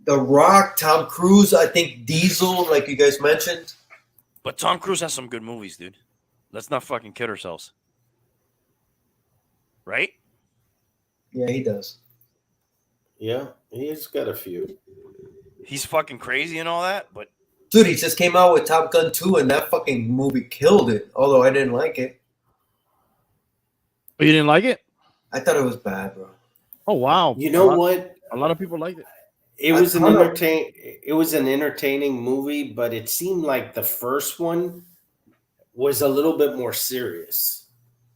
The Rock, Tom Cruise, I think Diesel, like you guys mentioned. But Tom Cruise has some good movies, dude. Let's not fucking kid ourselves. Right? Yeah, he does. Yeah, he's got a few. He's fucking crazy and all that, but Dude, he just came out with Top Gun 2 and that fucking movie killed it, although I didn't like it. Oh, you didn't like it? I thought it was bad, bro. Oh, wow. You know what? A lot of people liked it. It was I don't know. It was an entertaining movie, but it seemed like the first one was a little bit more serious.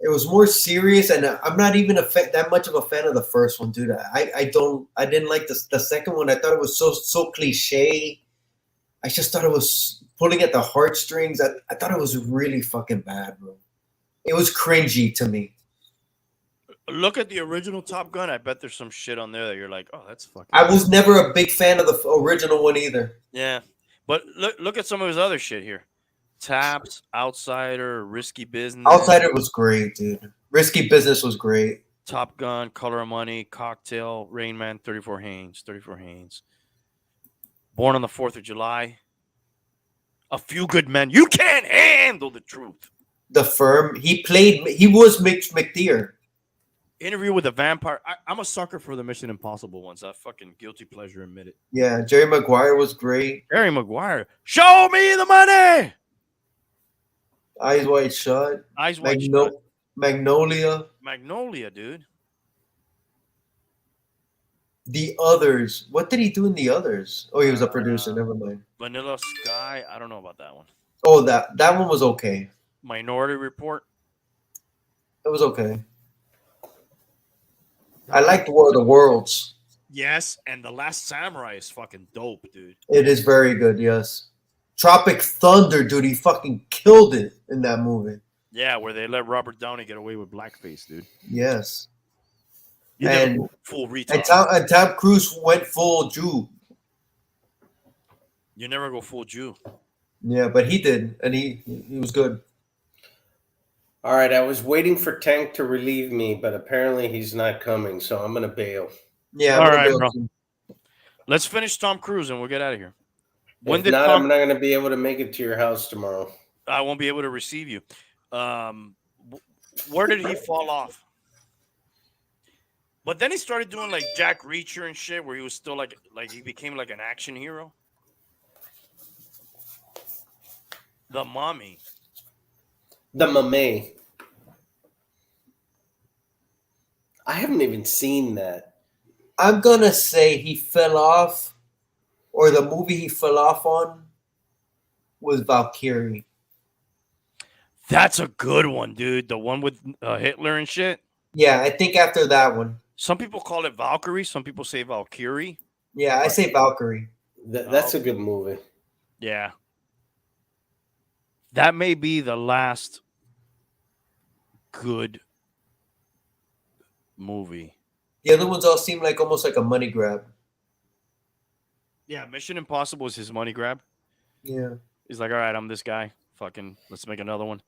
It was more serious, and I'm not even that much of a fan of the first one, dude. I didn't like the second one. I thought it was so cliche. I just thought it was pulling at the heartstrings. I thought it was really fucking bad, bro. It was cringy to me. look at the original Top Gun. I bet there's some shit on there that you're like, oh, that's fucking. I was never a big fan of the original one either. Yeah, but look at some of his other shit here. Taps, Outsider, Risky Business. Outsider was great, dude. Risky Business was great. Top Gun, Color of Money, Cocktail, Rain Man, 34 Haynes. Born on the 4th of July. A Few Good Men. You can't handle the truth. The Firm. He was Mitch McDeer. Interview with a Vampire. I'm a sucker for the Mission Impossible ones. I fucking guilty pleasure admit it. Yeah, Jerry Maguire was great. Harry Maguire. Show me the money. Eyes Wide Shut. Eyes Wide Shut. Magnolia. Magnolia, dude. The Others. What did he do in The Others? Oh, he was a producer. Never mind. Vanilla Sky. I don't know about that one. Oh, that one was okay. Minority Report. It was okay. I liked War of the Worlds. Yes, and The Last Samurai is fucking dope, dude. It is very good, yes. Tropic Thunder, dude, he fucking killed it in that movie. Yeah, where they let Robert Downey get away with blackface, dude. Yes. You And- never go full retard. And Tom Cruise went full Jew. You never go full Jew. Yeah, but he did, and he was good. All right, I was waiting for Tank to relieve me, but apparently he's not coming, so I'm gonna bail. Yeah, All I'm gonna right, go bro. to- Let's finish Tom Cruise and we'll get out of here. When If did not, Tom? I'm not gonna be able to make it to your house tomorrow. I won't be able to receive you. Where did he fall off? But then he started doing like Jack Reacher and shit, where he was still like he became like an action hero. The Mummy. The Mame. I haven't even seen that. I'm gonna say he fell off, or the movie he fell off on was Valkyrie. That's a good one, dude. The one with Hitler and shit. Yeah, I think after that one. Some people call it Valkyrie. Some people say Valkyrie. Yeah, I say Valkyrie. That's a good movie. Yeah. That may be the last good movie. The other ones all seem like almost like a money grab. Yeah, Mission Impossible is his money grab. Yeah. He's like, all right, I'm this guy. Fucking, let's make another one.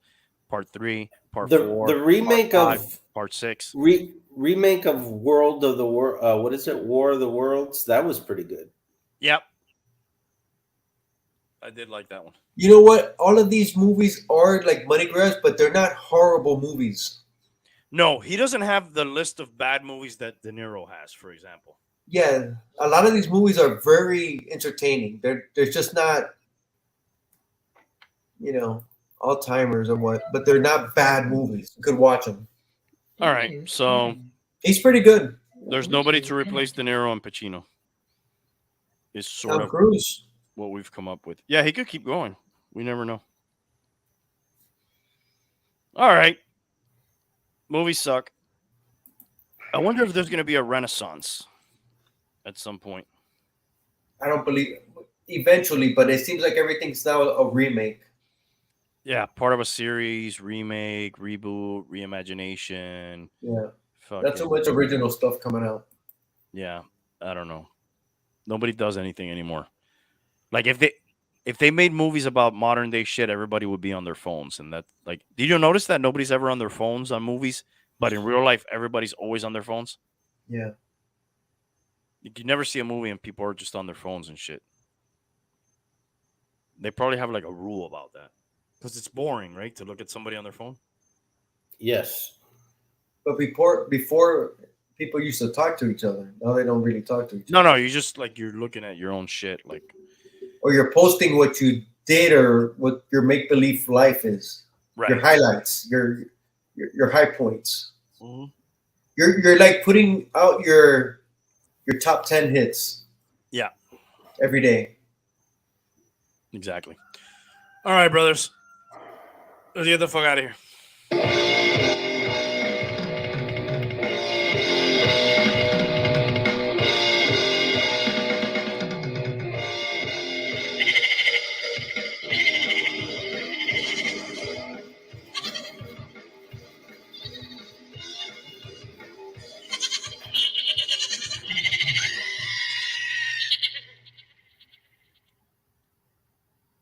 Part 3, part The 4. the remake part of 5, part 6. remake of World of the World. What is it? War of the Worlds. That was pretty good. Yep. I did like that one. You know what? All of these movies are like money grabs, but they're not horrible movies. No, he doesn't have the list of bad movies that De Niro has, for example. Yeah, a lot of these movies are very entertaining. They're just not, all timers or what, but they're not bad movies. You could watch them. All right, so He's pretty good. there's nobody to replace De Niro and Pacino. Is sort Tom of Cruise. what we've come up with. Yeah, he could keep going. We never know. All right. Movies suck. I wonder if there's going to be a renaissance at some point. I don't believe eventually, but it seems like everything's now a remake. Yeah, part of a series, remake, reboot, reimagination. Yeah, Fucking, not too much original stuff coming out. yeah, I don't know. Nobody does anything anymore. Like if they made movies about modern day shit, everybody would be on their phones. And that, like, did you notice that nobody's ever on their phones on movies, but in real life, everybody's always on their phones? Yeah. You never see a movie and people are just on their phones and shit. They probably have like a rule about that because it's boring, right? To look at somebody on their phone. Yes. But before people used to talk to each other. Now they don't really talk to each other. No, you just like you're looking at your own shit. Like, Or you're posting what you did or what your make believe life is. right. Your highlights, your high points. Mhm. You're like putting out your top 10 hits. Yeah. Every day. Exactly. All right, brothers. Let's get the fuck out of here.